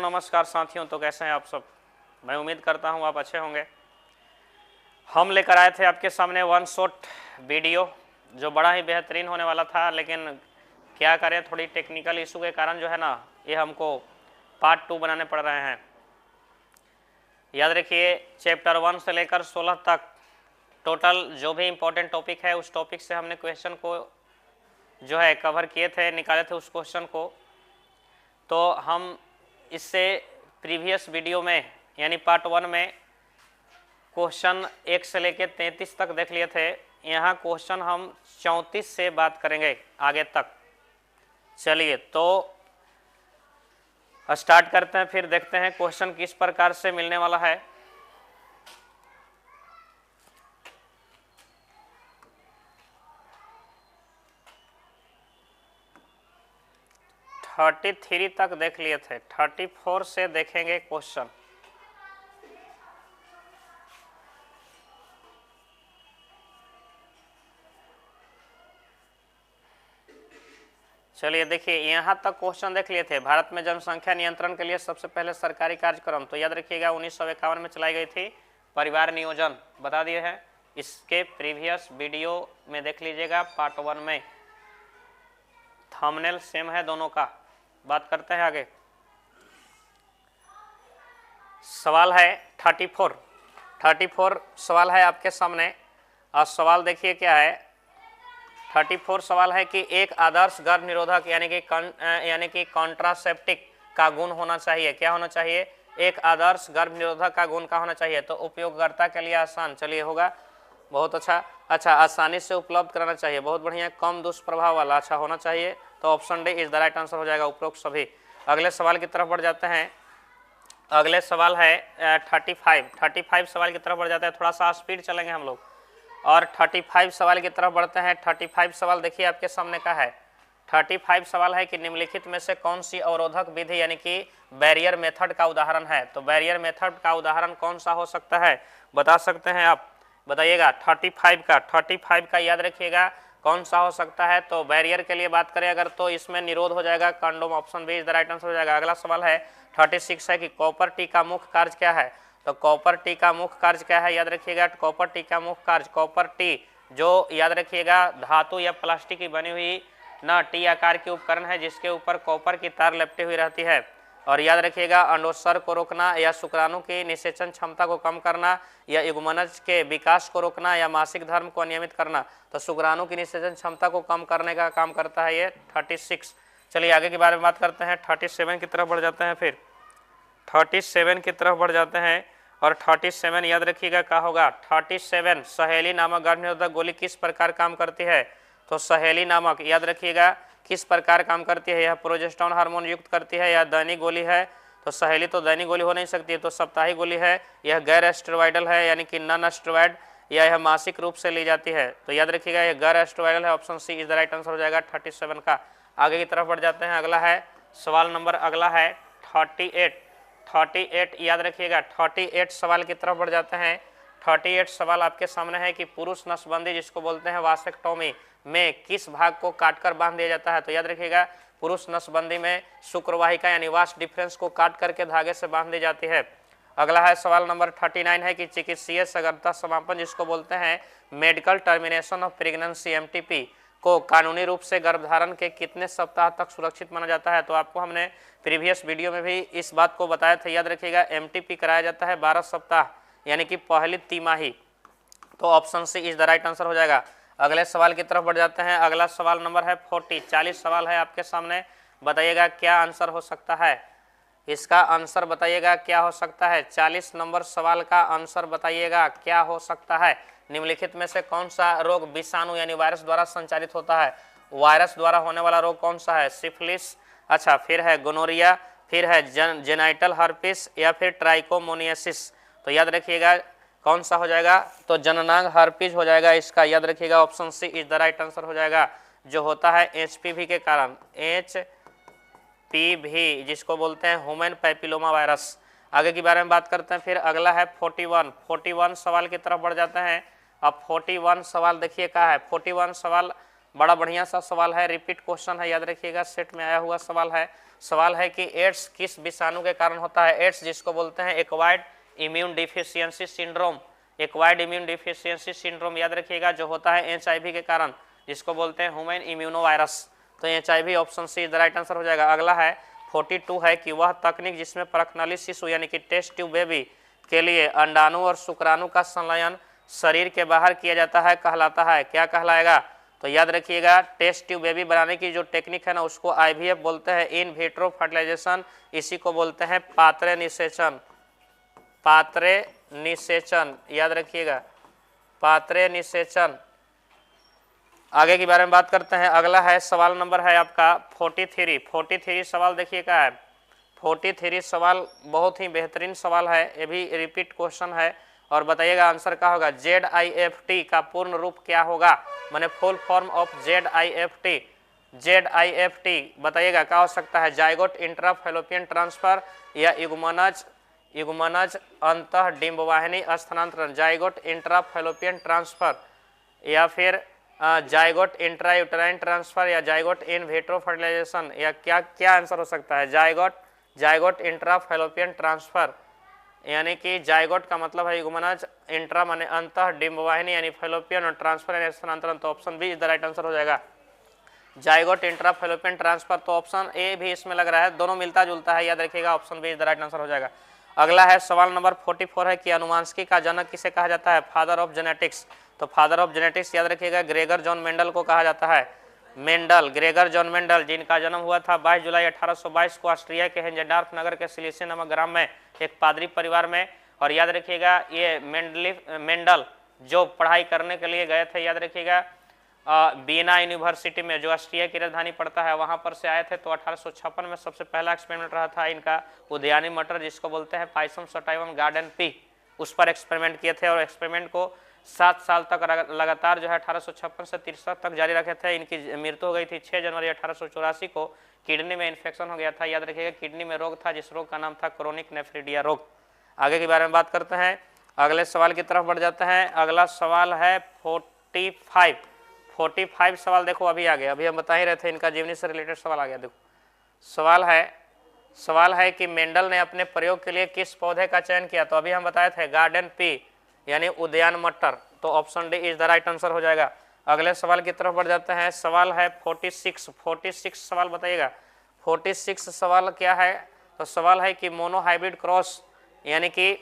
नमस्कार साथियों, तो कैसे हैं आप सब। मैं उम्मीद करता हूं आप अच्छे होंगे। हम लेकर आए थे आपके सामने वन शॉट वीडियो जो बड़ा ही बेहतरीन होने वाला था, लेकिन क्या करें, थोड़ी टेक्निकल इशू के कारण जो है ना, ये हमको पार्ट 2 बनाने पड़ रहे हैं। याद रखिए, चैप्टर 1 से लेकर 16 तक टोटल जो भी इम्पोर्टेंट टॉपिक है उस टॉपिक से हमने क्वेश्चन को जो है कवर किए थे, निकाले थे उस क्वेश्चन को। तो हम इससे प्रीवियस वीडियो में यानी पार्ट 1 में क्वेश्चन 1 से लेकर 33 तक देख लिए थे। यहाँ क्वेश्चन हम 34 से बात करेंगे आगे तक। चलिए तो स्टार्ट करते हैं, फिर देखते हैं क्वेश्चन किस प्रकार से मिलने वाला है। थर्टी 33 तक देख लिए थे, 34 से देखेंगे क्वेश्चन। चलिए देखिए, यहाँ तक क्वेश्चन देख लिए थे। भारत में जनसंख्या नियंत्रण के लिए सबसे पहले सरकारी कार्यक्रम, तो याद रखिएगा 1951 में चलाई गई थी परिवार नियोजन, बता दिए हैं। इसके प्रीवियस वीडियो में देख लीजिएगा, पार्ट 1 में। थंबनेल सेम है दोनों का। बात करते हैं आगे। सवाल है 34 सवाल है आपके सामने। और सवाल देखिए क्या है। 34 सवाल है कि एक आदर्श गर्भ निरोधक यानी कि कॉन्ट्रासेप्टिक का गुण होना चाहिए। क्या होना चाहिए? एक आदर्श गर्भ निरोधक का गुण का होना चाहिए। तो उपयोगकर्ता के लिए आसान, चलिए होगा, बहुत अच्छा आसानी से उपलब्ध कराना चाहिए, बहुत बढ़िया। कम दुष्प्रभाव वाला, अच्छा होना चाहिए। तो option D is the right answer हो जाएगा, उपरोक्त सभी। अगले सवाल की तरफ बढ़ जाते हैं। अगले सवाल है 35 सवाल की तरफ बढ़ जाते हैं। थोड़ा सा स्पीड चलेंगे हम लोग और 35 सवाल की तरफ बढ़ते हैं। 35 सवाल देखिए आपके सामने का है। 35 सवाल है कि निम्नलिखित में से कौन सी अवरोधक विधि यानी कि बैरियर मेथड का उदाहरण है। तो बैरियर मेथड का उदाहरण कौन सा हो सकता है, बता सकते हैं आप, बताइएगा। 35 का याद रखिएगा कौन सा हो सकता है। तो बैरियर के लिए बात करें अगर, तो इसमें निरोध हो जाएगा condom, option B is the right answer हो जाएगा। अगला सवाल है 36 है कि कॉपर टी का मुख्य कार्य क्या है। तो कॉपर टी का मुख्य कार्य क्या है, याद रखिएगा। कॉपर टी का मुख्य कार्य, कॉपर टी जो याद रखिएगा धातु या प्लास्टिक की बनी हुई न टी आकार की उपकरण है जिसके ऊपर कॉपर की तार लपटी हुई रहती है। और याद रखिएगा अंडोत्सर्ग को रोकना या शुक्राणु की निषेचन क्षमता को कम करना या युग्मनज के विकास को रोकना या मासिक धर्म को नियमित करना। तो शुक्राणु की निषेचन क्षमता को कम करने का काम करता है ये 36। चलिए आगे के बारे में बात करते हैं। 37 की तरफ बढ़ जाते हैं। फिर 37 की तरफ बढ़ जाते हैं और 37 याद रखिएगा क्या होगा। 37 सहेली नामक गर्भ निरोधक गोली किस प्रकार काम करती है। तो सहेली नामक याद रखिएगा किस प्रकार काम करती है। यह प्रोजेस्टेरोन हार्मोन युक्त करती है या दैनिक गोली है। तो सहेली तो दैनिक गोली हो नहीं सकती है, तो साप्ताहिक गोली है। यह गैर एस्टेरॉयडल है यानी कि नॉन एस्टेरॉयड, या यह मासिक रूप से ली जाती है। तो याद रखिएगा यह गैर एस्टेरॉयडल है, option C is the right answer हो जाएगा 37 का। आगे की तरफ बढ़ जाते हैं। अगला है सवाल नंबर, अगला है 38 याद रखिएगा। 38 सवाल की तरफ बढ़ जाते हैं। 38 सवाल आपके सामने है कि पुरुष नसबंदी जिसको बोलते हैं वासेक्टोमी में किस भाग को काटकर बांध दिया जाता है। तो याद रखिएगा पुरुष नसबंदी में शुक्रवाहिका यानी वास डिफरेंस को काट करके धागे से बांध दी जाती है। अगला है सवाल नंबर 39 है कि चिकित्सीय सगर्भता समापन जिसको बोलते हैं medical termination of pregnancy MTP को कानूनी रूप से गर्भधारण के कितने सप्ताह तक सुरक्षित माना जाता है। तो आपको हमने प्रीवियस वीडियो में भी इस बात को बताया था, याद रखिएगा एमटीपी कराया जाता है 12 सप्ताह यानी कि पहली तिमाही। तो option C is the right answer हो जाएगा। अगले सवाल की तरफ बढ़ जाते हैं। अगला सवाल नंबर है 40 सवाल है आपके सामने। बताइएगा क्या आंसर हो सकता है, इसका आंसर बताइएगा क्या हो सकता है। 40 नंबर सवाल का आंसर बताइएगा क्या हो सकता है। निम्नलिखित में से कौन सा रोग विषाणु यानी वायरस द्वारा संचालित होता है। वायरस द्वारा होने वाला रोग कौन सा है। सिफिलिस, अच्छा, फिर है गोनोरिया, फिर है जेनाइटल हर्पिस या फिर ट्राइकोमोनियासिस। तो याद रखिएगा कौन सा हो जाएगा। तो जननांग हर्पिस हो जाएगा इसका, याद रखिएगा option C is the right answer हो जाएगा, जो होता है एचपीवी के कारण। एचपीवी जिसको बोलते हैं ह्यूमन पैपिलोमा वायरस। आगे के बारे में बात करते हैं। फिर अगला है 41 सवाल की तरफ बढ़ जाते हैं। अब 41 सवाल देखिए क्या है। 41 सवाल बड़ा बढ़िया सा सवाल है, रिपीट क्वेश्चन है, याद रखिएगा, सेट में आया हुआ सवाल है। सवाल है कि एड्स किस विषाणु के कारण होता है। एड्स जिसको बोलते हैं acquired immune deficiency syndrome, acquired immune deficiency syndrome याद रखिएगा, जो होता है HIV के कारण, जिसको बोलते हैं ह्यूमन इम्यूनो वायरस। तो HIV option C is the right answer हो जाएगा। अगला है 42 है कि वह तकनीक जिसमें परखनली शिशु यानी कि टेस्ट ट्यूब बेबी के लिए अंडाणु और शुक्राणु का संलयन शरीर के बाहर किया जाता है कहलाता है, क्या कहलाएगा। तो याद रखिएगा, टेस्ट ट्यूब बेबी बनाने की जो टेक्निक है ना उसको IVF बोलते हैं, इन विट्रो फर्टिलाइजेशन, इसी को बोलते हैं पात्रे निषेचन, पात्रे निषेचन, याद रखिएगा, पात्रे निषेचन। आगे के बारे में बात करते हैं। अगला है सवाल नंबर है आपका 43 सवाल देखिए क्या है। 43 सवाल बहुत ही बेहतरीन सवाल है, ये भी रिपीट क्वेश्चन है और बताइएगा आंसर क्या होगा। ZIFT का पूर्ण रूप क्या होगा, माने full form of ZIFT, ZIFT बताइएगा क्या हो सकता है। जाइगोट इंट्रा फैलोपियन ट्रांसफर या युग्मनज अंतः डिंबवाहिनी स्थानांतरण, जाइगोट इंट्रा फैलोपियन ट्रांसफर या फिर जाइगोट इंट्रा यूटेराइन ट्रांसफर या जाइगोट इन विट्रो फर्टिलाइजेशन, या क्या आंसर हो सकता है। जाइगोट इंट्रा फैलोपियन ट्रांसफर, यानी कि जाइगोट का मतलब है युग्मनज, इंट्रा माने अंतः डिंबवाहिनी यानी फैलोपियन और ट्रांसफर यानी स्थानांतरण, तो option B is the right answer हो जाएगा। जाइगोट इंट्रा फैलोपियन ट्रांसफर, तो ऑप्शन ए भी इसमें लग रहा है, दोनों मिलता जुलता है, याद रखिएगा option B is the right answer हो जाएगा। अगला है सवाल नंबर 44 है कि अनुवांशिकी का जनक किसे कहा जाता है, फादर ऑफ जेनेटिक्स। तो फादर ऑफ जेनेटिक्स याद रखिएगा ग्रेगर जॉन मेंडल को कहा जाता है। मेंडल, ग्रेगर जॉन मेंडल, जिनका जन्म हुआ था 22 जुलाई 1822 को ऑस्ट्रिया के हेंजेडार्फ नगर के सिलिसे नामक ग्राम में एक पादरी परिवार में। और याद रखिएगा ये मेंडल जो पढ़ाई करने के लिए गए थे, याद रखिएगा वियना यूनिवर्सिटी में जो ऑस्ट्रिया की राजधानी पड़ता है वहां पर से आए थे। तो 1856 में सबसे पहला एक्सपेरिमेंट रहा था इनका उद्यानी मटर, जिसको बोलते हैं पाइसम सटाइवम गार्डन पी, उस पर एक्सपेरिमेंट किए थे और एक्सपेरिमेंट को 7 साल तक लगातार जो है 1856 से 63 तक जारी रखे थे। इनकी मृत्यु हो गई थी 6 जनवरी 1884 को, किडनी में इन्फेक्शन हो गया था, याद रखिएगा किडनी में रोग था जिस रोग का नाम था क्रोनिक नेफ्रिडिया रोग। आगे के बारे में बात करते हैं, अगले सवाल की तरफ बढ़ जाते हैं। अगला सवाल है 45 सवाल देखो अभी आ गया, अभी हम बता ही रहे थे इनका जीवनी से रिलेटेड सवाल आ गया। देखो सवाल है कि मेंडल ने अपने प्रयोग के लिए किस पौधे का चयन किया। तो अभी हम बताए थे गार्डन पी यानी उद्यान मटर, तो option D is the right answer हो जाएगा। अगले सवाल की तरफ बढ़ जाते हैं। सवाल है 46 सवाल बताइएगा। 46 सवाल क्या है, तो सवाल है कि मोनोहाइब्रिड क्रॉस यानी कि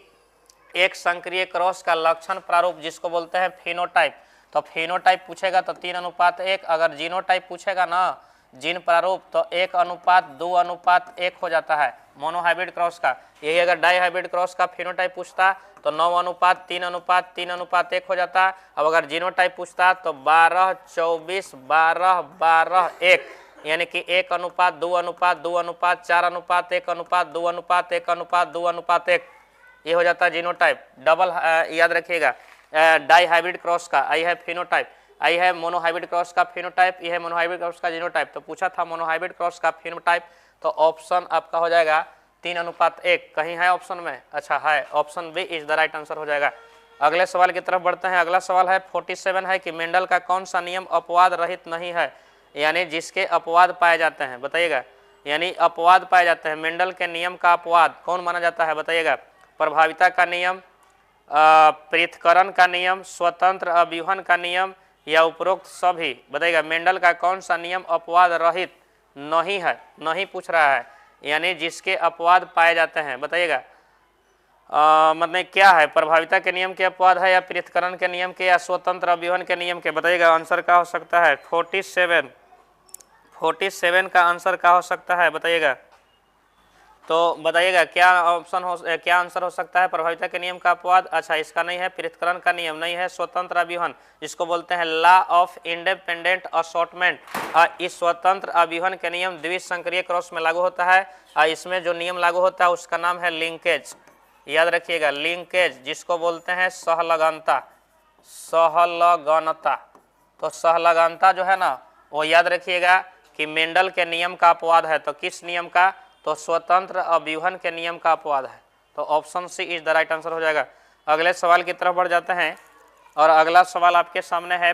एक संक्रिय क्रॉस का लक्षण प्रारूप जिसको बोलते हैं फिनोटाइप। तो फिनोटाइप पूछेगा तो 3:1, अगर जीनोटाइप पूछेगा ना जीन प्रारूप तो 1:2:1 हो जाता है मोनोहाइब्रिड क्रॉस का। यही अगर डाईहाइब्रिड क्रॉस का फिनोटाइप पूछता तो 9:3:1 हो जाता। अब अगर जीनोटाइप पूछता तो 12:24:12:1 यानी कि 1:2:2:4:1:1:2:1 1:2:1 ये हो जाता है जीनोटाइप। डबल याद रखिएगा डाईहाइब्रिड क्रॉस का आई है फिनोटाइप, आई है मोनोहाइब्रिड क्रॉस का फिनोटाइप, ये है मोनोहाइब्रिड क्रॉस का जीनोटाइप। तो पूछा था मोनोहाइब्रिड क्रॉस का फिनोटाइप, तो ऑप्शन आपका हो जाएगा 3:1। कहीं है ऑप्शन में, अच्छा है, option B is the right answer हो जाएगा। अगले सवाल की तरफ बढ़ते हैं। अगला सवाल है 47 है कि मेंडल का कौन सा नियम अपवाद रहित नहीं है, यानी जिसके अपवाद पाए जाते हैं, बताइएगा। यानी अपवाद पाए जाते हैं, मेंडल के नियम का अपवाद कौन माना जाता है, बताइएगा। प्रभाविता का नियम, पृथक्करण का नियम, स्वतंत्र अव्यूहन का नियम या उपरोक्त सभी, बताइएगा। मेंडल का कौन सा नियम अपवाद रहित नहीं है, नहीं पूछ रहा है, यानी जिसके अपवाद पाए जाते हैं, बताइएगा। मतलब क्या है, प्रभाविता के नियम के अपवाद है या पृथक्करण के नियम के या स्वतंत्र अव्यूहन के नियम के, बताइएगा। आंसर क्या हो सकता है 47 का आंसर क्या हो सकता है, बताइएगा। तो बताइएगा क्या आंसर हो सकता है। प्रभाविता के नियम का अपवाद, अच्छा इसका नहीं है, पृथक्करण का नियम नहीं है, स्वतंत्र अव्यूहन जिसको बोलते हैं लॉ ऑफ इंडिपेंडेंट असॉर्टमेंट। इस स्वतंत्र अव्यूहन के नियम द्विसंक्रिय क्रॉस में लागू होता है। इसमें जो नियम लागू होता है उसका नाम है लिंकेज, याद रखिएगा लिंकेज, जिसको बोलते हैं सहलगनता। तो सहलगनता जो है ना वो याद रखिएगा कि मेंडल के नियम का अपवाद है। तो किस नियम का, तो स्वतंत्र अव्यूहन के नियम का अपवाद है। तो option C is the right answer हो जाएगा। अगले सवाल की तरफ बढ़ जाते हैं और अगला सवाल आपके सामने है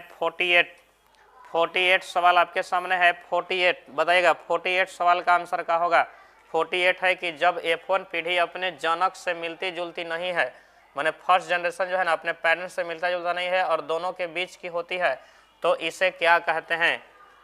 48 सवाल आपके सामने है। 48 बताइएगा 48 सवाल का आंसर क्या होगा। 48 है कि जब F1 पीढ़ी अपने जनक से मिलती जुलती नहीं है, माने फर्स्ट जनरेशन जो है ना अपने पेरेंट्स से मिलता जुलता नहीं है और दोनों के बीच की होती है, तो इसे क्या कहते हैं।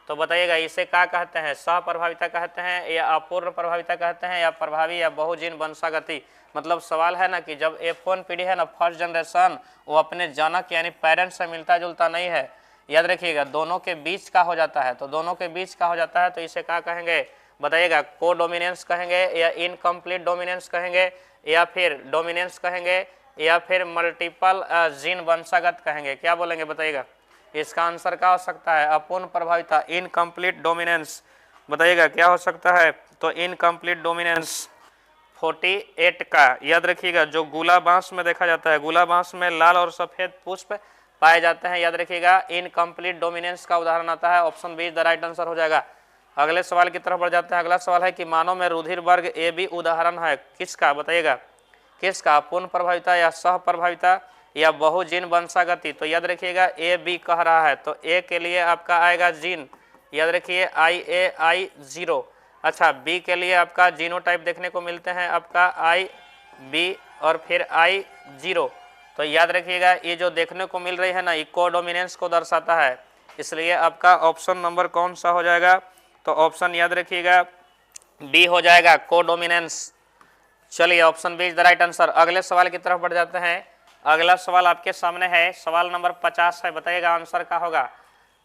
तो बताइएगा इसे क्या कहते हैं, सहप्रभाविता कहते हैं या अपूर्ण प्रभाविता कहते हैं या प्रभावी या बहुजीन वंशागति। मतलब सवाल है ना कि जब F1 पीढ़ी है ना फर्स्ट जनरेशन वो अपने जनक यानी पेरेंट्स से मिलता जुलता नहीं है, याद रखिएगा दोनों के बीच का हो जाता है, तो दोनों के बीच का हो जाता है तो इसे क्या कहेंगे बताइएगा, को डोमिनेंस कहेंगे या इनकम्प्लीट डोमिनेंस कहेंगे या फिर डोमिनेंस कहेंगे या फिर मल्टीपल जीन वंशागत कहेंगे, क्या बोलेंगे बताइएगा। इसका आंसर क्या हो सकता है, अपूर्ण प्रभाविता इनकम्प्लीट डोमिनेंस। बताइएगा क्या हो सकता है, तो इनकम्प्लीट डोमिनेंस 48 का याद रखिएगा जो गुला बांस में देखा जाता है, गुला बांस में लाल और सफेद पुष्प पाए जाते हैं, याद रखिएगा इनकम्प्लीट डोमिनेंस का उदाहरण आता है। Option be the right answer हो जाएगा। अगले सवाल की तरफ बढ़ जाते हैं। अगला सवाल है कि मानव में रुधिर वर्ग ए बी उदाहरण है किसका, बताइएगा किसका, पूर्ण प्रभाविता या सह प्रभाविता या बहुजीन वंशागति। तो याद रखिएगा ए बी कह रहा है, तो ए के लिए आपका आएगा जीन, याद रखिए IA0। अच्छा बी के लिए आपका जीनोटाइप देखने को मिलते हैं आपका IB और फिर I0। तो याद रखिएगा ये जो देखने को मिल रही है ना ये कोडोमिनेंस को दर्शाता है, इसलिए आपका ऑप्शन नंबर कौन सा हो जाएगा, तो ऑप्शन याद रखिएगा बी हो जाएगा कोडोमिनेंस। चलिए option B is the right answer. अगले सवाल की तरफ बढ़ जाते हैं। अगला सवाल आपके सामने है, सवाल नंबर 50 है, बताइएगा आंसर क्या होगा।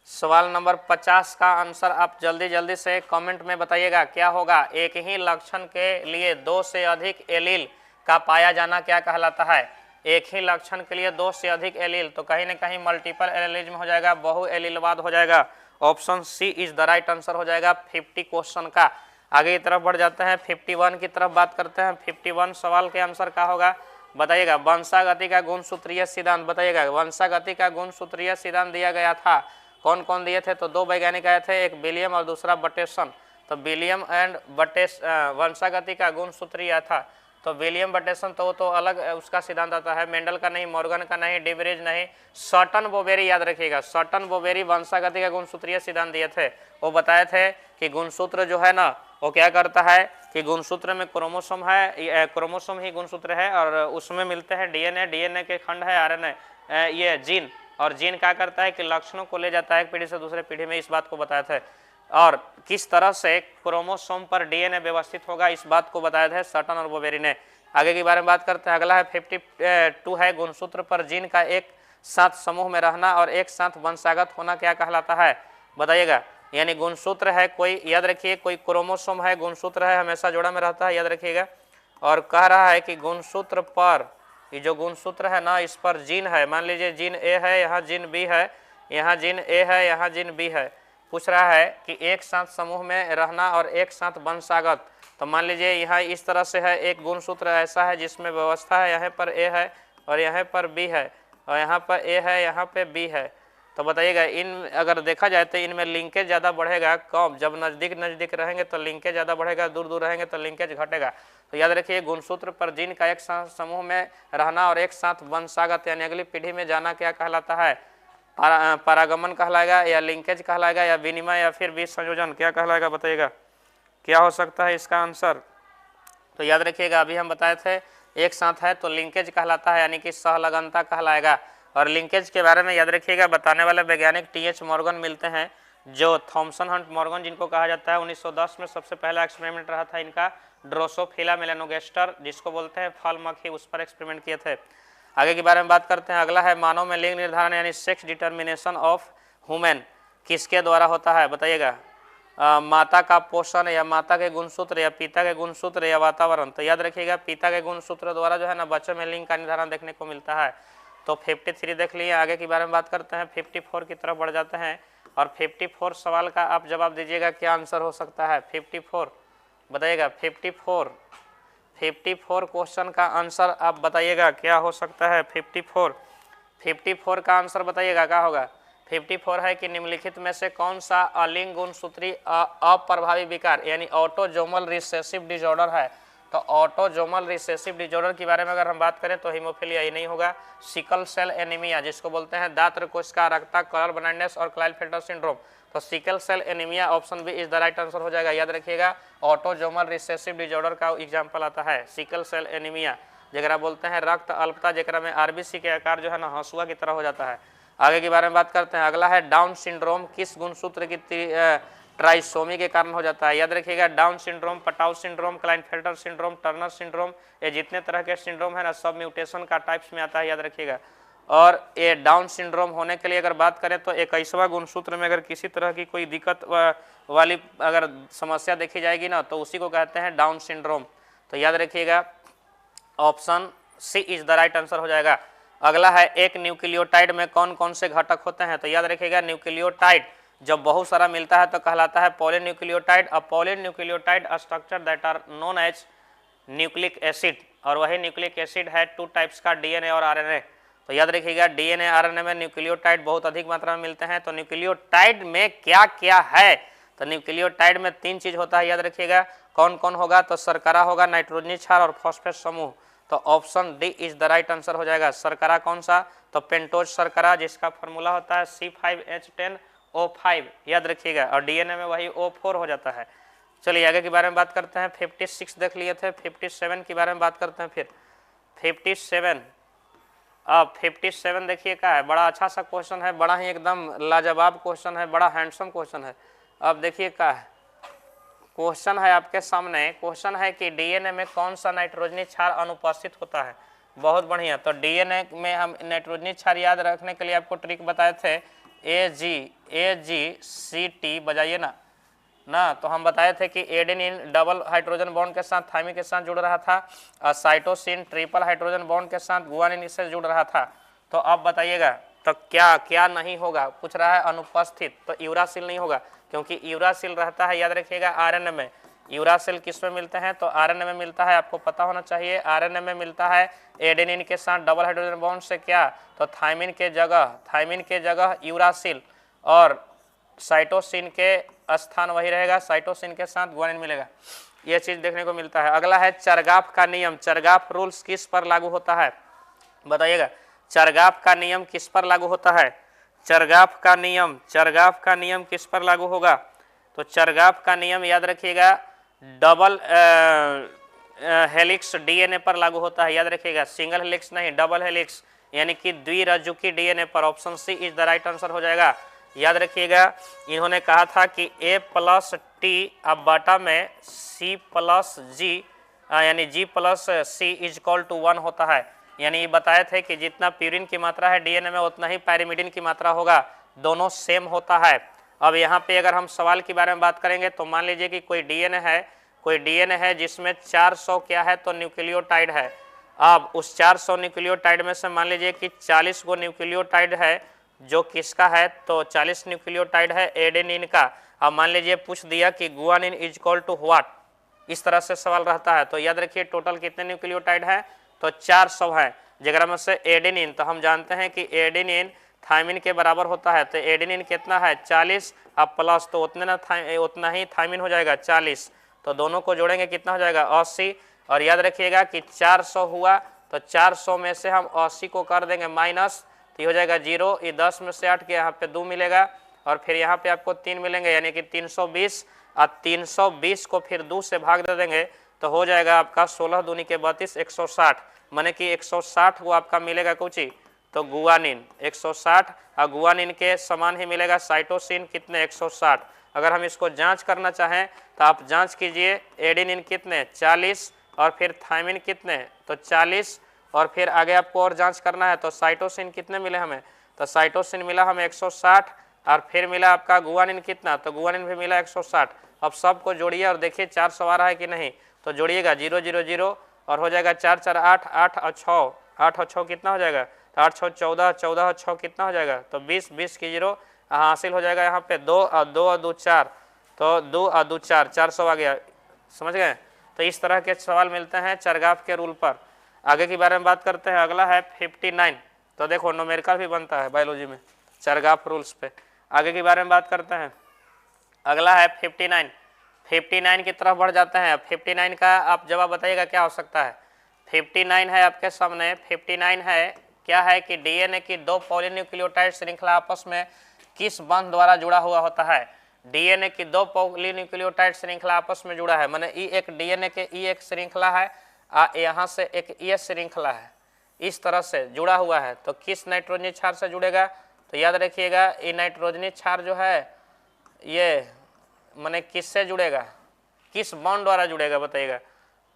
सवाल नंबर 50 का आंसर आप जल्दी जल्दी से कमेंट में बताइएगा क्या होगा। एक ही लक्षण के लिए 2 से अधिक एलील का पाया जाना क्या कहलाता है। एक ही लक्षण के लिए 2 से अधिक एलील, तो कहीं ना कहीं मल्टीपल एलीलिज्म हो जाएगा, बहु एलीलवाद हो जाएगा। Option C is the right answer हो जाएगा 50 क्वेश्चन का। आगे की तरफ बढ़ जाते हैं, 51 की तरफ बात करते हैं। 51 सवाल के आंसर क्या होगा बताइएगा। वंशागति का गुणसूत्रीय सिद्धांत, बताइएगा वंशागति का गुणसूत्रीय सिद्धांत दिया गया था, कौन कौन दिए थे, तो 2 वैज्ञानिक आए थे, एक विलियम और दूसरा बटेसन। तो विलियम एंड बटेस वंशागति का गुणसूत्रीय था, तो विलियम बटेसन तो वो तो अलग उसका सिद्धांत आता है, मेंडल का नहीं, मॉर्गन का नहीं, डिवरेज नहीं, सटन बोवेरी याद रखिएगा, सटन बोवेरी वंशागति का गुणसूत्रीय सिद्धांत दिए थे। वो बताए थे कि गुणसूत्र जो है ना वो क्या करता है कि गुणसूत्र में क्रोमोसोम है, क्रोमोसोम ही गुणसूत्र है और उसमें मिलते हैं डीएनए, डीएनए के खंड है आरएनए, ये जीन, और जीन क्या करता है कि लक्षणों को ले जाता है एक पीढ़ी से दूसरे पीढ़ी में, इस बात को बताया था। और किस तरह से क्रोमोसोम पर डीएनए व्यवस्थित होगा इस बात को बताया था सटन और बोवेरी ने। आगे के बारे में बात करते हैं। अगला है 52 है, गुणसूत्र पर जीन का एक साथ समूह में रहना और एक साथ वंशागत होना क्या कहलाता है बताइएगा। यानी गुणसूत्र है कोई, याद रखिए कोई क्रोमोसोम है, गुणसूत्र है, हमेशा जोड़ा में रहता है, याद रखिएगा। और कह रहा है कि गुणसूत्र पर, ये जो गुणसूत्र है ना इस पर जीन है, मान लीजिए जीन ए है, यहाँ जीन बी है, यहाँ जीन ए है, यहाँ जीन बी है। पूछ रहा है कि एक साथ समूह में रहना और एक साथ वंशागत। तो मान लीजिए यहाँ इस तरह से है, एक गुणसूत्र ऐसा है जिसमें व्यवस्था है, यहाँ पर ए है और यहाँ पर बी है और यहाँ पर ए है, यहाँ पे बी है। तो बताइएगा इन अगर देखा जाए तो इनमें लिंकेज ज़्यादा बढ़ेगा कब, जब नज़दीक नज़दीक रहेंगे तो लिंकेज ज़्यादा बढ़ेगा, दूर दूर रहेंगे तो लिंकेज घटेगा। तो याद रखिए गुणसूत्र पर जीन का एक साथ समूह में रहना और एक साथ वंशागत यानी अगली पीढ़ी में जाना क्या कहलाता है, परागमन कहलाएगा या लिंकेज कहलाएगा या विनिमय या फिर बीज संयोजन, क्या कहलाएगा बताइएगा क्या हो सकता है इसका आंसर। तो याद रखिएगा अभी हम बताए थे एक साथ है तो लिंकेज कहलाता है यानी कि सहलगनता कहलाएगा। और लिंकेज के बारे में याद रखिएगा बताने वाले वैज्ञानिक TH मॉर्गन मिलते हैं, जो थॉमसन हंट मॉर्गन जिनको कहा जाता है। 1910 में सबसे पहला एक्सपेरिमेंट रहा था इनका, ड्रोसोफिला मेलानोगेस्टर जिसको बोलते हैं फल मक्खी, उस पर एक्सपेरिमेंट किए थे। आगे के बारे में बात करते हैं। अगला है मानव में लिंग निर्धारण यानी सेक्स डिटर्मिनेशन ऑफ ह्यूमन किसके द्वारा होता है बताइएगा। माता का पोषण या माता के गुणसूत्र या पिता के गुणसूत्र या वातावरण। तो याद रखिएगा पिता के गुणसूत्र द्वारा जो है ना बच्चों में लिंग का निर्धारण देखने को मिलता है। तो 53 देख लिए। आगे के बारे में बात करते हैं, 54 की तरफ बढ़ जाते हैं और 54 सवाल का आप जवाब दीजिएगा क्या आंसर हो सकता है। 54 बताइएगा, 54 क्वेश्चन का आंसर आप बताइएगा क्या हो सकता है। 54 का आंसर बताइएगा क्या होगा। 54 है कि निम्नलिखित में से कौन सा अलिंग गुणसूत्री अप्रभावी विकार यानी ऑटोजोमल रिसेसिव डिसऑर्डर है। तो ऑटोजोमल रिसेसिव डिजॉर्डर के बारे में अगर हम बात करें तो हीमोफीलिया ही नहीं होगा। सिकल सेल एनीमिया जिसको बोलते हैं दात्र कोशिका अरागता, कलर ब्लाइंडनेस और क्लाइनफेल्टर सिंड्रोम, तो sickle cell anaemia option B is the right answer हो जाएगा। याद रखिएगा ऑटोजोमल रिसेसिव डिजॉर्डर का एग्जाम्पल आता है सिकल सेल एनीमिया, जरा बोलते हैं रक्त अल्पता, जरा में आरबीसी के आकार जो है ना हंसुआ की तरह हो जाता है। आगे के बारे में बात करते हैं। अगला है डाउन सिंड्रोम किस गुणसूत्र की ट्राइसोमी के कारण हो जाता है। याद रखिएगा down syndrome, Patau syndrome, Klinefelter syndrome, Turner syndrome, ये जितने तरह के सिंड्रोम है ना सब म्यूटेशन का टाइप्स में आता है, याद रखिएगा। और ये डाउन सिंड्रोम होने के लिए अगर बात करें तो 21वां गुणसूत्र में अगर किसी तरह की कोई दिक्कत वाली अगर समस्या देखी जाएगी ना तो उसी को कहते हैं डाउन सिंड्रोम। तो याद रखिएगा option C is the right answer हो जाएगा। अगला है एक न्यूक्लियोटाइड में कौन कौन से घटक होते हैं। तो याद रखिएगा न्यूक्लियोटाइड जब बहुत सारा मिलता है तो कहलाता है polynucleotide. A polynucleotide structure that are known as nucleic acid, और वही न्यूक्लिक एसिड है 2 टाइप्स का डीएनए और आरएनए। तो याद रखिएगा डीएनए आरएनए में न्यूक्लियोटाइड बहुत अधिक मात्रा में मिलते हैं। तो न्यूक्लियोटाइड में क्या क्या है, तो न्यूक्लियोटाइड में 3 चीज होता है, याद रखिएगा कौन कौन होगा, तो शर्करा होगा, नाइट्रोजनी क्षार और फॉस्फेट समूह। तो option D is the right answer हो जाएगा। शर्करा कौन सा, तो पेंटोज शर्करा जिसका फॉर्मूला होता है C5H10O5, याद रखिएगा, और डीएनए में वही O4 हो जाता है। चलिए आगे के बारे में बात करते हैं। 56 देख लिए थे, 57 के बारे में बात करते हैं। फिर 57, अब 57 देखिए क्या है, बड़ा अच्छा सा क्वेश्चन है, बड़ा ही एकदम लाजवाब क्वेश्चन है, बड़ा हैंडसम क्वेश्चन है। अब देखिए क्या है, क्वेश्चन है आपके सामने, क्वेश्चन है कि डीएनए में कौन सा नाइट्रोजनी क्षार अनुपस्थित होता है। बहुत बढ़िया, तो डीएनए में हम नाइट्रोजनी क्षार याद रखने के लिए आपको ट्रिक बताए थे, AGCT बजाइए ना, तो हम बताए थे कि एडेनिन डबल हाइड्रोजन बॉन्ड के साथ थाइमिन के साथ जुड़ रहा था, और साइटोसिन ट्रिपल हाइड्रोजन बॉन्ड के साथ गुआनिन इससे जुड़ रहा था। तो अब बताइएगा तो क्या क्या नहीं होगा, पूछ रहा है अनुपस्थित, तो यूरासिल नहीं होगा क्योंकि यूरासिल रहता है, याद रखिएगा आरएनए में। यूरासिल किस में मिलते हैं, तो आरएनए में मिलता है, आपको पता होना चाहिए। आरएनए में मिलता है एडेनिन के साथ डबल हाइड्रोजन बॉन्ड से क्या, तो थाइमिन के जगह यूरासिल, और साइटोसिन के स्थान वही रहेगा, साइटोसिन के साथ गुआनिन मिलेगा, यह चीज देखने को मिलता है। अगला है चरगाफ का नियम, चरगाफ रूल्स किस पर लागू होता है, बताइएगा चरगाफ का नियम किस पर लागू होता है। चरगाफ का नियम किस पर लागू होगा, तो चरगाफ का नियम याद रखिएगा डबल हेलिक्स डीएनए पर लागू होता है, याद रखिएगा सिंगल हेलिक्स नहीं, डबल हेलिक्स यानी कि द्विरज्जुकी डीएनए पर। Option C is the right answer हो जाएगा। याद रखिएगा इन्होंने कहा था कि A+T अब बाटा में C+G यानी G+C इज इक्वल टू 1 होता है, यानी ये बताए थे कि जितना प्यूरिन की मात्रा है डीएनए में उतना ही पैरिमिडिन की मात्रा होगा, दोनों सेम होता है। अब यहाँ पे अगर हम सवाल के बारे में बात करेंगे तो मान लीजिए कि कोई डीएनए है जिसमें 400 क्या है, तो न्यूक्लियोटाइड है। अब उस 400 न्यूक्लियोटाइड में से मान लीजिए कि 40 गो न्यूक्लियोटाइड है जो किसका है, तो 40 न्यूक्लियोटाइड है एडेनिन का। अब मान लीजिए पूछ दिया कि guanine is equal to what, इस तरह से सवाल रहता है। तो याद रखिए टोटल कितने न्यूक्लियोटाइड है, तो 400 है, जगह में से एडेनिन, तो हम जानते हैं कि एडेनिन थाइमिन के बराबर होता है। तो एडेनिन कितना है 40, अब प्लस तो उतना ही थाइमिन हो जाएगा 40, तो दोनों को जोड़ेंगे कितना हो जाएगा 80। और याद रखिएगा कि 400 हुआ तो 400 में से हम 80 को कर देंगे माइनस, तो ये हो जाएगा 0, ये 10 में से 8 के यहाँ पे 2 मिलेगा, और फिर यहाँ पे आपको 3 मिलेंगे यानी कि 320, और 320 को फिर 2 से भाग दे देंगे तो हो जाएगा आपका 16 दूनी के 32 160, माने कि 160 वो आपका मिलेगा कुछ ही, तो गुआनिन 160, और गुआनिन के समान ही मिलेगा साइटोसिन कितने 160। अगर हम इसको जांच करना चाहें तो आप जांच कीजिए, एडेनिन कितने 40 और फिर थाइमिन कितने, तो 40, और फिर आगे आपको और जांच करना है तो साइटोसिन कितने मिले हमें, तो साइटोसिन मिला हमें 160, और फिर मिला आपका गुआनिन कितना, तो गुआनिन भी मिला 160। अब सबको जोड़िए और देखिए 400 आ रहा है कि नहीं, तो जोड़िएगा 0 0 0 और हो जाएगा 4 4 8 8 और 6, 8 और 6 कितना हो जाएगा, तो 8 6 14, 14 और 6 कितना हो जाएगा, तो 20, 20 की 0 हासिल हो जाएगा यहाँ पे 2 और 2 और 2 4, तो 2 और 2 4, 400 आ गया, समझ गए। तो इस तरह के सवाल मिलते हैं चरगाफ के रूल पर। आगे के बारे में बात करते हैं। अगला है 59, तो देखो न्यूमेरिकल भी बनता है बायोलॉजी में चरगाफ रूल्स पे। आगे के बारे में बात करते हैं। अगला है 59, 59 की तरफ बढ़ जाते हैं। 59 का आप जवाब बताइएगा क्या हो सकता है। 59 है आपके सामने, 59 है क्या है कि डीएनए की दो पॉलीन्यूक्लियोटाइड श्रृंखला आपस में किस बंध द्वारा जुड़ा हुआ होता है। डीएनए की दो पॉलीन्यूक्लियोटाइड श्रृंखला आपस में जुड़ा है, माने ई एक डीएनए के ई एक श्रृंखला है, यहाँ से एक ई श्रृंखला है, इस तरह से जुड़ा हुआ है, तो किस नाइट्रोजनी क्षार से जुड़ेगा। तो याद रखिएगा ये नाइट्रोजनी क्षार जो है ये माने किससे जुड़ेगा, किस बॉन्ड द्वारा जुड़ेगा बताइएगा।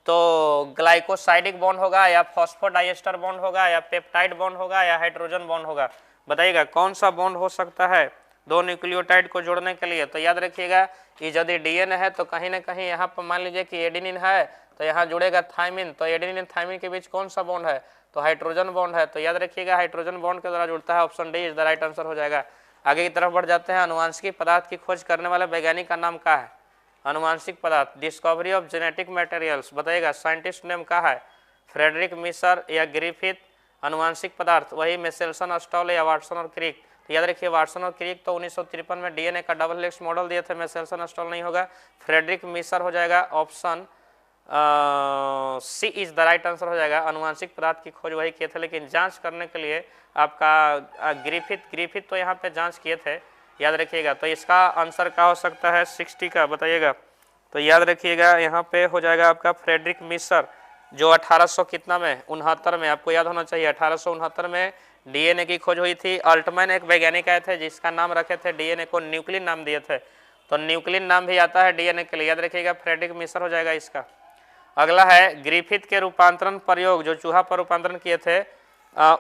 तो ग्लाइकोसाइडिक बॉन्ड होगा या फॉस्फोडाइएस्टर बॉन्ड होगा या पेप्टाइड बॉन्ड होगा या हाइड्रोजन बॉन्ड होगा, बताइएगा कौन सा बॉन्ड हो सकता है दो न्यूक्लियोटाइड को जोड़ने के लिए। तो याद रखिएगा कि यदि डीएनए है तो कहीं ना कहीं यहाँ पर मान लीजिए कि एडेनिन है तो यहाँ जुड़ेगा थाइमिन, तो एडेनिन थाइमिन के बीच कौन सा बॉन्ड है, तो हाइड्रोजन बॉन्ड है, तो याद रखिएगा हाइड्रोजन बॉन्ड के द्वारा जुड़ता है, option D is the right answer हो जाएगा। आगे की तरफ बढ़ जाते हैं। अनुवांशिक पदार्थ की खोज करने वाले वैज्ञानिक का नाम क्या है। अनुवांशिक पदार्थ, डिस्कवरी ऑफ जेनेटिक मटेरियल्स, बताइएगा साइंटिस्ट नेम क्या है, फ्रेडरिक मिशर या ग्रिफिथ। अनुवांशिक पदार्थ वही मेसेल्सन, अस्टॉल या वाटसन और क्रिक। तो याद रखिए वाटसन और क्रिक तो 1953 में डीएनए का डबल हेलिक्स मॉडल दिए थे, मेसेल्सन अस्टॉल नहीं होगा, फ्रेडरिक मिशर हो जाएगा, option C is the right answer हो जाएगा। अनुवांशिक पदार्थ की खोज वही किए थे, लेकिन जांच करने के लिए आपका ग्रिफिथ तो यहाँ पे जांच किए थे, याद रखिएगा। तो इसका आंसर क्या हो सकता है 60 का, बताइएगा। तो याद रखिएगा यहाँ पे हो जाएगा आपका फ्रेडरिक मिशर, जो 1800 कितना में 69 में, आपको याद होना चाहिए 1869 में डीएनए की खोज हुई थी। अल्टमैन एक वैज्ञानिक आए थे जिसका नाम रखे थे, डीएनए को न्यूक्लिन नाम दिए थे, तो न्यूक्लिन नाम भी आता है डीएनए के लिए, याद रखिएगा फ्रेडरिक मिशर हो जाएगा इसका। अगला है ग्रिफिथ के रूपांतरण प्रयोग जो चूहा पर रूपांतरण किए थे,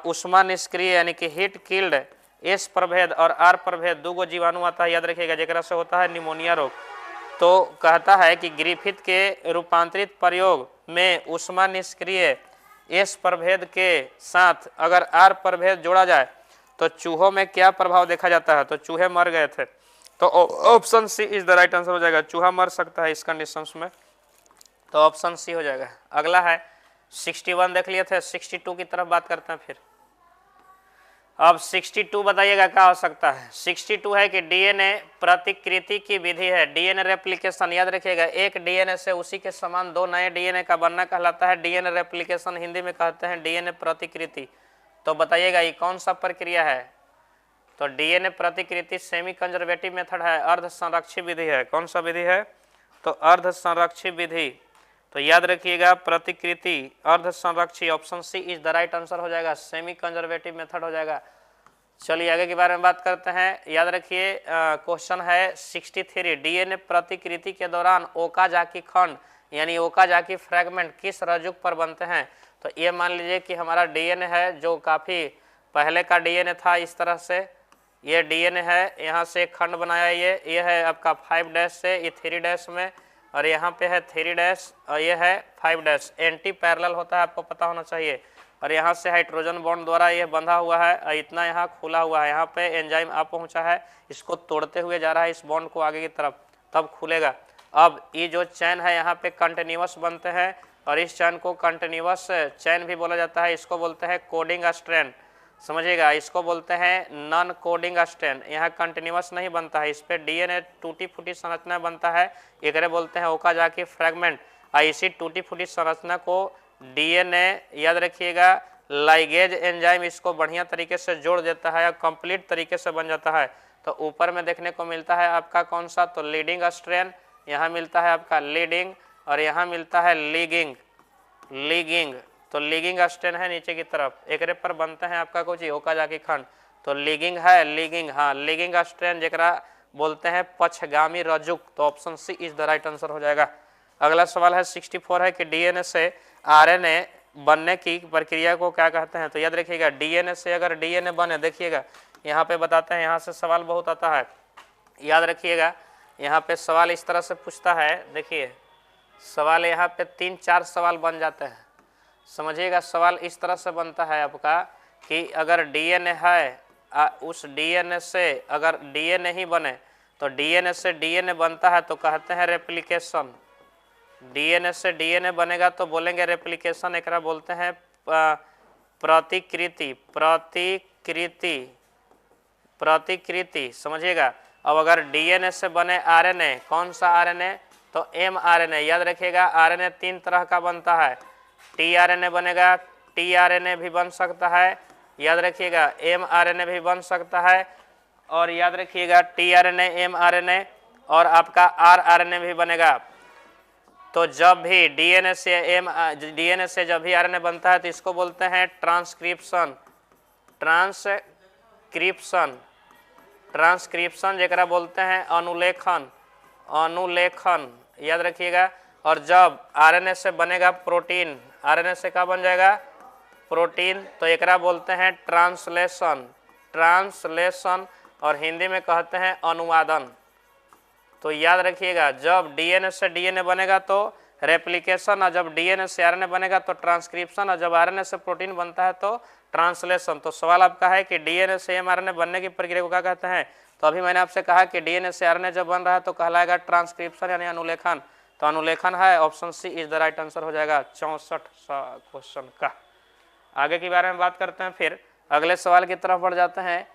उष्मा निष्क्रिय यानी कि हीट किल्ड एस प्रभेद और आर प्रभेद दो जीवाणु आता है, याद रखिएगा, जेकरा से होता है निमोनिया रोग। तो कहता है कि ग्रिफिथ के रूपांतरित प्रयोग में उष्मा निष्क्रिय एस प्रभेद के साथ अगर आर प्रभेद जोड़ा जाए तो चूहों में क्या प्रभाव देखा जाता है, तो चूहे मर गए थे, तो option C is the right answer हो जाएगा। चूहा मर सकता है इस कंडीशंस में, तो ऑप्शन सी हो जाएगा। अगला है 61 देख लिए थे, 62 की तरफ बात करते हैं फिर। अब 62 बताइएगा क्या हो सकता है। 62 है कि डीएनए प्रतिकृति की विधि है, डीएनए रेप्लिकेशन, याद रखिएगा एक डीएनए से उसी के समान दो नए डीएनए का बनना कहलाता है डीएनए रेप्लिकेशन, हिंदी में कहते हैं डीएनए प्रतिकृति। तो बताइएगा ये कौन सा प्रक्रिया है, तो डीएनए प्रतिकृति सेमी कंजर्वेटिव मेथड है, अर्ध संरक्षी विधि है। कौन सा विधि है, तो अर्ध संरक्षी विधि। तो याद रखिएगा प्रतिकृति अर्ध संरक्षी, option C is the right answer हो जाएगा, सेमी कंजर्वेटिव मेथड हो जाएगा। चलिए आगे के बारे में बात करते हैं। याद रखिए क्वेश्चन है 63, डीएनए प्रतिकृति के दौरान ओकाजाकी खंड यानी ओकाजाकी फ्रैगमेंट किस रज्जुक पर बनते हैं। तो ये मान लीजिए कि हमारा डीएनए है जो काफ़ी पहले का डीएनए था, इस तरह से ये डीएनए है, यहाँ से एक खंड बनाया, ये है आपका 5' से, ये 3' में, और यहाँ पे है 3' और ये है 5', एंटी पैरेलल होता है, आपको पता होना चाहिए। और यहाँ से हाइड्रोजन बॉन्ड द्वारा ये बंधा हुआ है और इतना यहाँ खुला हुआ है, यहाँ पे एंजाइम आ पहुँचा है, इसको तोड़ते हुए जा रहा है इस बॉन्ड को आगे की तरफ, तब खुलेगा। अब ये जो चैन है यहाँ पे कंटिन्यूअस बनते हैं और इस चैन को कंटिन्यूअस चैन भी बोला जाता है, इसको बोलते हैं कोडिंग स्ट्रैंड, समझिएगा, इसको बोलते हैं नॉन कोडिंग स्ट्रैंड। यहाँ कंटिन्यूअस नहीं बनता है, इस पर डीएनए टूटी फूटी संरचना बनता है, एकरे बोलते हैं ओकाजाकी फ्रैगमेंट। और इसी टूटी फूटी संरचना को डीएनए, याद रखिएगा, लाइगेज एंजाइम इसको बढ़िया तरीके से जोड़ देता है और कंप्लीट तरीके से बन जाता है। तो ऊपर में देखने को मिलता है आपका कौन सा, तो लीडिंग स्ट्रैंड, यहाँ मिलता है आपका लीडिंग और यहाँ मिलता है लीगिंग। तो लीगिंग स्ट्रैंड है नीचे की तरफ, एकरे पर बनते हैं आपका कुछ ओकाजाकी खंड, तो लीगिंग है, लीगिंग, हाँ लीगिंग स्ट्रैंड जेकरा बोलते हैं पक्षगामी रज्जुक, तो option C is the right answer हो जाएगा। अगला सवाल है 64 है कि डीएनए से आरएनए बनने की प्रक्रिया को क्या कहते हैं। तो याद रखिएगा डीएनए से अगर डीएनए बने, देखिएगा यहाँ पे बताते हैं, यहाँ से सवाल बहुत आता है, याद रखिएगा यहाँ पे सवाल इस तरह से पूछता है, देखिए सवाल यहाँ पे 3-4 सवाल बन जाते हैं, समझिएगा। सवाल इस तरह से बनता है आपका कि अगर डीएनए है उस डीएनए से अगर डीएनए ही बने तो डीएनए से डीएनए बनता है तो कहते हैं रेप्लिकेशन, डीएनए से डीएनए बनेगा तो बोलेंगे रेप्लिकेशन, एकरा बोलते हैं प्रतिकृति, समझिएगा। अब अगर डीएनए से बने आरएनए, कौन सा आरएनए, तो mRNA। याद रखिएगा RNA 3 तरह का बनता है, tRNA बनेगा, tRNA भी बन सकता है, याद रखिएगा mRNA भी बन सकता है, और याद रखिएगा tRNA mRNA और आपका rRNA भी बनेगा। तो जब भी डीएनए से जब भी आरएनए बनता है तो इसको बोलते हैं ट्रांसक्रिप्शन। ट्रांसक्रिप्शन जेकरा बोलते हैं अनुलेखन, याद रखिएगा। और जब आरएनए से बनेगा प्रोटीन, आरएनए से क्या बन जाएगा? प्रोटीन, तो एकरा बोलते हैं ट्रांसलेशन, और हिंदी में कहते हैं अनुवादन। तो याद रखिएगा जब डीएनए से डीएनए बनेगा तो रेप्लिकेशन, और जब डीएनए से आरएनए बनेगा तो ट्रांसक्रिप्शन, और जब आरएनए से प्रोटीन बनता है तो ट्रांसलेशन। तो सवाल आपका है कि डीएनए से एमआरएनए बनने की प्रक्रिया को क्या कहते हैं? तो अभी मैंने आपसे कहा कि डीएनए से आरएनए जब बन रहा है तो कहलाएगा ट्रांसक्रिप्शन यानी अनुलेखन। तो अनुलेखन है, option C is the right answer हो जाएगा 64 क्वेश्चन का। आगे के बारे में बात करते हैं, फिर अगले सवाल की तरफ बढ़ जाते हैं।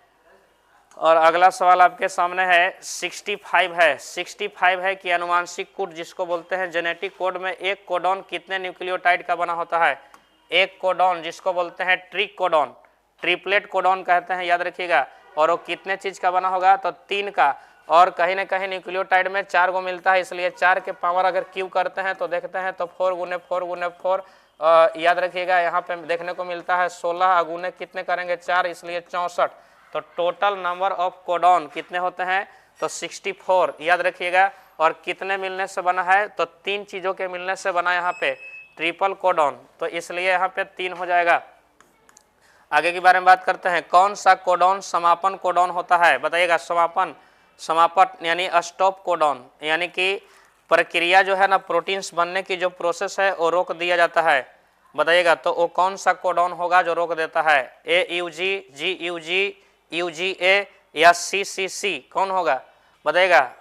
और अगला सवाल आपके सामने है 65 है कि आनुवांशिक कोड जिसको बोलते हैं जेनेटिक कोड में एक कोडॉन कितने न्यूक्लियोटाइड का बना होता है? एक कोडॉन जिसको बोलते हैं ट्रिक कोडॉन, ट्रिपलेट कोडॉन कहते हैं, याद रखिएगा। और वो कितने चीज का बना होगा? तो 3 का, और कहीं ना कहीं न्यूक्लियोटाइड में 4 को मिलता है, इसलिए 4 के पावर अगर क्यू करते हैं तो देखते हैं तो 4 गुने 4 गुने 4, याद रखिएगा यहाँ पे देखने को मिलता है 16, अगुने कितने करेंगे 4, इसलिए 64। तो टोटल नंबर ऑफ कोडॉन कितने होते हैं? तो 64, याद रखिएगा। और कितने मिलने से बना है? तो 3 चीजों के मिलने से बना यहाँ पे ट्रिपल कोडॉन, तो इसलिए यहाँ पे 3 हो जाएगा। आगे के बारे में बात करते हैं, कौन सा कोडॉन समापन कोडॉन होता है? बताइएगा। समापन यानी स्टॉप कोडॉन, यानी कि प्रक्रिया जो है ना प्रोटीन्स बनने की जो प्रोसेस है वो रोक दिया जाता है। बताइएगा तो वो कौन सा कोडॉन होगा जो रोक देता है? AUG, GUG, UGA या CCC, कौन होगा? बताइएगा।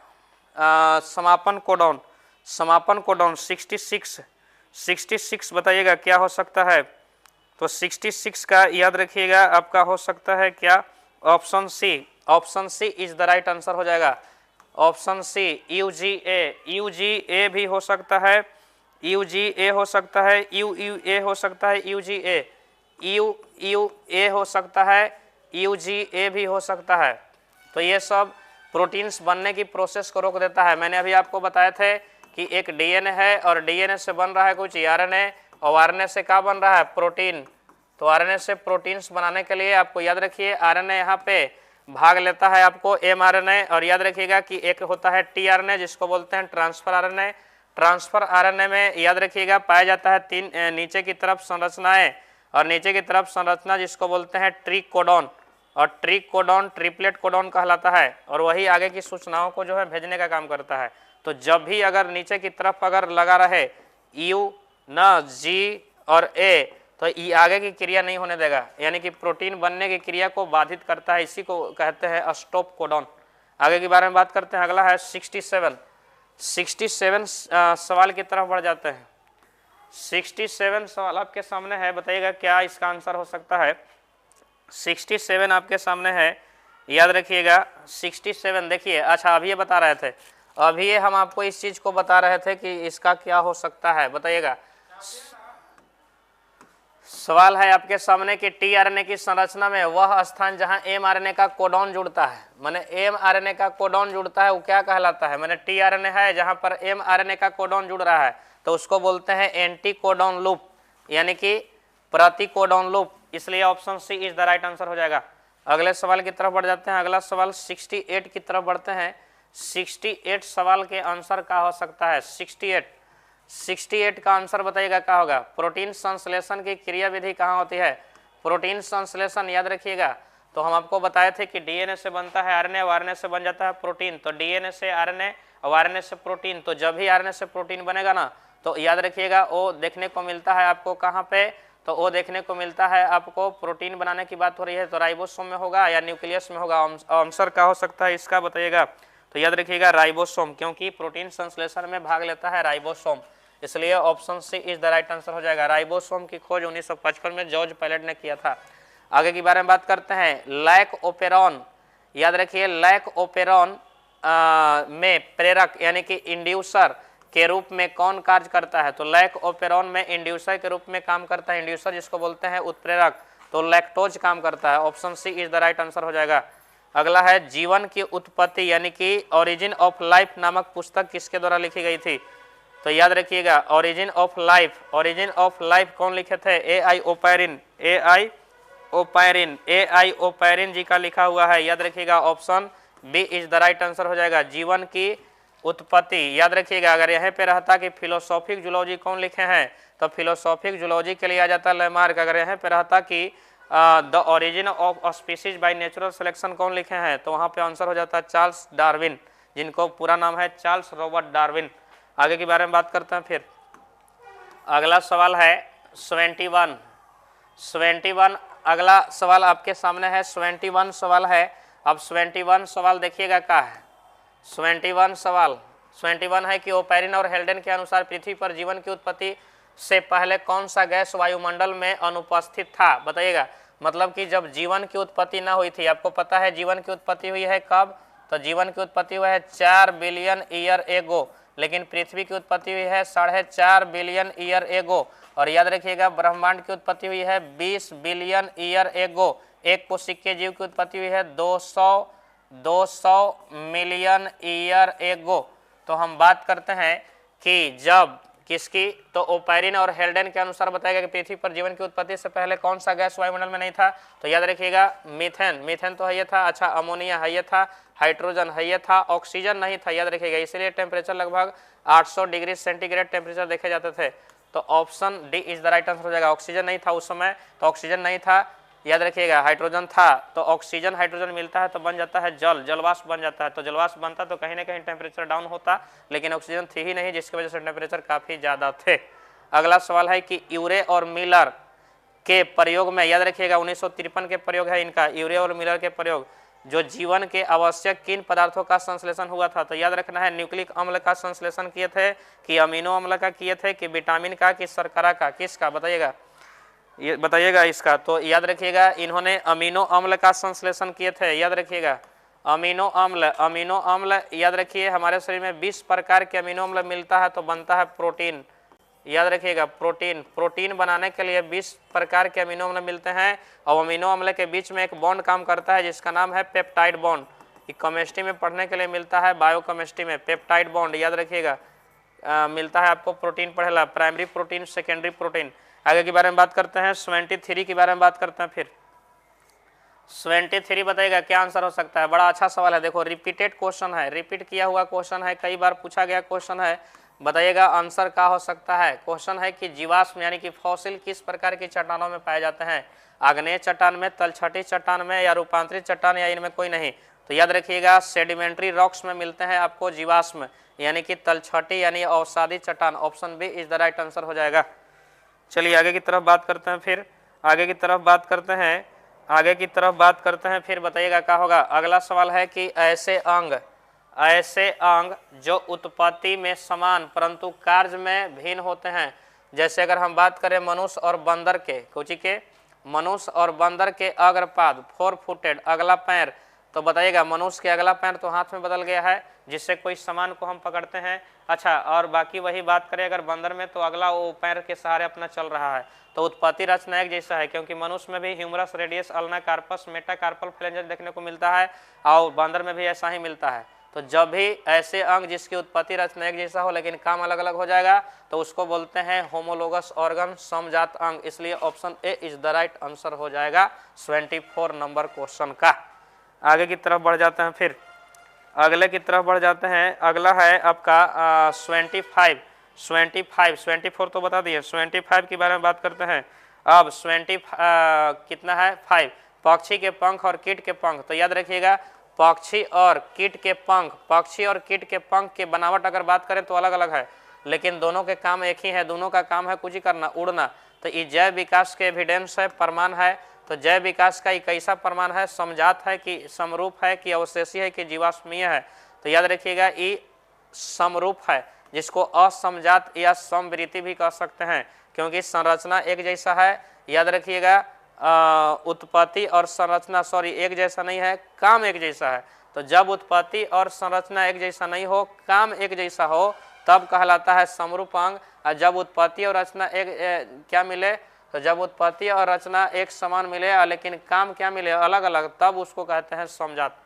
समापन कोडॉन 66 बताइएगा क्या हो सकता है? तो 66 का याद रखिएगा आपका हो सकता है क्या? Option C is the right answer हो जाएगा। ऑप्शन सी UGA भी हो सकता है, UGA हो सकता है, UUA हो सकता है, UGA हो सकता है, UGA भी हो सकता है। तो ये सब प्रोटीन्स बनने की प्रोसेस को रोक देता है। मैंने अभी आपको बताए थे कि एक डीएनए है और डीएनए से बन रहा है कुछ आरएनए, और आरएनए से क्या बन रहा है? प्रोटीन। तो आरएनए से प्रोटीन्स बनाने के लिए आपको याद रखिए आरएनए यहाँ पे भाग लेता है आपको mRNA, और याद रखिएगा कि एक होता है tRNA जिसको बोलते हैं ट्रांसफर आरएनए। ट्रांसफर आरएनए में याद रखिएगा पाया जाता है 3 नीचे की तरफ संरचनाएं, और नीचे की तरफ संरचना जिसको बोलते हैं ट्रिक कोडॉन, और ट्रिक कोडॉन ट्रिपलेट कोडॉन कहलाता है, और वही आगे की सूचनाओं को जो है भेजने का काम करता है। तो जब भी अगर नीचे की तरफ अगर लगा रहे U, न G और A, तो ये आगे की क्रिया नहीं होने देगा, यानी कि प्रोटीन बनने की क्रिया को बाधित करता है, इसी को कहते हैं स्टॉप कोडॉन। आगे के बारे में बात करते हैं, अगला है 67 सवाल की तरफ बढ़ जाते हैं। 67 सवाल आपके सामने है, बताइएगा क्या इसका आंसर हो सकता है? 67 आपके सामने है, याद रखिएगा 67। देखिए, अच्छा अभी ये बता रहे थे, अभी ये हम आपको इस चीज को बता रहे थे कि इसका क्या हो सकता है, बताइएगा। सवाल है आपके सामने कि tRNA की संरचना में वह स्थान जहां mRNA का कोडॉन जुड़ता है, माने mRNA का कोडॉन जुड़ता है, वो क्या कहलाता है? माने tRNA है जहां पर mRNA का कोडॉन जुड़ रहा है तो उसको बोलते हैं एंटी कोडॉन लूप, यानी कि प्रति कोडॉन लूप, इसलिए option C is the right answer हो जाएगा। अगले सवाल की तरफ बढ़ जाते हैं। अगला सवाल 68 की तरफ बढ़ते हैं। 68 सवाल के आंसर क्या हो सकता है? 68 का आंसर बताइएगा क्या होगा? प्रोटीन संश्लेषण की क्रिया विधि कहाँ होती है? प्रोटीन संश्लेषण याद रखिएगा, तो हम आपको बताए थे कि डीएनए से बनता है आरएनए, आरएनए से बन जाता है प्रोटीन। तो डीएनए से आरएनए और आरएनए से प्रोटीन, तो जब भी आरएनए से प्रोटीन बनेगा ना तो याद रखिएगा वो देखने को मिलता है आपको कहाँ पे? तो वो देखने को मिलता है आपको, प्रोटीन बनाने की बात हो रही है तो राइबोसोम में होगा या न्यूक्लियस में होगा? आंसर क्या हो सकता है इसका बताइएगा। तो याद रखिएगा राइबोसोम, क्योंकि प्रोटीन संश्लेषण में भाग लेता है राइबोसोम, इसलिए option C is the right answer हो जाएगा। राइबोसोम की खोज 1955 में जॉर्ज पैलेट ने किया था। आगे की बारे में बात करते हैं। लैक ओपेरॉन, याद रखिए लैक ओपेरॉन में प्रेरक यानी कि इंड्यूसर के रूप में कौन कार्य करता है? तो लैक ओपेरॉन में इंड्यूसर के रूप में काम करता है। इंड्यूसर जिसको बोलते हैं उत्प्रेरक, तो लैक्टोज काम करता है। Option C is the right answer हो जाएगा। अगला है जीवन की उत्पत्ति यानी कि ओरिजिन ऑफ लाइफ नामक पुस्तक किसके द्वारा लिखी गई थी? तो याद रखिएगा origin of life, origin of life कौन लिखे थे? ए.आई. ओपैरिन, ए.आई. ओपैरिन जी का लिखा हुआ है। याद रखिएगा option B is the right answer हो जाएगा। जीवन की उत्पत्ति याद रखिएगा। अगर यहाँ पे रहता कि फिलोसॉफिक जूलॉजी कौन लिखे हैं तो फिलोसॉफिक जूलॉजी के लिए आ जाता लेमार्क। अगर यहाँ पे रहता कि the origin of species by natural selection कौन लिखे हैं तो वहाँ पे आंसर हो जाता चार्ल्स डार्विन, जिनको पूरा नाम है चार्ल्स रॉबर्ट डार्विन। आगे के बारे में बात करते हैं फिर। अगला सवाल है 71। अगला सवाल आपके सामने है 71 सवाल है। अब 71 सवाल देखिएगा क्या है। 71 है कि ओपैरिन और हेल्डेन के अनुसार पृथ्वी पर जीवन की उत्पत्ति से पहले कौन सा गैस वायुमंडल में अनुपस्थित था? बताइएगा। मतलब कि जब जीवन की उत्पत्ति ना हुई थी, आपको पता है जीवन की उत्पत्ति हुई है कब? तो जीवन की उत्पत्ति हुई है 4 बिलियन ईयर एगो, लेकिन पृथ्वी की उत्पत्ति हुई है 4.5 बिलियन ईयर एगो। और याद रखिएगा ब्रह्मांड की उत्पत्ति हुई है 20 बिलियन ईयर एगो। एक कोशिकीय जीव की उत्पत्ति हुई है 200 मिलियन ईयर एगो। तो हम बात करते हैं कि जब किसकी, तो ओपैरिन और हेल्डेन के अनुसार बताएगा कि पृथ्वी पर जीवन की उत्पत्ति से पहले कौन सा गैस वायुमंडल में नहीं था? तो याद रखिएगा मीथेन तो है ये था। अच्छा, अमोनिया है ये था, हाइड्रोजन है ये था, ऑक्सीजन नहीं था। याद रखिएगा इसलिए टेम्परेचर लगभग 800 डिग्री सेंटीग्रेड टेम्परेचर देखे जाते थे। तो option D is the right answer हो जाएगा। ऑक्सीजन नहीं था उस समय, तो ऑक्सीजन नहीं था। याद रखिएगा हाइड्रोजन था, तो ऑक्सीजन हाइड्रोजन मिलता है तो बन जाता है जलवाष्प बन जाता है। तो जलवाष्प बनता तो कहीं ना कहीं टेम्परेचर डाउन होता, लेकिन ऑक्सीजन थी ही नहीं, जिसकी वजह से टेम्परेचर काफ़ी ज़्यादा थे। अगला सवाल है कि यूरे और मिलर के प्रयोग में, याद रखिएगा 1953 के प्रयोग है इनका, यूरे और मिलर के प्रयोग, जो जीवन के आवश्यक किन पदार्थों का संश्लेषण हुआ था? तो याद रखना है न्यूक्लिक अम्ल का संश्लेषण किए थे कि अमीनो अम्ल का किए थे कि विटामिन का कि शर्करा का, किसका बताइएगा? ये बताइएगा इसका। तो याद रखिएगा इन्होंने अमीनो अम्ल का संश्लेषण किए थे। याद रखिएगा अमीनो अम्ल याद रखिए हमारे शरीर में 20 प्रकार के अमीनो अम्ल मिलता है तो बनता है प्रोटीन। याद रखिएगा प्रोटीन बनाने के लिए 20 प्रकार के अमीनो अम्ल मिलते हैं और अमीनो अम्ल के बीच में एक बॉन्ड काम करता है जिसका नाम है पेप्टाइड बॉन्ड। ये केमिस्ट्री में पढ़ने के लिए मिलता है, बायोकेमिस्ट्री में पेप्टाइड बॉन्ड। याद रखिएगा मिलता है आपको, प्रोटीन पढ़ेला, प्राइमरी प्रोटीन, सेकेंडरी प्रोटीन। आगे के बारे में बात करते हैं 73 के बारे में बात करते हैं फिर। 73 बताइएगा क्या आंसर हो सकता है? बड़ा अच्छा सवाल है। देखो रिपीटेड क्वेश्चन है, रिपीट किया हुआ क्वेश्चन है, कई बार पूछा गया क्वेश्चन है। बताइएगा आंसर क्या हो सकता है? क्वेश्चन है कि जीवाश्म यानी कि फॉसिल किस प्रकार की चट्टानों में पाए जाते हैं? आग्नेय चट्टान में, तलछटी चट्टान में या रूपांतरित चट्टान या इनमें कोई नहीं? तो याद रखिएगा सेडिमेंट्री रॉक्स में मिलते हैं आपको जीवाश्म, यानी कि तलछटी यानी अवसादी चट्टान। Option B is the right answer हो जाएगा। चलिए आगे की तरफ बात करते हैं फिर। आगे की तरफ बात करते हैं फिर बताइएगा क्या होगा। अगला सवाल है कि ऐसे अंग जो उत्पत्ति में समान परंतु कार्य में भिन्न होते हैं। जैसे अगर हम बात करें मनुष्य और बंदर के, मनुष्य और बंदर के अग्रपाद 4 फुटेड अगला पैर, तो बताइएगा मनुष्य के अगला पैर तो हाथ में बदल गया है जिससे कोई सामान को हम पकड़ते हैं। अच्छा, और बाकी वही बात करें अगर बंदर में तो अगला वो पैर के सहारे अपना चल रहा है। तो उत्पत्ति रचना एक जैसा है क्योंकि मनुष्य में भी humerus, radius, ulna carpus, metacarpal phalanges देखने को मिलता है और बंदर में भी ऐसा ही मिलता है। तो जब भी ऐसे अंग जिसकी उत्पत्ति रचना एक जैसा हो लेकिन काम अलग अलग हो जाएगा तो उसको बोलते हैं होमोलोगस ऑर्गन, समजात अंग। इसलिए option A is the right answer हो जाएगा 74 नंबर क्वेश्चन का। आगे की तरफ बढ़ जाते हैं फिर, अगले की तरफ बढ़ जाते हैं। अगला है आपका 24 तो बता दिए, 25 के बारे में बात करते हैं। अब 20 कितना है 5, पक्षी के पंख और कीट के पंख। तो याद रखिएगा पक्षी और कीट के पंख के बनावट अगर बात करें तो अलग अलग है, लेकिन दोनों के काम एक ही है, दोनों का काम है कुछ ही करना, उड़ना। तो ये जैव विकास के एविडेंस है, प्रमाण है। तो जैव विकास का एक ऐसा प्रमाण है, समजात है कि समरूप है कि अवशेषी है कि जीवाश्मीय है। तो याद रखिएगा ये समरूप है, जिसको असमजात या समवृत्ति भी कह सकते हैं क्योंकि संरचना एक जैसा है। याद रखिएगा उत्पत्ति और संरचना एक जैसा नहीं है, काम एक जैसा है। तो जब उत्पत्ति और संरचना एक जैसा नहीं हो, काम एक जैसा हो, तब कहलाता है समरूपांग। और जब उत्पत्ति और रचना क्या मिले, तो जब उत्पत्ति और रचना एक समान मिले लेकिन काम क्या मिले अलग अलग, तब उसको कहते हैं समजात।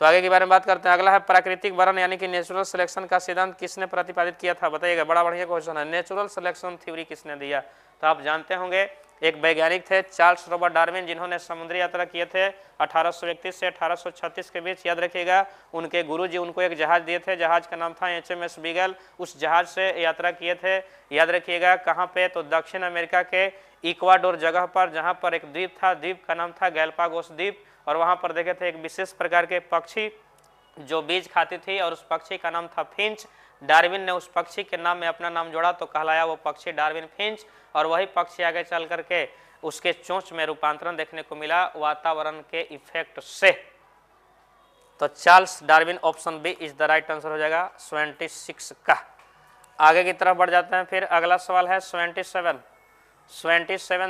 तो आगे के बारे में बात करते हैं। अगला है प्राकृतिक वर्ण यानी कि नेचुरल सिलेक्शन का सिद्धांत किसने प्रतिपादित किया था, बताइएगा। बड़ा बढ़िया क्वेश्चन है। नेचुरल सिलेक्शन थ्योरी किसने दिया, तो आप जानते होंगे एक वैज्ञानिक थे चार्ल्स रॉबर्ट डार्विन, जिन्होंने समुद्री यात्रा किए थे 1831 से 1836 के बीच। याद रखिएगा उनके गुरुजी उनको एक जहाज दिए थे, जहाज का नाम था HMS बीगल। उस जहाज से यात्रा किए थे। याद रखिएगा कहाँ पे, तो दक्षिण अमेरिका के इक्वाडोर जगह पर, जहाँ पर एक द्वीप था, द्वीप का नाम था गैलापागोस द्वीप। और वहाँ पर देखे थे एक विशेष प्रकार के पक्षी जो बीज खाती थी और उस पक्षी का नाम था फिंच। डार्विन ने उस पक्षी के नाम में अपना नाम जोड़ा तो कहलाया वो पक्षी डार्विन फिंच। और वही पक्षी आगे चल करके उसके चोंच में रूपांतरण देखने को मिला वातावरण के इफेक्ट से। तो Charles Darwin option B is the right answer हो जाएगा 26 का। आगे की तरफ बढ़ जाते हैं। फिर अगला सवाल है 27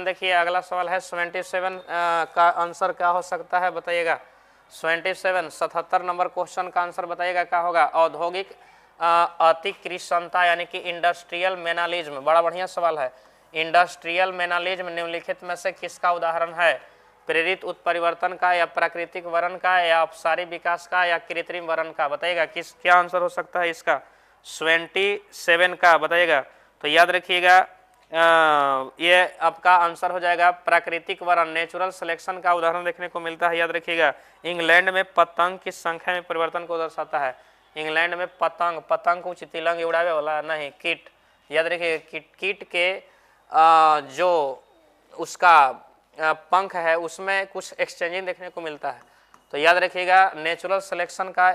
देखिए अगला सवाल है 27 का आंसर क्या हो सकता है बताइएगा। 77 नंबर क्वेश्चन का आंसर बताइएगा क्या होगा। औद्योगिक अतिकृष्णता यानी कि इंडस्ट्रियल मैनलिज्म। बड़ा बढ़िया सवाल है। इंडस्ट्रियल मैनलिज्म निम्नलिखित में से किसका उदाहरण है, प्रेरित उत्परिवर्तन का या प्राकृतिक वर्ण का या अपसारी विकास का या कृत्रिम वर्ण का, बताइएगा किस क्या आंसर हो सकता है इसका 27 का, बताइएगा। तो याद रखिएगा ये आपका आंसर हो जाएगा प्राकृतिक वर्ण। नेचुरल सिलेक्शन का उदाहरण देखने को मिलता है। याद रखिएगा इंग्लैंड में पतंग की संख्या में परिवर्तन को दर्शाता है। इंग्लैंड में पतंग को तिलंग उड़ावे वाला नहीं, कीट। याद रखिएगा कीट के जो उसका पंख है उसमें कुछ एक्सचेंजिंग देखने को मिलता है। तो याद रखिएगा नेचुरल सिलेक्शन का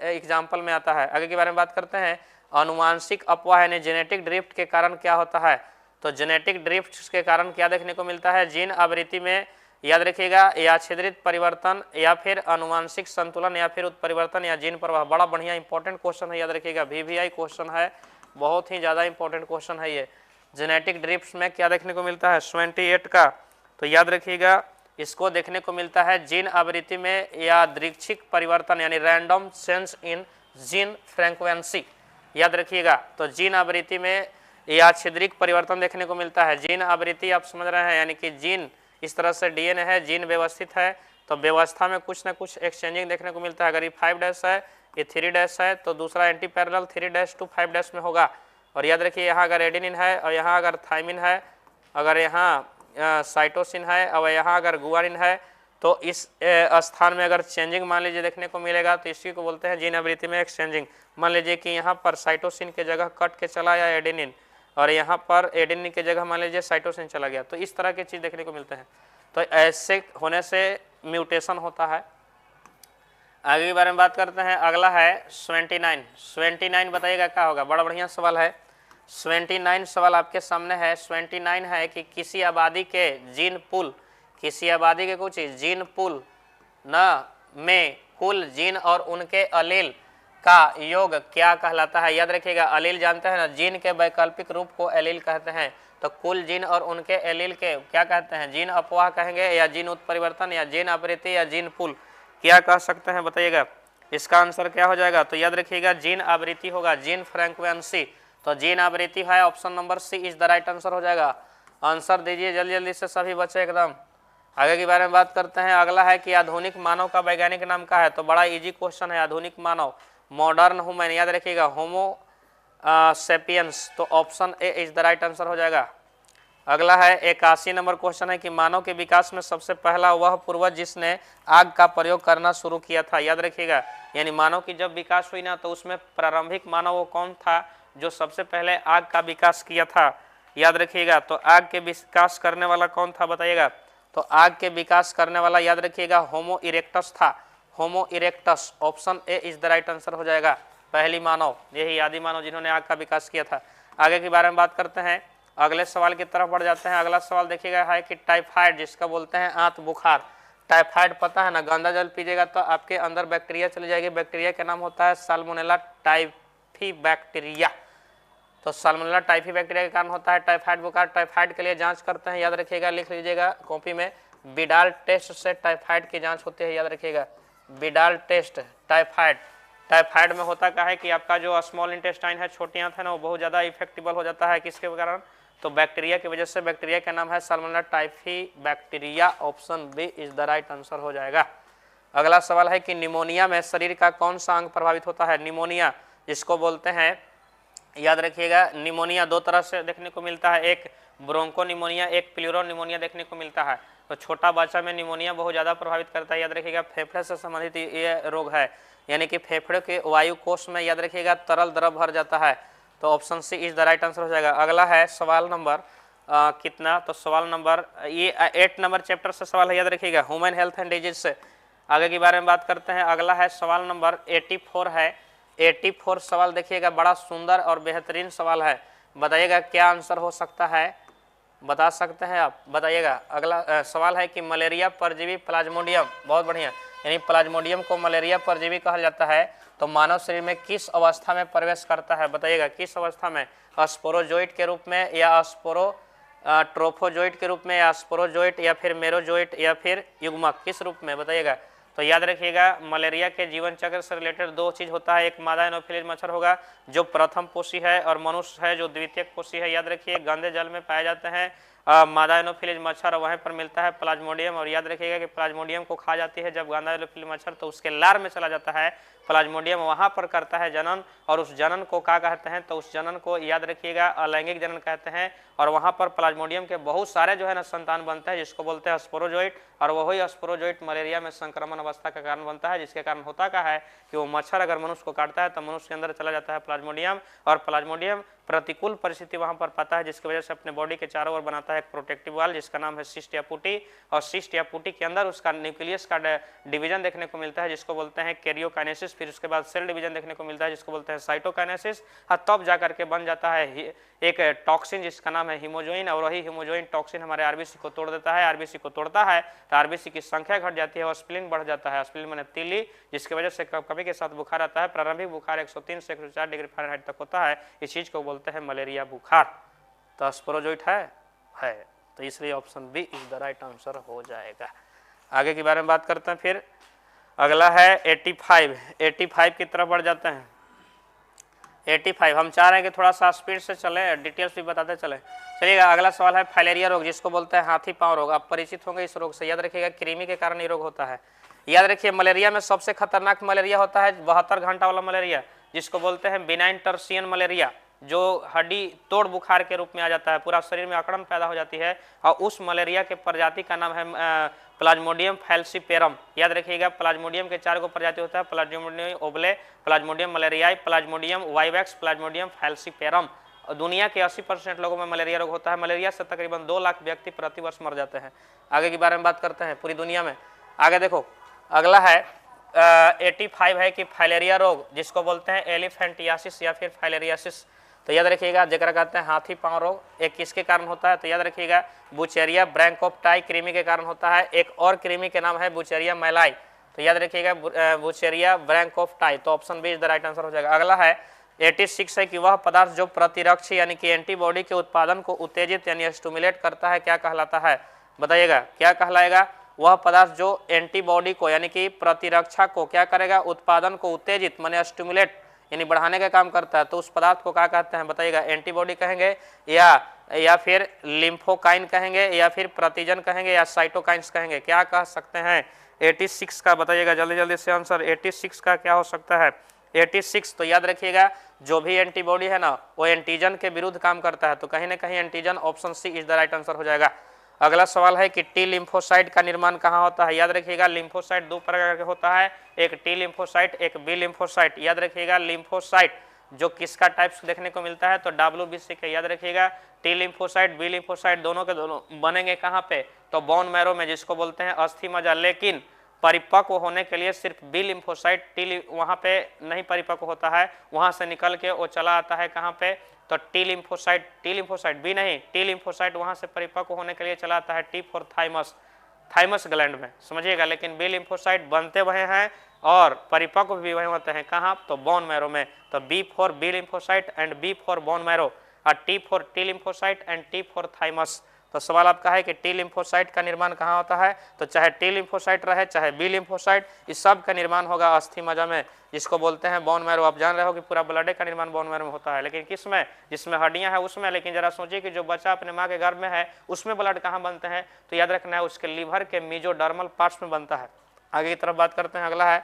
एग्जाम्पल में आता है। आगे के बारे में बात करते हैं। अनुवांशिक अपवाह यानी जेनेटिक ड्रिफ्ट के कारण क्या होता है, तो जेनेटिक ड्रिफ्ट के कारण क्या देखने को मिलता है, जीन आवृत्ति में याद रखिएगा या छिद्रित परिवर्तन या फिर अनुवांशिक संतुलन या फिर उत्परिवर्तन या जीन प्रवाह। बड़ा बढ़िया इंपॉर्टेंट क्वेश्चन है। याद रखिएगा VVI क्वेश्चन है, बहुत ही ज़्यादा इंपॉर्टेंट क्वेश्चन है ये। जेनेटिक ड्रिफ्ट में क्या देखने को मिलता है 28 का, तो याद रखिएगा इसको देखने को मिलता है जीन आवृत्ति में या दृक्षिक परिवर्तन यानी random change in gene frequency. याद रखिएगा तो जीन आवृत्ति में या छिद्रिक परिवर्तन देखने को मिलता है। जीन आवृत्ति आप समझ रहे हैं यानी कि जीन इस तरह से DNA है, जीन व्यवस्थित है तो व्यवस्था में कुछ ना कुछ एक्सचेंजिंग देखने को मिलता है। अगर ये 5' है ये 3' है तो दूसरा एंटी पैरेलल 3' to 5' में होगा। और याद रखिए यहाँ अगर एडेनिन है और यहाँ अगर थाइमिन है, अगर यहाँ साइटोसिन है और यहाँ अगर गुआनिन है तो इस स्थान में अगर चेंजिंग मान लीजिए देखने को मिलेगा तो इसी को बोलते हैं जीन आवृत्ति में एक्सचेंजिंग। मान लीजिए कि यहाँ पर साइटोसिन के जगह कट के चला या एडेनिन और यहाँ पर एडेनिन के जगह मान लीजिए साइटोसिन चला गया, तो इस तरह की चीज़ देखने को मिलते हैं। तो ऐसे होने से म्यूटेशन होता है। आगे के बारे में बात करते हैं। अगला है 29 बताइएगा क्या होगा। बड़ा बढ़िया सवाल है। 29 सवाल आपके सामने है। 29 है कि किसी आबादी के जीन पूल, किसी आबादी के कुछ जीन पूल न में कुल जीन और उनके अलील का योग क्या कहलाता है। याद रखिएगा अलील जानते हैं ना, जीन के वैकल्पिक रूप को एलील कहते हैं। तो कुल जीन और उनके एलील के क्या कहते हैं, जीन अपवाह कहेंगे या जीन उत्परिवर्तन या जीन आवृत्ति या जीन पूल, क्या कह सकते हैं बताइएगा। इसका आंसर क्या हो जाएगा, तो याद रखिएगा जीन आवृत्ति होगा, जीन फ्रीक्वेंसी। तो जीन आवृत्ति है, option number C is the right answer हो जाएगा। आंसर दीजिए जल्दी जल्दी से सभी बच्चे एकदम। आगे के बारे में बात करते हैं। अगला है कि आधुनिक मानव का वैज्ञानिक नाम क्या है, तो बड़ा इजी क्वेश्चन है। आधुनिक मानव मॉडर्न ह्यूमन, याद रखिएगा होमो सेपियंस, तो option A is the right answer हो जाएगा। अगला है 81 नंबर क्वेश्चन है कि मानव के विकास में सबसे पहला वह पूर्वज जिसने आग का प्रयोग करना शुरू किया था। याद रखिएगा यानी मानव की जब विकास हुई ना तो उसमें प्रारंभिक मानव वो कौन था जो सबसे पहले आग का विकास किया था। याद रखिएगा तो आग के विकास करने वाला कौन था बताइएगा। तो आग के विकास करने वाला याद रखिएगा होमो इरेक्टस था। Homo erectus, option A is the right answer हो जाएगा। पहली मानव, यही आदि मानव जिन्होंने आग का विकास किया था। आगे के बारे में बात करते हैं। अगले सवाल की तरफ बढ़ जाते हैं। अगला सवाल देखिएगा है कि टाइफाइड, जिसका बोलते हैं आंत बुखार। टाइफाइड पता है ना, गंदा जल पीजिएगा तो आपके अंदर बैक्टीरिया चली जाएगी। बैक्टीरिया का नाम होता है साल्मोनेला टाइफी बैक्टीरिया। तो साल्मोनेला टाइफी बैक्टीरिया के कारण होता है टाइफाइड बुखार। टाइफाइड के लिए जांच करते हैं, याद रखिएगा, लिख लीजिएगा कॉपी में, बिडाल टेस्ट से टाइफाइड की जांच होती है। याद रखिएगा बिडाल टेस्ट टाइफाइड टाइफाइड में होता क्या है कि आपका जो स्मॉल इंटेस्टाइन है, छोटी आंत है ना, वो बहुत ज़्यादा इफेक्टेबल हो जाता है। किसके कारण? तो बैक्टीरिया की वजह से। बैक्टीरिया का नाम है Salmonella typhi bacteria. Option B is the right answer हो जाएगा। अगला सवाल है कि निमोनिया में शरीर का कौन सा अंग प्रभावित होता है? निमोनिया जिसको बोलते हैं, याद रखिएगा, निमोनिया दो तरह से देखने को मिलता है, एक ब्रोंको निमोनिया, एक प्लूरो निमोनिया देखने को मिलता है। तो छोटा बच्चा में निमोनिया बहुत ज़्यादा प्रभावित करता है। याद रखिएगा, फेफड़े से संबंधित ये रोग है, यानी कि फेफड़े के वायु कोष में, याद रखिएगा, तरल द्रव भर जाता है। तो option C is the right answer हो जाएगा। अगला है सवाल नंबर कितना? तो सवाल नंबर ये 8 नंबर चैप्टर से सवाल है, याद रखिएगा, ह्यूमन हेल्थ एंड डिजीज से आगे के बारे में बात करते हैं। अगला है सवाल नंबर 84 है। 84 सवाल देखिएगा, बड़ा सुंदर और बेहतरीन सवाल है। बताइएगा क्या आंसर हो सकता है, बता सकते हैं आप, बताइएगा। अगला सवाल है कि मलेरिया परजीवी प्लाज्मोडियम, बहुत बढ़िया, यानी प्लाज्मोडियम को मलेरिया परजीवी कहा जाता है, तो मानव शरीर में किस अवस्था में प्रवेश करता है? बताइएगा किस अवस्था में? स्पोरोजोइट के रूप में, या ट्रोफोजोइट के रूप में, या स्पोरोजोइट, या फिर मेरोजोइट, या फिर युग्मक, किस रूप में? बताइएगा। तो याद रखिएगा, मलेरिया के जीवन चक्र से रिलेटेड दो चीज होता है, एक मादा एनोफिलीज मच्छर होगा जो प्रथम पोषी है, और मनुष्य है जो द्वितीयक पोषी है। याद रखिए, गंदे जल में पाए जाते हैं मादा एनोफिलीज मच्छर, वहीं पर मिलता है प्लाज्मोडियम। और याद रखिएगा कि प्लाज्मोडियम को खा जाती है जब गंदा एनोफिलीज मच्छर, तो उसके लार में चला जाता है प्लाज्मोडियम, वहां पर करता है जनन, और उस जनन को क्या कहते हैं? तो उस जनन को, याद रखिएगा, अलैंगिक जनन कहते हैं। और वहां पर प्लाज्मोडियम के बहुत सारे जो है ना संतान बनते हैं, जिसको बोलते हैं स्पोरोजोइट, और वही स्पोरोजोइट मलेरिया में संक्रमण अवस्था का कारण बनता है, जिसके कारण होता क्या है कि वो मच्छर अगर मनुष्य को काटता है तो मनुष्य के अंदर चला जाता है प्लाज्मोडियम, और प्लाज्मोडियम प्रतिकूल परिस्थिति वहां पर पाता है, जिसकी वजह से अपने बॉडी के चारों ओर बनाता है एक प्रोटेक्टिव वाल, जिसका नाम है सिस्ट या पुटी। और सिस्ट या पुटी के अंदर उसका न्यूक्लियस का डिवीजन देखने को मिलता है, जिसको बोलते हैं कैरियोकाइनेसिस। फिर उसके बाद सेल डिवीजन देखने को मिलता है, जिसको बोलते हैं साइटोकाइनेसिस। और तब जाकर के बन जाता है एक टॉक्सिन, जिसका नाम है हीमोजोइन, और वही हीमोजोइन टॉक्सिन हमारे आरबीसी को तोड़ देता है। आरबीसी को तोड़ता है तो आरबीसी की संख्या घट जाती है और स्प्लिन बढ़ जाता है। स्प्लिन माने तीली, जिसकी वजह से कभी के साथ बुखार आता है। प्रारंभिक बुखार 103 से 104 डिग्री फ़ारेनहाइट तक होता है। इस चीज को बोलते हैं मलेरिया बुखार। तो स्पोरोजोइट है, तो इसलिए option B is the right answer हो जाएगा। आगे के बारे में बात करते हैं। फिर अगला है 85 की तरफ बढ़ जाते हैं। 85 हम चाह रहे हैं कि थोड़ा सा स्पीड से चले, डिटेल्स भी बताते चले। चलिएगा, अगला सवाल है फाइलेरिया रोग, जिसको बोलते हैं हाथी पांव रोग। आप परिचित होंगे इस रोग से, याद रखिएगा, कृमि के कारण ये रोग होता है। याद रखिए, मलेरिया में सबसे खतरनाक मलेरिया होता है 72 घंटा वाला मलेरिया, जिसको बोलते हैं बिनाइन टर्सियन मलेरिया, जो हड्डी तोड़ बुखार के रूप में आ जाता है, पूरा शरीर में अकड़न पैदा हो जाती है। और उस मलेरिया के प्रजाति का नाम है प्लाज्मोडियम फैल्सीपेरम। याद रखिएगा, प्लाज्मोडियम के 4 प्रजाति होता है, Plasmodium ovale, Plasmodium malariae, Plasmodium vivax, Plasmodium falciparum. दुनिया के 80% लोगों में मलेरिया रोग होता है। मलेरिया से तकरीबन 2 लाख व्यक्ति प्रति वर्ष मर जाते हैं। आगे के बारे में बात करते हैं पूरी दुनिया में। आगे देखो, अगला है 85 है कि फाइलेरिया रोग, जिसको बोलते हैं एलिफेंटियासिस या फिर फाइलेरियासिस। तो याद रखिएगा, जगह कहते हैं हाथी पांव रोग, एक किसके कारण होता है? तो याद रखिएगा, बुचेरिया ब्रैंकोप्टाई कृमि के कारण होता है। एक और कृमि के नाम है बुचेरिया मैलाई। तो याद रखिएगा, बुचेरिया ब्रैंकोप्टाई। तो option B is the right answer हो जाएगा। अगला है 86 है कि वह पदार्थ जो प्रतिरक्षी यानी कि एंटीबॉडी के उत्पादन को उत्तेजित यानी स्टिमुलेट करता है, क्या कहलाता है? बताइएगा क्या कहलाएगा? वह पदार्थ जो एंटीबॉडी को यानी कि प्रतिरक्षा को क्या करेगा? उत्पादन को उत्तेजित माने स्टिमुलेट यानी बढ़ाने का काम करता है, तो उस पदार्थ को क्या कहते हैं? बताइएगा, एंटीबॉडी कहेंगे, या फिर लिम्फोकाइन कहेंगे, या फिर प्रतिजन कहेंगे, या साइटोकाइंस कहेंगे, क्या कह सकते हैं? 86 का बताइएगा जल्दी जल्दी से आंसर। 86 का क्या हो सकता है? 86 तो याद रखिएगा, जो भी एंटीबॉडी है ना, वो एंटीजन के विरुद्ध काम करता है, तो कहीं ना कहीं antigen, option C is the right answer हो जाएगा। अगला सवाल है कि टी लिम्फोसाइट का निर्माण कहाँ होता है? याद रखिएगा, लिम्फोसाइट 2 प्रकार के होता है, एक टी लिम्फोसाइट, एक बी लिम्फोसाइट। याद रखिएगा, लिम्फोसाइट जो किसका टाइप्स देखने को मिलता है? तो WBC के। याद रखिएगा, टी लिम्फोसाइट, बी लिम्फोसाइट दोनों के दोनों बनेंगे कहाँ पे? तो बोन मैरो में, जिसको बोलते हैं अस्थि मज्जा। लेकिन परिपक्व होने के लिए सिर्फ बी लिम्फोसाइट, टी वहाँ पे नहीं परिपक्व होता है, वहाँ से निकल के वो चला आता है कहाँ पे? तो टी लिम्फोसाइट बी नहीं, टी लिम्फोसाइट वहाँ से परिपक्व होने के लिए चला आता है टी फॉर थाइमस ग्लैंड में, समझिएगा। लेकिन बी लिम्फोसाइट बनते वह हैं और परिपक्व भी वही होते हैं, कहाँ? तो बोन मैरो में। तो B for B lymphocyte and B for bone marrow, और T for T lymphocyte and T for thymus. तो सवाल आपका है कि टी लिम्फोसाइट का निर्माण कहाँ होता है? तो चाहे टी लिम्फोसाइट रहे चाहे बी लिम्फोसाइट, इस सब का निर्माण होगा अस्थि मज्जा में, जिसको बोलते हैं बोन मैरो। आप जान रहे हो कि पूरा ब्लड का निर्माण बोन मैरो में होता है, लेकिन किस में, जिसमें हड्डियां हैं उसमें। लेकिन जरा सोचिए कि जो बच्चा अपने माँ के गर्भ में है उसमें ब्लड कहाँ बनते हैं, तो याद रखना है उसके लीवर के मेसोडर्मल पार्ट्स में बनता है। आगे की तरफ बात करते हैं, अगला है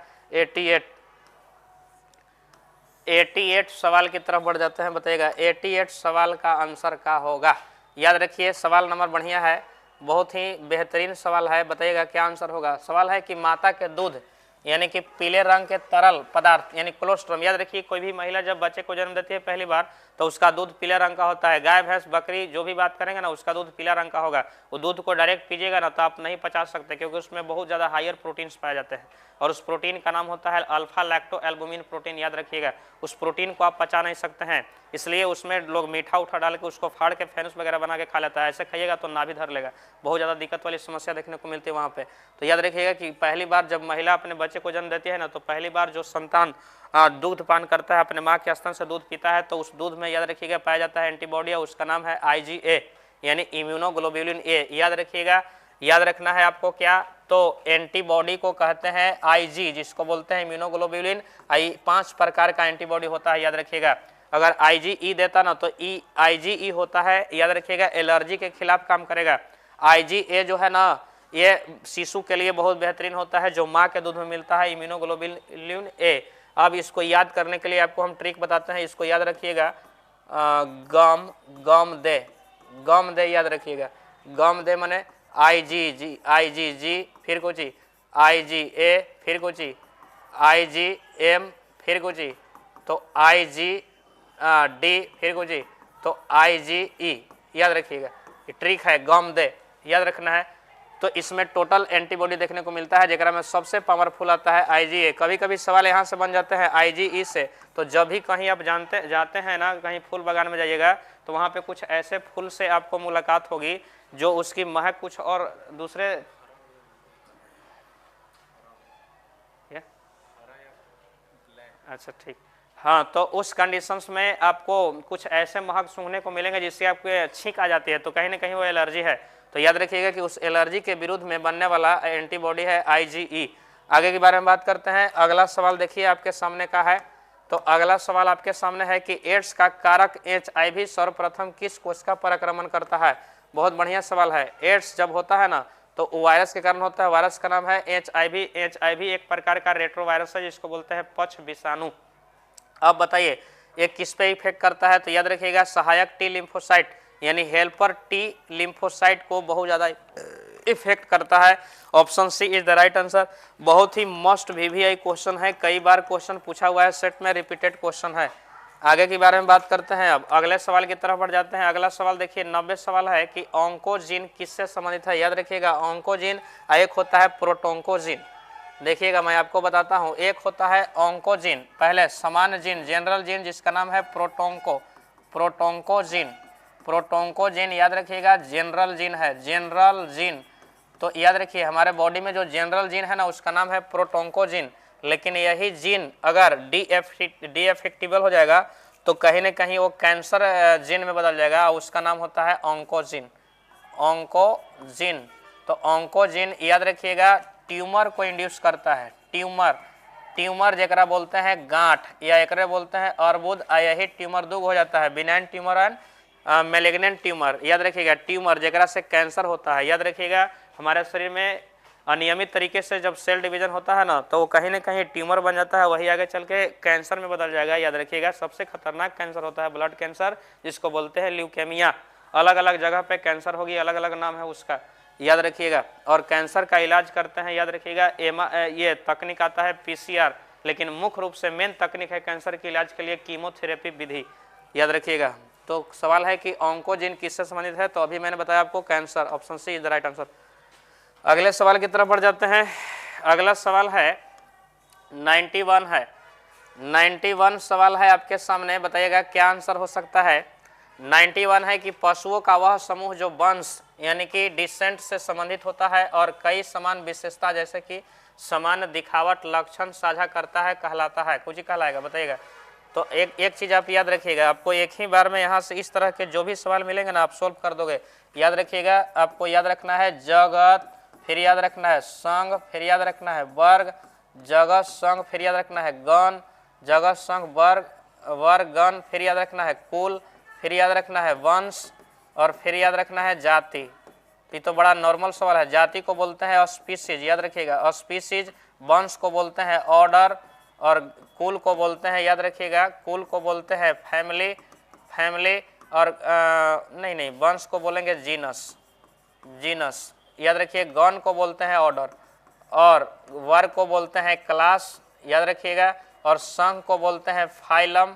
88 सवाल की तरफ बढ़ जाते हैं। बताइएगा 88 सवाल का आंसर क्या होगा। याद रखिए सवाल नंबर बढ़िया है, बहुत ही बेहतरीन सवाल है। बताइएगा क्या आंसर होगा। सवाल है कि माता के दूध यानी कि पीले रंग के तरल पदार्थ यानी कोलोस्ट्रम। याद रखिए कोई भी महिला जब बच्चे को जन्म देती है पहली बार तो उसका दूध पीले रंग का होता है। गाय भैंस बकरी जो भी बात करेंगे ना उसका दूध पीला रंग का होगा। वो दूध को डायरेक्ट पीजिएगा ना तो आप नहीं पचा सकते, क्योंकि उसमें बहुत ज़्यादा हायर प्रोटीन्स पाए जाते हैं और उस प्रोटीन का नाम होता है अल्फा लैक्टो एल्बुमिन प्रोटीन। याद रखिएगा उस प्रोटीन को आप पचा नहीं सकते हैं, इसलिए उसमें लोग मीठा उठा डाल के उसको फाड़ के फेनस वगैरह बना के खा लेता है। ऐसे खाइएगा तो नाभि धर लेगा, बहुत ज़्यादा दिक्कत वाली समस्या देखने को मिलती है वहाँ पे। तो याद रखिएगा कि पहली बार जब महिला अपने बच्चे को जन्म देती है ना तो पहली बार जो संतान दूध पान करता है, अपने माँ के स्तन से दूध पीता है, तो उस दूध में याद रखिएगा पाया जाता है एंटीबॉडी, उसका नाम है IgA यानी इम्यूनोग्लोबुलिन ए। याद रखिएगा, याद रखना है आपको क्या, तो एंटीबॉडी को कहते हैं IG, जिसको बोलते हैं इम्यूनोग्लोबुलिन। 5 प्रकार का एंटीबॉडी होता है, याद रखिएगा। अगर IgE देता ना तो IgE होता है, याद रखिएगा एलर्जी के खिलाफ काम करेगा। IgA जो है ना ये शिशु के लिए बहुत बेहतरीन होता है, जो माँ के दूध में मिलता है, इम्यूनोग्लोबुलिन ए। अब इसको याद करने के लिए आपको हम ट्रिक बताते हैं, इसको याद रखिएगा। गम दे याद रखिएगा। गम दे माने IgG फिर कुछ IgA फिर कुछ IgM फिर कुछ तो IgD फिर कुछ तो IgE। याद रखिएगा ये ट्रिक है, गम दे याद रखना है। तो इसमें टोटल एंटीबॉडी देखने को मिलता है, जेकरा में सबसे पावरफुल आता है IgA। कभी कभी सवाल यहाँ से बन जाते हैं IgE से, तो जब भी कहीं आप जाते हैं ना, कहीं फूल बागान में जाइएगा तो वहाँ पे कुछ ऐसे फूल से आपको मुलाकात होगी जो उसकी महक कुछ और दूसरे अच्छा ठीक हाँ, तो उस कंडीशंस में आपको कुछ ऐसे महक सूंघने को मिलेंगे जिससे आपको छींक आ जाती है, तो कहीं ना कहीं वो एलर्जी है। तो याद रखिएगा कि उस एलर्जी के विरुद्ध में बनने वाला एंटीबॉडी है IgE। आगे के बारे में बात करते हैं। अगला सवाल देखिए आपके सामने का है, तो अगला सवाल आपके सामने है कि एड्स का कारक HIV सर्वप्रथम किस कोश का परिक्रमण करता है। बहुत बढ़िया सवाल है। एड्स जब होता है ना तो वायरस के कारण होता है, वायरस का नाम है HIV। HIV एक प्रकार का रेट्रोवायरस है जिसको बोलते हैं पक्ष विषाणु। अब बताइए ये किस पे इफेक्ट करता है, तो याद रखिएगा सहायक T लिम्फोसाइट यानी हेल्पर T लिम्फोसाइट को बहुत ज़्यादा इफेक्ट करता है। Option C is the right answer. बहुत ही मस्ट VVI क्वेश्चन है, कई बार क्वेश्चन पूछा हुआ है, सेट में रिपीटेड क्वेश्चन है। आगे के बारे में बात करते हैं। अब अगले सवाल की तरफ बढ़ जाते हैं। अगला सवाल देखिए 90 सवाल है कि ऑन्कोजीन किससे संबंधित है। याद रखिएगा ऑन्कोजीन एक होता है प्रोटोन्कोजीन। देखिएगा मैं आपको बताता हूँ, एक होता है ऑन्कोजीन, पहले सामान्य जीन जनरल जीन जिसका नाम है प्रोटोन्कोजीन। याद रखिएगा जनरल जीन है, जनरल जीन। तो याद रखिए हमारे बॉडी में जो जनरल जीन है ना उसका नाम है प्रोटोन्कोजीन, लेकिन यही जीन अगर डीएफेक्टिबल हो जाएगा तो कहीं ना कहीं वो कैंसर जीन में बदल जाएगा, उसका नाम होता है ऑन्कोजीन। तो ऑन्कोजीन याद रखिएगा ट्यूमर को इंड्यूस करता है। ट्यूमर जरा बोलते हैं गांठ या एकरे बोलते हैं अर्बुद, यही ट्यूमर दो हो जाता है, benign tumour and malignant tumour. याद रखिएगा ट्यूमर जरा से कैंसर होता है। याद रखिएगा हमारे शरीर में अनियमित तरीके से जब सेल डिवीजन होता है ना तो वो कहीं ना कहीं ट्यूमर बन जाता है, वही आगे चल के कैंसर में बदल जाएगा। याद रखिएगा सबसे खतरनाक कैंसर होता है ब्लड कैंसर, जिसको बोलते हैं ल्यूकेमिया। अलग अलग जगह पे कैंसर होगी, अलग अलग नाम है उसका, याद रखिएगा। और कैंसर का इलाज करते हैं, याद रखिएगा ये तकनीक आता है PCR, लेकिन मुख्य रूप से मेन तकनीक है कैंसर के इलाज के लिए कीमोथेरेपी विधि। याद रखिएगा। तो सवाल है कि ऑन्कोजीन किससे संबंधित है, तो अभी मैंने बताया आपको cancer. Option C is the right answer. अगले सवाल की तरफ बढ़ जाते हैं। अगला सवाल है 91 है। 91 सवाल है आपके सामने, बताइएगा क्या आंसर हो सकता है। 91 है कि पशुओं का वह समूह जो वंश यानी कि डिसेंट से संबंधित होता है और कई समान विशेषता जैसे कि समान दिखावट लक्षण साझा करता है कहलाता है। कुछ ही कहलाएगा, बताइएगा। तो एक चीज़ आप याद रखिएगा, आपको एक ही बार में यहाँ से इस तरह के जो भी सवाल मिलेंगे ना आप सोल्व कर दोगे। याद रखिएगा आपको याद रखना है जगत, फिर याद रखना है संघ, फिर याद रखना है वर्ग, जगह संघ, फिर याद रखना है गण, जगह संघ वर्ग, वर्ग गण, फिर याद रखना है कुल, फिर याद रखना है वंश, और फिर याद रखना है जाति। ये तो बड़ा नॉर्मल सवाल है। जाति को बोलते हैं स्पीसीज, याद रखिएगा स्पीसीज, वंश को बोलते हैं ऑर्डर, और कुल को बोलते हैं, याद रखिएगा कुल को बोलते हैं फैमिली, फैमिली, और नहीं वंश को बोलेंगे जीनस, जीनस, याद रखिए गण को बोलते हैं ऑर्डर, और वर्ग को बोलते हैं क्लास, याद रखिएगा, और संघ को बोलते हैं फाइलम,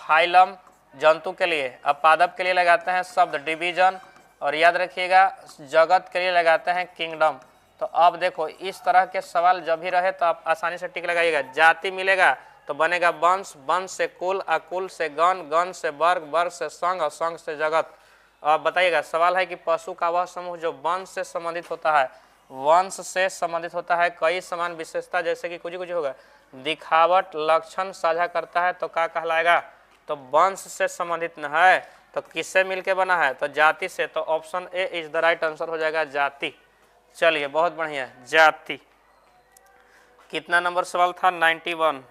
फाइलम जंतु के लिए, अब पादप के लिए लगाते हैं शब्द डिवीजन, और याद रखिएगा जगत के लिए लगाते हैं किंगडम। तो अब देखो इस तरह के सवाल जब भी रहे तो आप आसानी से टिक लगाइएगा। जाति मिलेगा तो बनेगा वंश, वंश से कुल, कुल से गण, गण से वर्ग, वर्ग से संघ, और संघ से जगत। अब बताइएगा सवाल है कि पशु का वह समूह जो वंश से संबंधित होता है, वंश से संबंधित होता है, कई समान विशेषता जैसे कि कुछ कुछ होगा, दिखावट, लक्षण साझा करता है, तो क्या कहलाएगा, तो वंश से संबंधित न है, तो किससे मिलके बना है, तो जाति से। तो option A is the right answer हो जाएगा जाति। चलिए बहुत बढ़िया, जाति। कितना नंबर सवाल था, 91,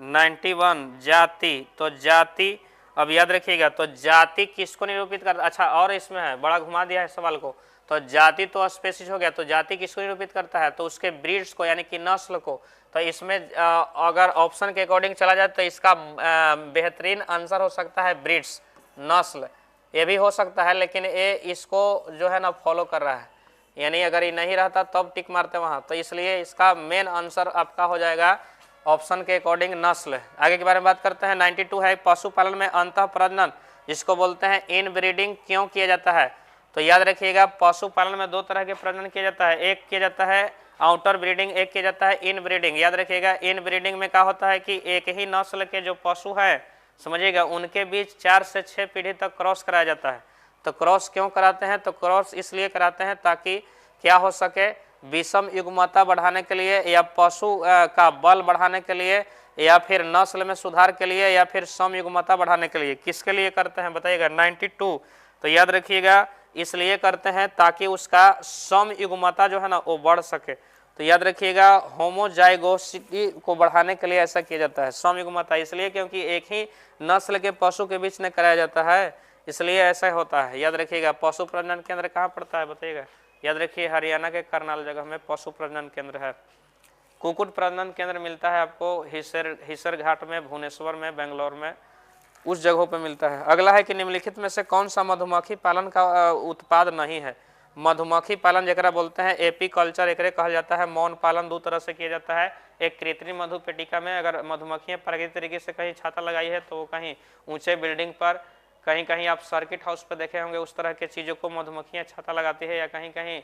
91 जाति। तो जाति, अब याद रखिएगा तो जाति किसको निरूपित करता, अच्छा और इसमें है बड़ा घुमा दिया है सवाल को, तो जाति तो स्पेसिस हो गया, तो जाति किसको निरूपित करता है, तो उसके ब्रीड्स को यानी कि नस्ल को। तो इसमें अगर ऑप्शन के अकॉर्डिंग चला जाए तो इसका बेहतरीन आंसर हो सकता है ब्रीड्स, नस्ल, ये भी हो सकता है, लेकिन ये इसको जो है ना फॉलो कर रहा है, यानी अगर ये नहीं रहता तब टिक मारते वहाँ, तो इसलिए इसका मेन आंसर आपका हो जाएगा ऑप्शन के अकॉर्डिंग नस्ल। आगे के बारे में बात करते हैं। 92 है पशुपालन में अंतः प्रजनन जिसको बोलते हैं इन ब्रीडिंग क्यों किया जाता है, तो याद रखिएगा पशुपालन में दो तरह के प्रजनन किया जाता है, एक किया जाता है आउटर ब्रीडिंग, एक किया जाता है इन ब्रीडिंग। याद रखिएगा इन ब्रीडिंग में क्या होता है कि एक ही नस्ल के जो पशु है समझिएगा उनके बीच 4 से 6 पीढ़ी तक क्रॉस कराया जाता है। तो क्रॉस क्यों कराते हैं, तो क्रॉस इसलिए कराते हैं ताकि क्या हो सके, विषम युग्मता बढ़ाने के लिए, या पशु का बल बढ़ाने के लिए, या फिर नस्ल में सुधार के लिए, या फिर सम युग्मता बढ़ाने के लिए, किसके लिए करते हैं बताइएगा। 92, तो याद रखिएगा इसलिए करते हैं ताकि उसका सम युग्मता जो है ना वो बढ़ सके। तो याद रखिएगा होमोजाइगोसिटी को बढ़ाने के लिए ऐसा किया जाता है, सम युग्मता इसलिए क्योंकि एक ही नस्ल के पशु के बीच में कराया जाता है, इसलिए ऐसा होता है। याद रखिएगा पशु प्रजनन केंद्र कहाँ पड़ता है बताइएगा, याद रखिए हरियाणा के करनाल जगह में पशु प्रजनन केंद्र है। कुक्कुट प्रजनन केंद्र मिलता है आपको हिसर घाट में, भुवनेश्वर में, बेंगलोर में, उस जगहों पे मिलता है। अगला है कि निम्नलिखित में से कौन सा मधुमक्खी पालन का उत्पाद नहीं है। मधुमक्खी पालन जरा बोलते हैं एपी कल्चर, एक कहा जाता है। मौन पालन दो तरह से किया जाता है, एक कृत्रिम मधु पेटिका में, अगर मधुमक्खियां प्राकृतिक तरीके से कहीं छाता लगाई है तो वो कहीं ऊंचे बिल्डिंग पर, कहीं कहीं आप सर्किट हाउस पर देखे होंगे उस तरह के चीज़ों को मधुमक्खियां छाता लगाती है, या कहीं कहीं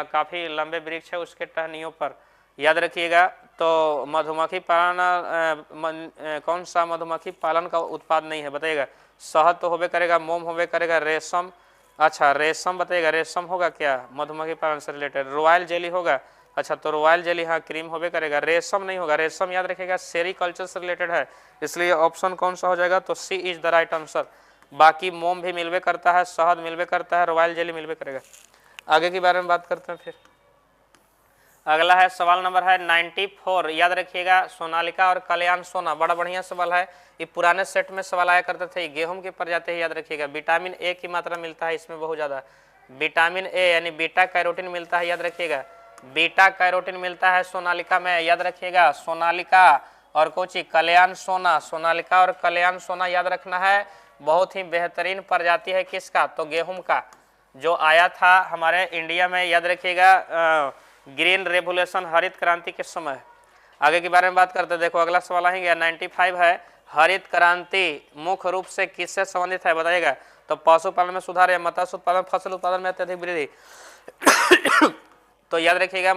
काफ़ी लंबे वृक्ष है उसके टहनियों पर। याद रखिएगा तो मधुमक्खी पालन कौन सा मधुमक्खी पालन का उत्पाद नहीं है बताइएगा। शहद तो होबे करेगा, मोम होबे करेगा, रेशम, अच्छा रेशम बताइएगा, रेशम होगा क्या मधुमक्खी पालन से रिलेटेड, रॉयल जेली होगा, अच्छा तो रॉयल जेली हाँ क्रीम होबे करेगा, रेशम नहीं होगा, रेशम याद रखिएगा सेरीकल्चर से रिलेटेड है, इसलिए ऑप्शन कौन सा हो जाएगा, तो सी इज द राइट आंसर। बाकी मोम भी मिलवे करता है, शहद मिलवे करता है, रॉयल जेली मिलवे करेगा। आगे के बारे में बात करते हैं फिर। अगला है सवाल नंबर है 94, याद रखिएगा सोनालिका और कल्याण सोना, बड़ा बढ़िया सवाल है, ये पुराने सेट में सवाल आया करते थे। गेहूं की प्रजाति है, याद रखिएगा। विटामिन ए की मात्रा मिलता है इसमें बहुत ज़्यादा, विटामिन ए यानी बीटा कैरोटीन मिलता है, याद रखिएगा बीटा कैरोटीन मिलता है सोनालिका में, याद रखिएगा सोनालिका और कोची कल्याण सोना, सोनालिका और कल्याण सोना याद रखना है। बहुत ही बेहतरीन प्रजाति है किसका, तो गेहूं का, जो आया था हमारे इंडिया में, याद रखिएगा ग्रीन रेवोल्यूशन हरित क्रांति के समय। आगे के बारे में बात करते हैं, देखो अगला सवाल आएंगे 95 है हरित क्रांति मुख्य रूप से किससे संबंधित है बताइएगा, तो पशुपालन में सुधार या मत्स्य उत्पादन, फसल उत्पादन में अत्यधिक वृद्धि। तो याद रखिएगा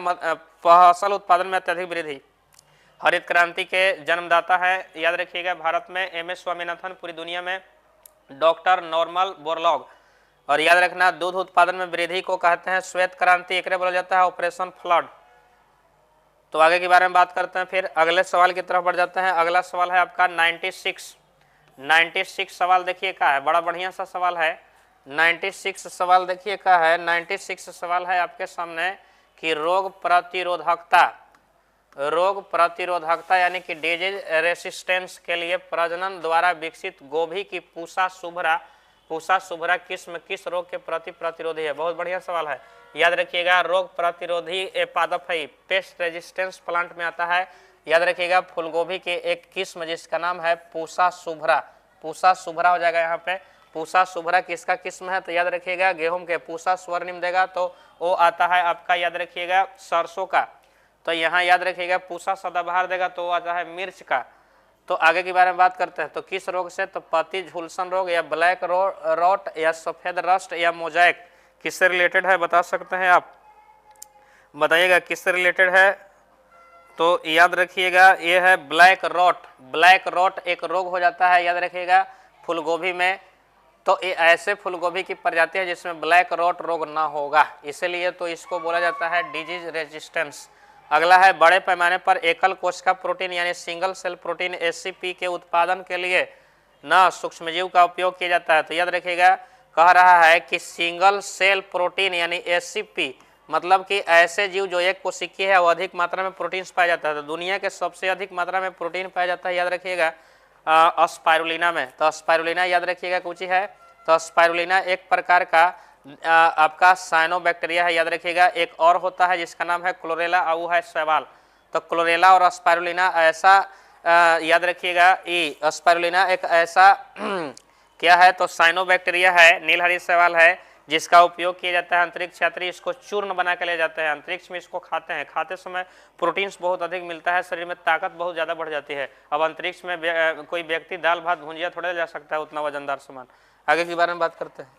फसल उत्पादन में अत्यधिक वृद्धि हरित क्रांति के जन्मदाता है, याद रखिएगा भारत में MS स्वामीनाथन, पूरी दुनिया में डॉक्टर नॉर्मल बोरलॉग। और याद रखना दूध उत्पादन में वृद्धि को कहते हैं श्वेत क्रांति, एक बोला जाता है ऑपरेशन फ्लड। तो आगे के बारे में बात करते हैं फिर, अगले सवाल की तरफ बढ़ जाते हैं। अगला सवाल है आपका 96 सवाल देखिए क्या है, बड़ा बढ़िया सा सवाल है। 96 सवाल देखिए क्या है, 96 सवाल है आपके सामने कि रोग प्रतिरोधकता, रोग प्रतिरोधकता यानी कि डिजीज रेसिस्टेंस के लिए प्रजनन द्वारा विकसित गोभी की पूसा शुभ्रा किस्म किस रोग के प्रति प्रतिरोधी है? बहुत बढ़िया सवाल है, याद रखिएगा। रोग प्रतिरोधी पादप है, पेस्ट रेजिस्टेंस प्लांट में आता है। याद रखिएगा फूलगोभी के एक किस्म जिसका नाम है पूसा शुभ्रा हो जाएगा यहाँ पे। पूसा शुभ्रा किसका किस्म है? तो याद रखिएगा गेहूं के पूसा स्वर्णिम देगा तो वो आता है आपका, याद रखिएगा सरसों का। तो यहाँ याद रखिएगा पूसा सदाबहार देगा तो वो आता है मिर्च का। तो आगे के बारे में बात करते हैं। तो किस रोग से? तो पत्ती झुलसन रोग या ब्लैक रॉट या सफेद रस्ट या मोजाइक, किससे रिलेटेड है बता सकते हैं आप? बताइएगा किससे रिलेटेड है? तो याद रखिएगा ये है ब्लैक रॉट एक रोग हो जाता है, याद रखिएगा फूलगोभी में। तो ये ऐसे फूलगोभी की प्रजाति है जिसमें ब्लैक रॉट रोग ना होगा, इसलिए तो इसको बोला जाता है डिजीज रेजिस्टेंस। अगला है बड़े पैमाने पर एकल कोशिका प्रोटीन यानी सिंगल सेल प्रोटीन एससीपी के उत्पादन के लिए न सूक्ष्मजीव का उपयोग किया जाता है। तो याद रखिएगा कह रहा है कि सिंगल सेल प्रोटीन यानी एससीपी मतलब कि ऐसे जीव जो एक कोशिकीय है वो अधिक मात्रा में प्रोटीन पाया जाता है। तो दुनिया के सबसे अधिक मात्रा में प्रोटीन पाया जाता है, याद रखिएगा स्पाइरुलिना में। तो स्पाइरुलिना याद रखिएगा कुछ है। तो स्पाइरुलिना एक प्रकार का आपका साइनोबैक्टीरिया है, याद रखिएगा। एक और होता है जिसका नाम है क्लोरेला और वो है शैवाल। तो क्लोरेला और स्पाइरुलिना ऐसा याद रखिएगा स्पाइरुलिना एक ऐसा क्या है? तो साइनोबैक्टीरिया है, नीलहरी शैवाल है, जिसका उपयोग किया जाता है अंतरिक्ष यात्री इसको चूर्ण बना के ले जाते हैं, अंतरिक्ष में इसको खाते हैं। खाते समय प्रोटीन्स बहुत अधिक मिलता है, शरीर में ताकत बहुत ज़्यादा बढ़ जाती है। अब अंतरिक्ष में कोई व्यक्ति दाल भात भुंजिया थोड़ा ले जा सकता है उतना वजनदार सामान। आगे के बारे में बात करते हैं।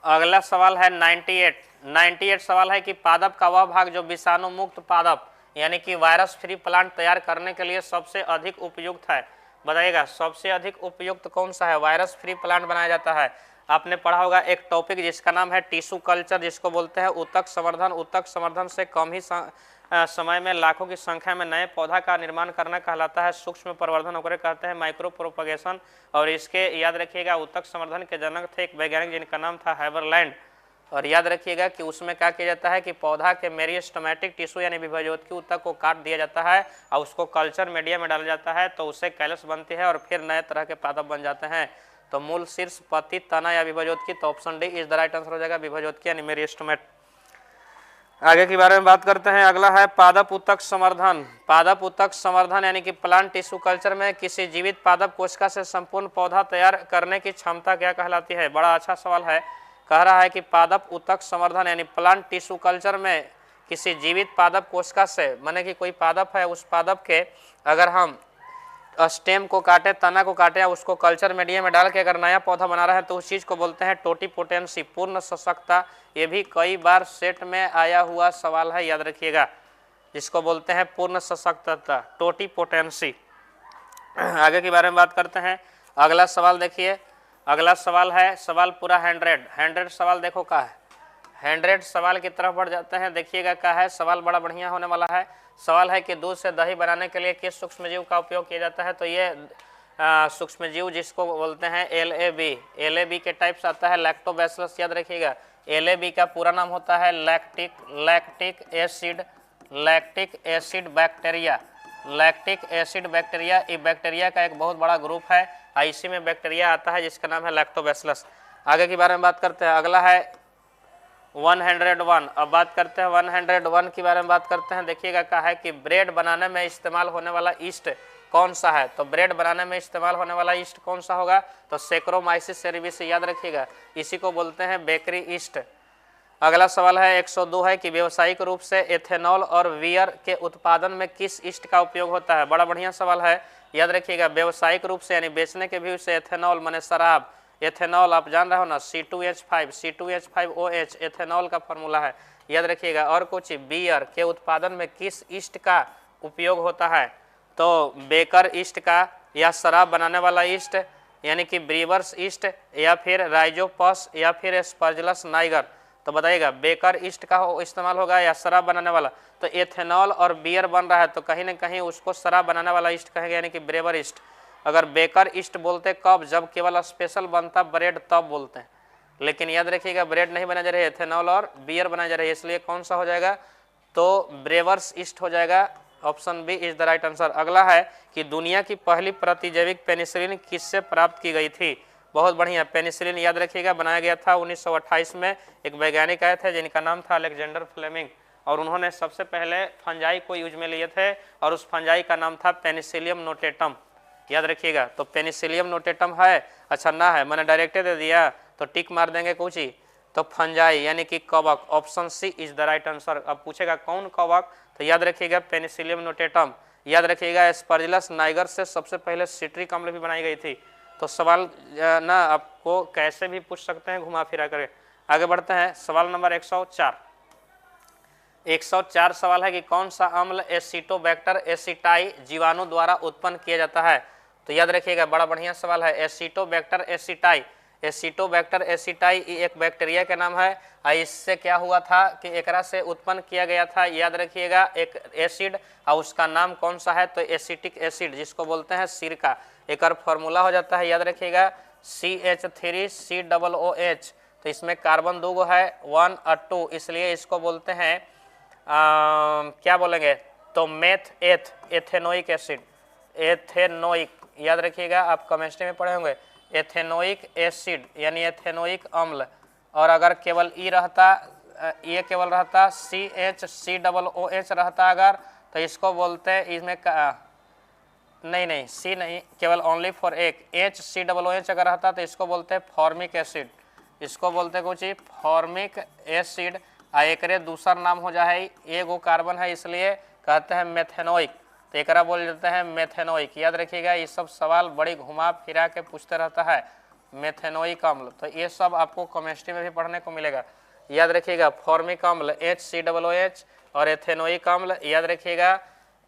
अगला सवाल है 98 सवाल है कि पादप का वह भाग जो विषाणु मुक्त पादप यानी कि वायरस फ्री प्लांट तैयार करने के लिए सबसे अधिक उपयुक्त है। बताइएगा सबसे अधिक उपयुक्त कौन सा है? वायरस फ्री प्लांट बनाया जाता है। आपने पढ़ा होगा एक टॉपिक जिसका नाम है टिश्यू कल्चर, जिसको बोलते हैं ऊतक संवर्धन। ऊतक संवर्धन से कम ही समय में लाखों की संख्या में नए पौधा का निर्माण करना कहलाता है सूक्ष्म प्रवर्धन, ओकरे कहते हैं माइक्रो प्रोपगेशन। और इसके याद रखिएगा ऊतक संवर्धन के जनक थे एक वैज्ञानिक जिनका नाम था हैबरलैंड। और याद रखिएगा कि उसमें क्या किया जाता है कि पौधा के मेरिस्टेमेटिक टिश्यू यानी विभाजोत्की ऊतक को काट दिया जाता है और उसको कल्चर मीडिया में डाला जाता है, तो उससे कैलस बनती है और फिर नए तरह के पादप बन जाते हैं। तो मूल, शीर्ष, पत्ती, तना या विभाजोत्की। तो option D is the right answer हो जाएगा, विभाजोत्की यानी मेरिस्टेमेट। आगे के बारे में बात करते हैं। अगला है पादप ऊतक संवर्धन। पादप ऊतक संवर्धन यानी कि प्लांट टिश्यू कल्चर में किसी जीवित पादप कोशिका से संपूर्ण पौधा तैयार करने की क्षमता क्या कहलाती है? बड़ा अच्छा सवाल है। कह रहा है कि पादप ऊतक संवर्धन यानी प्लांट टिश्यू कल्चर में किसी जीवित पादप कोशिका से, माने कि कोई पादप है उस पादप के अगर हम स्टेम को काटे, तना को काटे या उसको कल्चर मीडिया में डाल के अगर नया पौधा बना रहा है तो उस चीज़ को बोलते हैं टोटीपोटेंसी, पूर्ण सशक्ता। ये भी कई बार सेट में आया हुआ सवाल है, याद रखिएगा, जिसको बोलते हैं पूर्ण सशक्तता, टोटीपोटेंसी। आगे के बारे में बात करते हैं। अगला सवाल देखिए, अगला सवाल है सवाल पूरा 100 सवाल देखो का है। 100 सवाल की तरफ बढ़ जाते हैं। देखिएगा क्या है, सवाल बड़ा बढ़िया होने वाला है। सवाल है कि दूध से दही बनाने के लिए किस सूक्ष्मजीव का उपयोग किया जाता है? तो ये सूक्ष्मजीव जिसको बोलते हैं LAB के टाइप्स आता है लैक्टोबैसिलस, याद रखिएगा। LAB का पूरा नाम होता है lactic acid bacteria. Lactic acid bacteria ये बैक्टीरिया का एक बहुत बड़ा ग्रुप है, इसी में बैक्टीरिया आता है जिसका नाम है लैक्टोबैसिलस। आगे के बारे में बात करते हैं। अगला है 101। अब बात करते हैं 101 के बारे में बात करते हैं। देखिएगा क्या है कि ब्रेड बनाने में इस्तेमाल होने वाला ईस्ट कौन सा है? तो ब्रेड बनाने में इस्तेमाल होने वाला ईस्ट कौन सा होगा? तो सेक्रोमाइसिस सेरेविस, याद रखिएगा, इसी को बोलते हैं बेकरी ईस्ट। अगला सवाल है 102 है कि व्यावसायिक रूप से एथेनॉल और बियर के उत्पादन में किस ईस्ट का उपयोग होता है? बड़ा बढ़िया सवाल है, याद रखिएगा। व्यावसायिक रूप से यानी बेचने के व्यू से एथेनॉल माने शराब, एथेनॉल आप जान रहे हो ना, C2H5OH एथेनॉल का फॉर्मूला है, याद रखिएगा। और कुछ बियर के उत्पादन में किस ईस्ट का उपयोग होता है? तो बेकर ईस्ट का, या शराब बनाने वाला ईस्ट यानी कि ब्रीवर्स ईस्ट, या फिर राइजोपस, या फिर एस्परजिलस नाइगर। तो बताइएगा बेकर ईस्ट का इस्तेमाल होगा या शराब बनाने वाला? तो एथेनॉल और बियर बन रहा है तो कहीं ना कहीं उसको शराब बनाने वाला ईस्ट कहेंगे, यानी कि ब्रेवर ईस्ट। अगर बेकर ईस्ट बोलते कब? जब केवल स्पेशल बनता ब्रेड तब बोलते हैं, लेकिन याद रखिएगा ब्रेड नहीं बनाया जा रही है, एथेनॉल और बियर बनाया जा रही है, इसलिए कौन सा हो जाएगा? तो ब्रेवर्स ईस्ट हो जाएगा, option B is the right answer. अगला है कि दुनिया की पहली प्रतिजैविक पेनिसिलिन किससे प्राप्त की गई थी? बहुत बढ़िया, पेनिसिलिन याद रखिएगा बनाया गया था 1928 में। एक वैज्ञानिक आए थे जिनका नाम था अलेक्जेंडर फ्लेमिंग, और उन्होंने सबसे पहले फंजाई को यूज में लिए थे, और उस फंजाई का नाम था पेनिसिलियम नोटेटम, याद रखिएगा। तो पेनिसिलियम नोटेटम है, अच्छा ना है, मैंने डायरेक्ट दे दिया तो टिक मार देंगे कुछ ही। तो फंजाई यानी कि कवक, option C is the right answer. अब पूछेगा कौन कवक, तो याद रखिएगा पेनिसिलियम नोटेटम। याद रखिएगा एस्परजिलस नाइगर से सबसे पहले सिट्रिक अम्ल भी बनाई गई थी। तो सवाल ना आपको कैसे भी पूछ सकते हैं घुमा फिरा कर। आगे बढ़ते हैं, सवाल नंबर 104। 104 सवाल है कि कौन सा अम्ल एसिटोबैक्टर एसिटाई जीवाणु द्वारा उत्पन्न किया जाता है? तो याद रखिएगा, बड़ा बढ़िया सवाल है। एसिटोबैक्टर एसिटाई, एसिटोबैक्टर एसिटाई एक बैक्टीरिया का नाम है। इससे क्या हुआ था कि एकरा से उत्पन्न किया गया था, याद रखिएगा, एक एसिड, और उसका नाम कौन सा है? तो एसिटिक एसिड, जिसको बोलते हैं सिरका। एक फॉर्मूला हो जाता है, याद रखिएगा, CH3COOH। तो इसमें कार्बन 2 है, 1 और 2, इसलिए इसको बोलते हैं क्या बोलेंगे? तो मेथ एथेनोइक एसिड, एथेनोइक, याद रखिएगा, आप केमिस्ट्री में पढ़े होंगे। एथेनोइक एसिड यानी एथेनोइक अम्ल। और अगर केवल ई रहता, ये केवल रहता CHCOOH रहता अगर, तो इसको बोलते इसमें नहीं सी नहीं, केवल ओनली फॉर एक HCOOH अगर रहता तो इसको बोलते फॉर्मिक एसिड, इसको बोलते कुछ ही फॉर्मिक एसिड। एकरे दूसरा नाम हो जाए, एगो कार्बन है इसलिए कहते हैं मेथेनोइक, तो एकरा बोल देते हैं मेथेनोइक। याद रखिएगा, ये सब सवाल बड़ी घुमा फिरा के पूछते रहता है। मेथेनोइक अम्ल, तो ये सब आपको केमिस्ट्री में भी पढ़ने को मिलेगा। याद रखिएगा, फॉर्मिक अम्ल HCOOH और एथेनोइक अम्ल, याद रखिएगा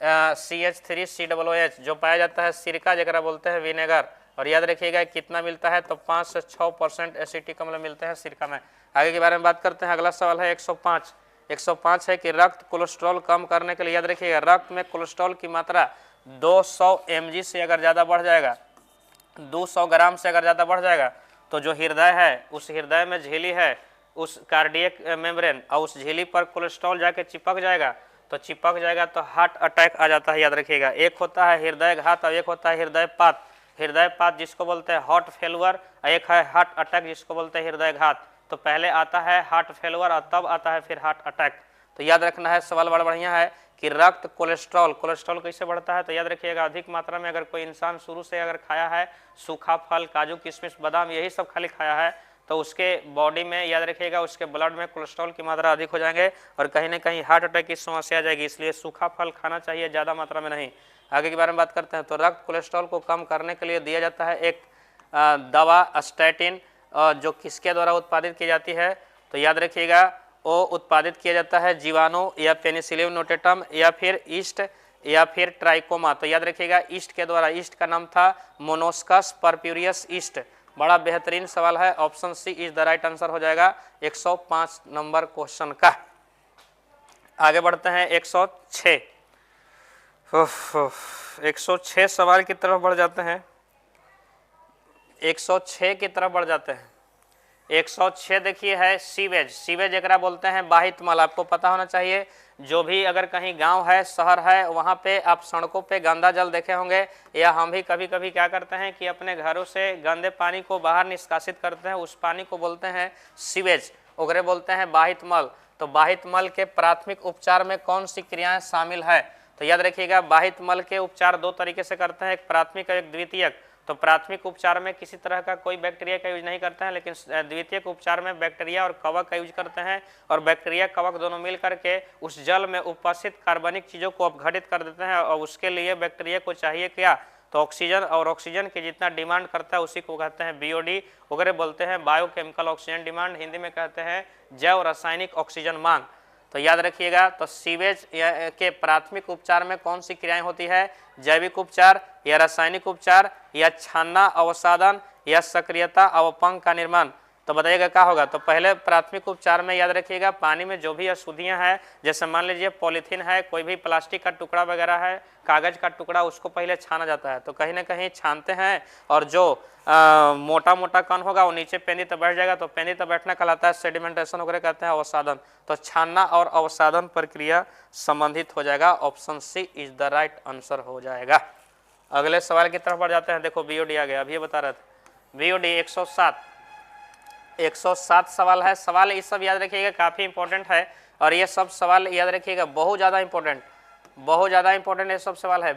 CH3COOH जो पाया जाता है सिरका, जरा बोलते हैं विनेगर। और याद रखिएगा कितना मिलता है, तो 5 से 6% एसिटिक अम्ल मिलते हैं सिरका में। आगे के बारे में बात करते हैं। अगला सवाल है 105। 105 है कि रक्त कोलेस्ट्रॉल कम करने के लिए, याद रखिएगा, रक्त में कोलेस्ट्रॉल की मात्रा 200 mg से अगर ज़्यादा बढ़ जाएगा, 200 ग्राम से अगर ज़्यादा बढ़ जाएगा, तो जो हृदय है, उस हृदय में झिल्ली है, उस कार्डियक मेम्ब्रेन, और उस झिल्ली पर कोलेस्ट्रॉल जाके चिपक जाएगा, तो चिपक जाएगा तो हार्ट अटैक आ जाता है। याद रखिएगा, एक होता है हृदय घात और एक होता है हृदयपात। हृदयपात जिसको बोलते हैं हार्ट फेलुअर, एक है हार्ट अटैक जिसको बोलते हैं हृदय घात। तो पहले आता है हार्ट फेलुअर और तब आता है फिर हार्ट अटैक। तो याद रखना है, सवाल बड़ा बढ़िया है कि रक्त कोलेस्ट्रॉल, कोलेस्ट्रॉल कैसे बढ़ता है? तो याद रखिएगा, अधिक मात्रा में अगर कोई इंसान शुरू से अगर खाया है सूखा फल, काजू किशमिश बादाम, यही सब खाली खाया है, तो उसके बॉडी में, याद रखिएगा, उसके ब्लड में कोलेस्ट्रॉल की मात्रा अधिक हो जाएंगे और कहीं ना कहीं हार्ट अटैक की समस्या आ जाएगी। इसलिए सूखा फल खाना चाहिए, ज़्यादा मात्रा में नहीं। आगे के बारे में बात करते हैं। तो रक्त कोलेस्ट्रॉल को कम करने के लिए दिया जाता है एक दवा स्टैटिन, जो किसके द्वारा उत्पादित की जाती है? तो याद रखिएगा, वो उत्पादित किया जाता है जीवाणु या पेनिसिलियम नोटेटम या फिर ईस्ट या फिर ट्राइकोमा। तो याद रखिएगा, ईस्ट के द्वारा, ईस्ट का नाम था मोनोस्कस परप्यूरियस ईस्ट। बड़ा बेहतरीन सवाल है, option C is the right answer हो जाएगा 105 नंबर क्वेश्चन का। आगे बढ़ते हैं 106। 106 सवाल की तरफ बढ़ जाते हैं। 106 की तरफ बढ़ जाते हैं। 106 देखिए है सीवेज। सीवेज एकरा बोलते हैं बाहित मल। आपको पता होना चाहिए, जो भी अगर कहीं गांव है, शहर है, वहाँ पे आप सड़कों पे गंदा जल देखे होंगे, या हम भी कभी कभी क्या करते हैं कि अपने घरों से गंदे पानी को बाहर निष्कासित करते हैं, उस पानी को बोलते हैं सीवेज, ओकरे बोलते हैं बाहित मल। तो बाहित मल के प्राथमिक उपचार में कौन सी क्रियाएं शामिल है? तो याद रखिएगा, बाहित मल के उपचार दो तरीके से करते हैं, एक प्राथमिक और एक द्वितीयक। तो प्राथमिक उपचार में किसी तरह का कोई बैक्टीरिया का यूज नहीं करते हैं, लेकिन द्वितीयक उपचार में बैक्टीरिया और कवक का यूज करते हैं, और बैक्टीरिया कवक दोनों मिल करके उस जल में उपस्थित कार्बनिक चीज़ों को अपघटित कर देते हैं। और उसके लिए बैक्टीरिया को चाहिए क्या? तो ऑक्सीजन, और ऑक्सीजन की जितना डिमांड करता है उसी को कहते हैं BOD वगैरह बोलते हैं, बायोकेमिकल ऑक्सीजन डिमांड, हिंदी में कहते हैं जैव रासायनिक ऑक्सीजन मांग। तो याद रखिएगा, तो सीवेज के प्राथमिक उपचार में कौन सी क्रियाएं होती है? जैविक उपचार या रासायनिक उपचार या छानना अवसादन या सक्रियता अवपंग का निर्माण। तो बताइएगा क्या होगा। तो पहले प्राथमिक उपचार में याद रखिएगा पानी में जो भी अशुद्धियां हैं, जैसे मान लीजिए पॉलीथीन है, कोई भी प्लास्टिक का टुकड़ा वगैरह है, कागज का टुकड़ा, उसको पहले छाना जाता है। तो कहीं ना कहीं छानते हैं और जो मोटा मोटा कण होगा वो नीचे पेंदी तो बैठ जाएगा, तो पेंदी तो बैठना कहलाता है सेडिमेंटेशन वगैरह कहते हैं अवसादन। तो छानना और अवसादन प्रक्रिया संबंधित हो जाएगा। Option C is the right answer हो जाएगा। अगले सवाल की तरफ बढ़ जाते हैं। देखो बीओडी आ गया, अभी ये बता रहे थे बीओडी 107 सवाल है। सवाल ये सब याद रखिएगा काफ़ी इंपॉर्टेंट है, और ये सब सवाल याद रखिएगा बहुत ज़्यादा इंपॉर्टेंट ये सब सवाल है।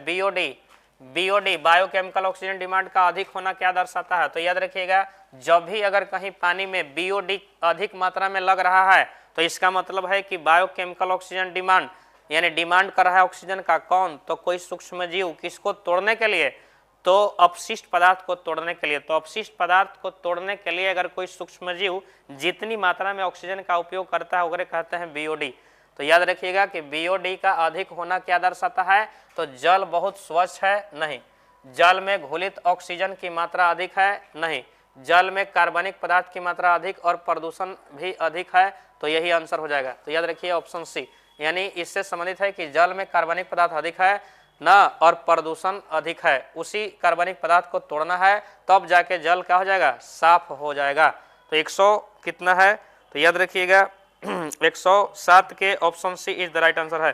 बीओडी बायोकेमिकल ऑक्सीजन डिमांड का अधिक होना क्या दर्शाता है। तो याद रखिएगा जब भी अगर कहीं पानी में बीओडी अधिक मात्रा में लग रहा है तो इसका मतलब है कि बायोकेमिकल ऑक्सीजन डिमांड यानी डिमांड कर रहा है ऑक्सीजन का कौन, तो कोई सूक्ष्म जीव, किसको तोड़ने के लिए, तो अपशिष्ट पदार्थ को तोड़ने के लिए। तो अपशिष्ट पदार्थ को तोड़ने के लिए अगर कोई सूक्ष्मजीव जितनी मात्रा में ऑक्सीजन का उपयोग करता है वगैरह कहते हैं बीओडी। तो याद रखिएगा कि बीओडी का अधिक होना क्या दर्शाता है, तो जल बहुत स्वच्छ है, नहीं, जल में घुलित ऑक्सीजन की मात्रा अधिक है, नहीं, जल में कार्बनिक पदार्थ की मात्रा अधिक और प्रदूषण भी अधिक है, तो यही आंसर हो जाएगा। तो याद रखिए ऑप्शन सी, यानी इससे संबंधित है कि जल में कार्बनिक पदार्थ अधिक है ना और प्रदूषण अधिक है, उसी कार्बनिक पदार्थ को तोड़ना है तब जाके जल क्या हो जाएगा, साफ हो जाएगा। तो 100 कितना है, तो याद रखिएगा 107 के option C is the right answer है।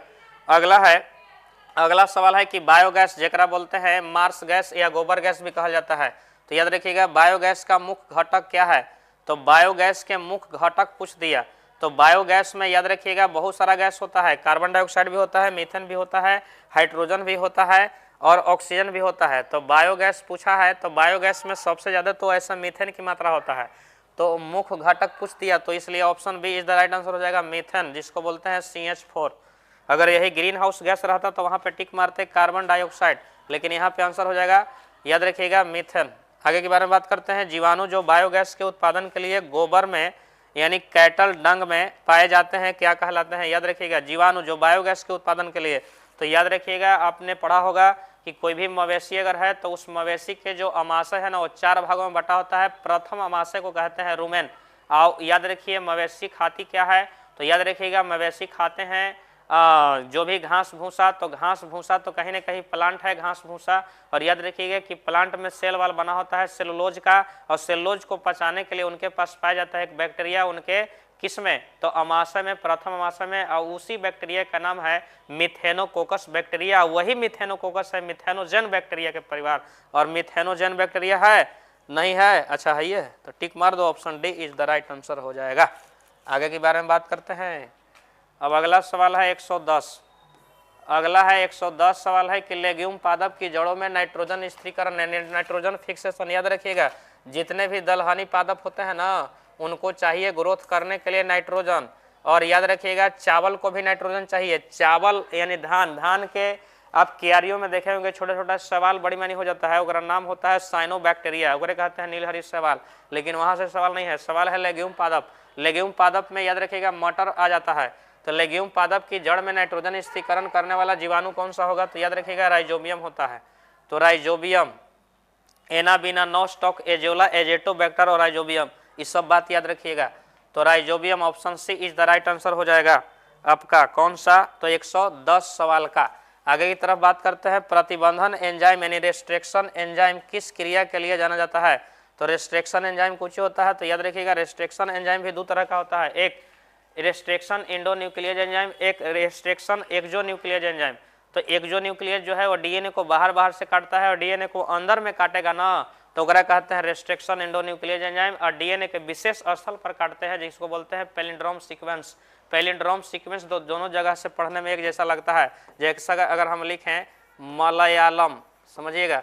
अगला सवाल है कि बायोगैस जेकरा बोलते हैं मार्स गैस या गोबर गैस भी कहा जाता है। तो याद रखिएगा बायोगैस का मुख्य घटक क्या है, तो बायोगैस के मुख्य घटक पूछ दिया। तो बायोगैस में याद रखिएगा बहुत सारा गैस होता है, कार्बन डाइऑक्साइड भी होता है, मीथेन भी होता है, हाइड्रोजन भी होता है और ऑक्सीजन भी होता है। तो बायोगैस पूछा है, तो बायोगैस में सबसे ज़्यादा तो ऐसा मीथेन की मात्रा होता है, तो मुख्य घटक पूछ दिया, तो इसलिए option B is the right answer हो जाएगा मीथेन, जिसको बोलते हैं CH4। अगर यही ग्रीन हाउस गैस रहता तो वहाँ पे टिक मारते कार्बन डाइऑक्साइड, लेकिन यहाँ पे आंसर हो जाएगा याद रखिएगा मीथेन। आगे के बारे में बात करते हैं। जीवाणु जो बायोगैस के उत्पादन के लिए गोबर में यानी कैटल डंग में पाए जाते हैं क्या कहलाते हैं। याद रखिएगा जीवाणु जो बायोगैस के उत्पादन के लिए, तो याद रखिएगा आपने पढ़ा होगा कि कोई भी मवेशी अगर है तो उस मवेशी के जो अमाशय है ना वो 4 भागों में बटा होता है। प्रथम अमाशय को कहते हैं रुमेन। आओ याद रखिए मवेशी खाती क्या है, तो याद रखिएगा मवेशी खाते हैं जो भी घास भूसा, तो घास भूसा तो कहीं ना कहीं प्लांट है घास भूसा, और याद रखिएगा कि प्लांट में सेल वाल बना होता है सेलुलोज का, और सेलुलोज को पचाने के लिए उनके पास पाया जाता है एक बैक्टीरिया, उनके किसमें, तो अमाशय में, प्रथम अमाशय में, और उसी बैक्टीरिया का नाम है मिथेनोकोकस बैक्टीरिया। वही मिथेनोकोकस है मिथेनोजेन बैक्टीरिया के परिवार, और मिथेनोजेन बैक्टीरिया है नहीं है, अच्छा है ये, तो टिक मार दो, option D is the right answer हो जाएगा। आगे के बारे में बात करते हैं। अब अगला सवाल है 110। अगला है 110 सवाल है कि लेग्यूम पादप की जड़ों में नाइट्रोजन स्थिरीकरण नाइट्रोजन फिक्सेशन। याद रखिएगा जितने भी दलहनी पादप होते हैं ना उनको चाहिए ग्रोथ करने के लिए नाइट्रोजन, और याद रखिएगा चावल को भी नाइट्रोजन चाहिए। चावल यानी धान के आप क्यारियों में देखे होंगे छोटा छोटा सवाल बड़ी मानी हो जाता है, उसका नाम होता है साइनोबैक्टीरिया, वगैरह कहते हैं नीलहरी सवाल, लेकिन वहाँ से सवाल नहीं है, सवाल है लेग्यूम पादप। लेग्यूम पादप में याद रखिएगा मटर आ जाता है, तो लेग्यूम पादप की जड़ में नाइट्रोजन स्थिरीकरण करने वाला जीवाणु कौन सा होगा, तो याद रखिएगा राइजोबियम होता है। तो Rhizobium, Anabaena, Nostoc, Azolla, Azotobacter और राइजोबियम, इस सब बात याद रखिएगा। तो Rhizobium option C is the right answer हो जाएगा आपका कौन सा, तो 110 सवाल का। आगे की तरफ बात करते हैं। प्रतिबंधन एंजाइम यानी रेस्ट्रिक्शन एंजाइम किस क्रिया के लिए जाना जाता है, तो रेस्ट्रिक्शन एंजाइम कुछ होता है, तो याद रखिएगा रेस्ट्रिक्शन एंजाइम भी 2 तरह का होता है, एक रेस्ट्रिक्शन इंडोन्यूक्लियेज एंजाइम, एक रेस्ट्रिक्शन एक्सोन्यूक्लियेज एंजाइम। तो एक्सोन्यूक्लियेज जो है वो डीएनए को बाहर से काटता है, और डीएनए को अंदर में काटेगा ना तो वगैरह कहते हैं रेस्ट्रिक्शन इंडोन्यूक्लियेज एंजाइम, और डीएनए के विशेष स्थल पर काटते हैं जिसको बोलते हैं पैलिंड्रोम सीक्वेंस। पैलिंड्रोम सीक्वेंस दोनों जगह से पढ़ने में एक जैसा लगता है, जैसा अगर हम लिखें मलयालम, समझिएगा,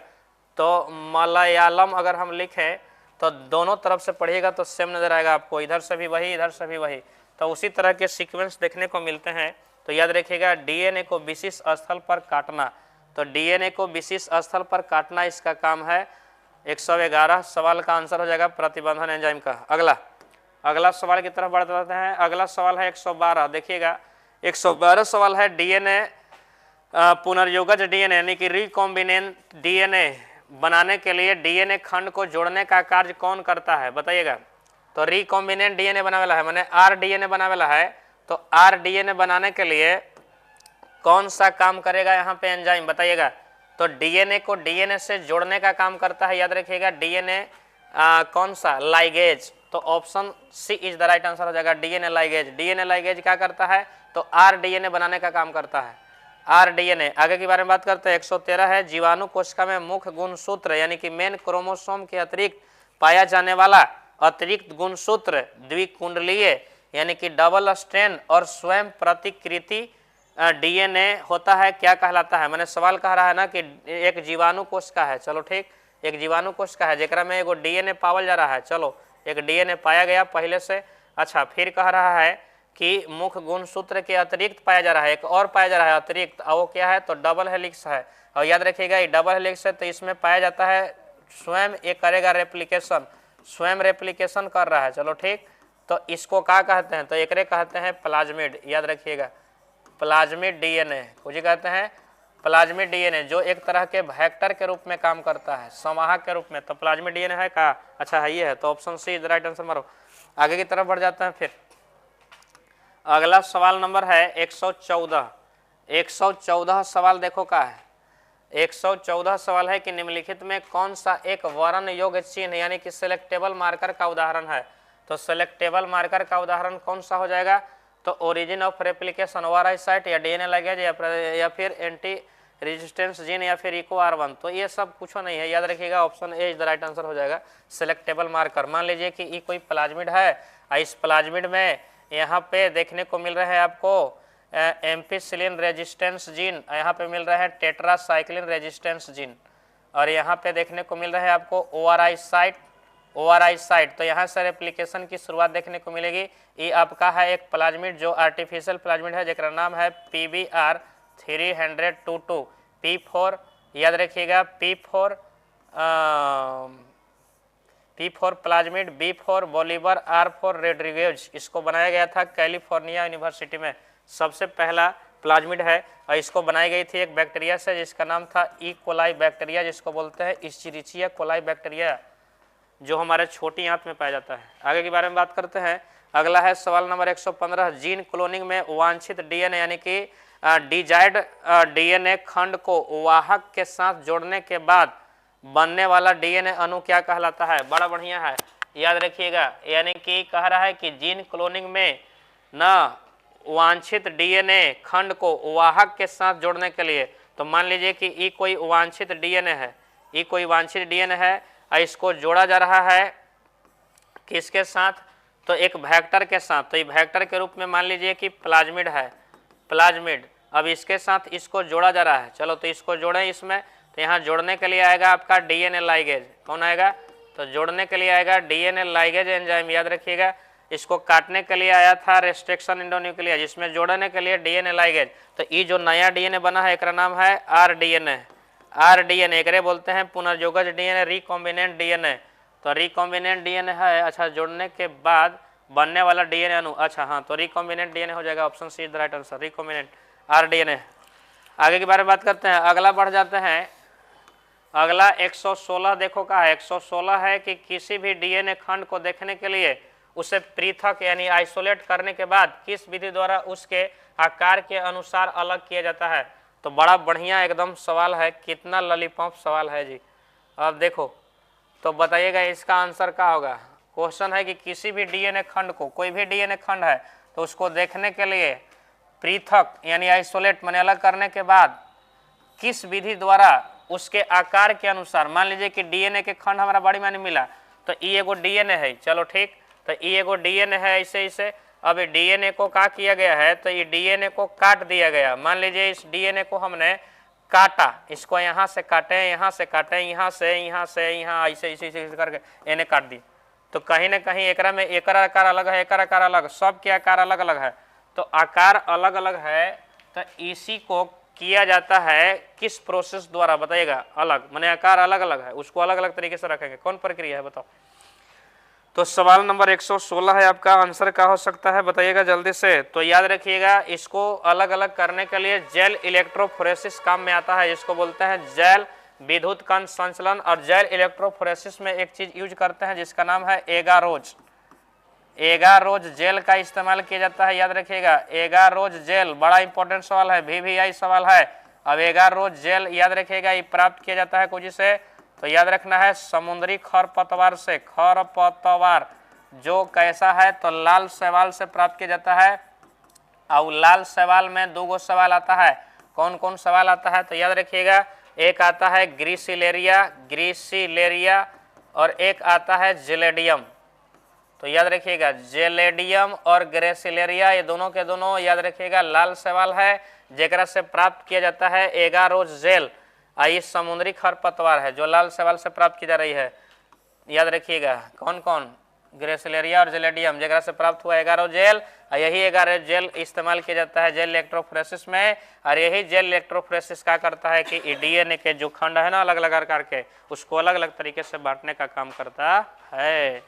तो मलयालम अगर हम लिखें तो दोनों तरफ से पढ़िएगा तो सेम नजर आएगा आपको, इधर से भी वही इधर से भी वही, तो उसी तरह के सीक्वेंस देखने को मिलते हैं। तो याद रखिएगा डीएनए को विशेष स्थल पर काटना, तो डीएनए को विशेष स्थल पर काटना इसका काम है। 111 सवाल का आंसर हो जाएगा प्रतिबंधन एंजाइम का। अगला सवाल की तरफ बढ़ जाते हैं। अगला सवाल है 112। देखिएगा 112 सवाल है डीएनए पुनर्योगज डीएनए यानी कि रिकॉम्बिनेंट डीएनए बनाने के लिए डीएनए खंड को जोड़ने का कार्य कौन करता है, बताइएगा। तो रिकॉम्बिनेंट डीएनए बनावेला है, माने आर डीएनए बनावेला है। तो आर डीएनए बनाने के लिए कौन सा काम करेगा यहाँ पे एंजाइम बताइएगा? तो डीएनए को डीएनए से जोड़ने का काम करता है, याद रखिएगा। डीएनए कौन सा? लाइगेज। तो option C is the right answer हो जाएगा, डीएनए लाइगेज। डीएनए लाइगेज क्या करता है? तो आर डीएनए बनाने का काम करता है, आर डीएनए। आगे के बारे में बात करते हैं। 113 है, जीवाणु कोशिका में मुख्य गुणसूत्र यानी कि मेन क्रोमोसोम के अतिरिक्त पाया जाने वाला अतिरिक्त गुणसूत्र द्विकुंडलीय यानी कि डबल स्ट्रैंड और स्वयं प्रतिकृति डीएनए होता है, क्या कहलाता है? मैंने सवाल कह रहा है ना कि एक जीवाणु कोशिका है, चलो ठीक, एक जीवाणु कोशिका है जेकरा में एगो डीएनए पावल जा रहा है, चलो एक डीएनए पाया गया पहले से। अच्छा, फिर कह रहा है कि मुख्य गुणसूत्र के अतिरिक्त पाया जा रहा है, एक और पाया जा रहा है अतिरिक्त, वो क्या है? तो डबल हेलिक्स है। और याद रखिएगा ये डबल हेलिक्स है तो इसमें पाया जाता है स्वयं ये करेगा रेप्लिकेशन, स्वयं रेप्लिकेशन कर रहा है, चलो ठीक। तो इसको क्या कहते हैं? तो एकरे कहते हैं प्लाज्मिड, याद रखिएगा, प्लाज्मिड डीएनए कुछ कहते हैं, प्लाज्मिड डीएनए, जो एक तरह के वेक्टर के रूप में काम करता है, संवाहक के रूप में। तो प्लाज्मिड डीएनए है का? अच्छा है, ये है, तो option C is right answer. मारो आगे की तरफ बढ़ जाते हैं। फिर अगला सवाल नंबर है 114। 114 सवाल देखो का है। 114 सवाल है कि निम्नलिखित में कौन सा एक वर्ण योग्य चिन्ह यानी कि सिलेक्टेबल मार्कर का उदाहरण है? तो सिलेक्टेबल मार्कर का उदाहरण कौन सा हो जाएगा? तो origin of replication, ORI site या डीएनए लाइगेज या फिर एंटी रेजिस्टेंस जीन या फिर इको R1। तो ये सब कुछ नहीं है, याद रखिएगा, option A is the right answer हो जाएगा, सिलेक्टेबल मार्कर। मान लीजिए कि ये कोई प्लाज्मिड है, इस प्लाज्मिड में यहाँ पे देखने को मिल रहा है आपको एम्पिसिलिन रेजिस्टेंस जीन, यहाँ पे मिल रहा है टेट्रासाइक्लिन रेजिस्टेंस जीन, और यहाँ पे देखने को मिल रहा है आपको ओआरआई साइट। तो यहाँ से रेप्लिकेशन की शुरुआत देखने को मिलेगी। ये आपका है एक प्लाज्मिड जो आर्टिफिशियल प्लाज्मिड है जेकरा नाम है PBR 322 P4, याद रखिएगा, P4 plasmid, B4 Bolivar, R4 Rodriguez. इसको बनाया गया था कैलिफोर्निया यूनिवर्सिटी में, सबसे पहला प्लाज्मिड है। और इसको बनाई गई थी एक बैक्टीरिया से जिसका नाम था ई कोलाई बैक्टीरिया, जिसको बोलते हैं इस्चेरिचिया कोलाई बैक्टीरिया, जो हमारे छोटी आंत में पाया जाता है। आगे के बारे में बात करते हैं। अगला है सवाल नंबर 115, जीन क्लोनिंग में वांछित डीएनए यानी कि डिजायर्ड डीएनए खंड को वाहक के साथ जोड़ने के बाद बनने वाला डीएनए अणु क्या कहलाता है? बड़ा बढ़िया है, याद रखिएगा, यानी कि कह रहा है कि जीन क्लोनिंग में न वांछित डीएनए खंड को वाहक के साथ जोड़ने के लिए, तो मान लीजिए कि ये कोई वांछित डीएनए है, ये कोई वांछित डीएनए है, इसको जोड़ा जा रहा है किसके साथ? तो एक वेक्टर के साथ। तो ये वेक्टर के रूप में मान लीजिए कि प्लाज्मिड है, प्लाज्मिड, अब इसके साथ इसको जोड़ा जा रहा है, चलो तो इसको जोड़ें इसमें। तो यहाँ जोड़ने के लिए आएगा आपका डीएनए लाइगेज, कौन आएगा? तो जोड़ने के लिए आएगा डीएनए लाइगेज एंजाइम, याद रखिएगा। इसको काटने के लिए आया था रेस्ट्रिक्शन एंडोन्यूक्लिया, जिसमें जोड़ने के लिए डीएनए लाइगेज। तो ये जो नया डीएनए बना है एकरा नाम है आर डीएनए, एकरे बोलते हैं पुनर्योगज डीएनए, रिकॉम्बिनेंट डीएनए। तो रिकॉम्बिनेंट डीएनए है, अच्छा, जोड़ने के बाद बनने वाला डीएनए अणु, अच्छा हाँ, तो रिकॉम्बिनेंट डीएनए हो जाएगा, option C is the right answer, recombinant R DNA. आगे के बारे में बात करते हैं। अगला बढ़ जाते हैं। अगला 116 देखो का है। 116 है कि किसी भी डीएनए खंड को देखने के लिए उसे पृथक यानी आइसोलेट करने के बाद किस विधि द्वारा उसके आकार के अनुसार अलग किया जाता है? तो बड़ा बढ़िया एकदम सवाल है, कितना लॉलीपॉप सवाल है जी। अब देखो तो बताइएगा इसका आंसर क्या होगा। क्वेश्चन है कि किसी भी डीएनए खंड को, कोई भी डीएनए खंड है तो उसको देखने के लिए पृथक यानी आइसोलेट माने अलग करने के बाद किस विधि द्वारा उसके आकार के अनुसार, मान लीजिए कि डीएनए के खंड हमारा बड़ी माने मिला, तो ये एगो डीएनए है, चलो ठीक, तो ये एगो डीएनए है, ऐसे अब डीएनए को क्या किया गया है? तो ये डीएनए को काट दिया गया। मान लीजिए इस डीएनए को हमने काटा, इसको यहाँ से काटे, यहाँ से काटे, यहाँ से यहाँ, ऐसे करके इन्हें काट दी, तो कहीं ना कहीं एकरा में एक आकार अलग है, एक आकार अलग, सब के आकार अलग अलग है। तो आकार अलग अलग है, तो इसी को किया जाता है किस प्रोसेस द्वारा बताइएगा? अलग माने आकार अलग अलग है, उसको अलग अलग तरीके से रखेंगे, कौन प्रक्रिया है बताओ? तो सवाल नंबर 116 है, आपका आंसर क्या हो सकता है बताइएगा जल्दी से। तो याद रखिएगा, इसको अलग अलग करने के लिए जेल इलेक्ट्रोफोरेसिस काम में आता है, जिसको बोलते हैं जेल विद्युत कण संचलन। और जेल इलेक्ट्रोफोरेसिस में एक चीज यूज करते हैं जिसका नाम है एगारोज, एगारोज जेल का इस्तेमाल किया जाता है, याद रखिएगा एगारोज जेल, बड़ा इंपॉर्टेंट सवाल है, VVI सवाल है। अब एगारोज जेल याद रखिएगा ये प्राप्त किया जाता है कुछ से, तो याद रखना है समुद्री खरपतवार से। खरपतवार जो कैसा है तो लाल शैवाल से प्राप्त किया जाता है। और लाल शैवाल में दो गो सवाल आता है, कौन कौन सवाल आता है तो याद रखिएगा, एक आता है ग्रीसिलेरिया और एक आता है जेलेडियम। तो याद रखिएगा जेलेडियम और ग्रेसिलेरिया ये दोनों के दोनों याद रखिएगा लाल शैवाल है, जेकरा से प्राप्त किया जाता है एगारोज जेल। ये समुद्री खरपतवार है जो लाल शैवाल से प्राप्त की जा रही है। याद रखिएगा कौन कौन, ग्रेसिलेरिया और जेलेडियम, जेकरा से प्राप्त हुआ एगारोज जेल। यही एगारोज जेल इस्तेमाल किया जाता है जेल इलेक्ट्रोफोरेसिस में। और यही जेल इलेक्ट्रोफोरेसिस क्या करता है कि डीएनए के जो खंड है ना अलग अलग आकार के, उसको अलग अलग तरीके से बांटने का काम करता है।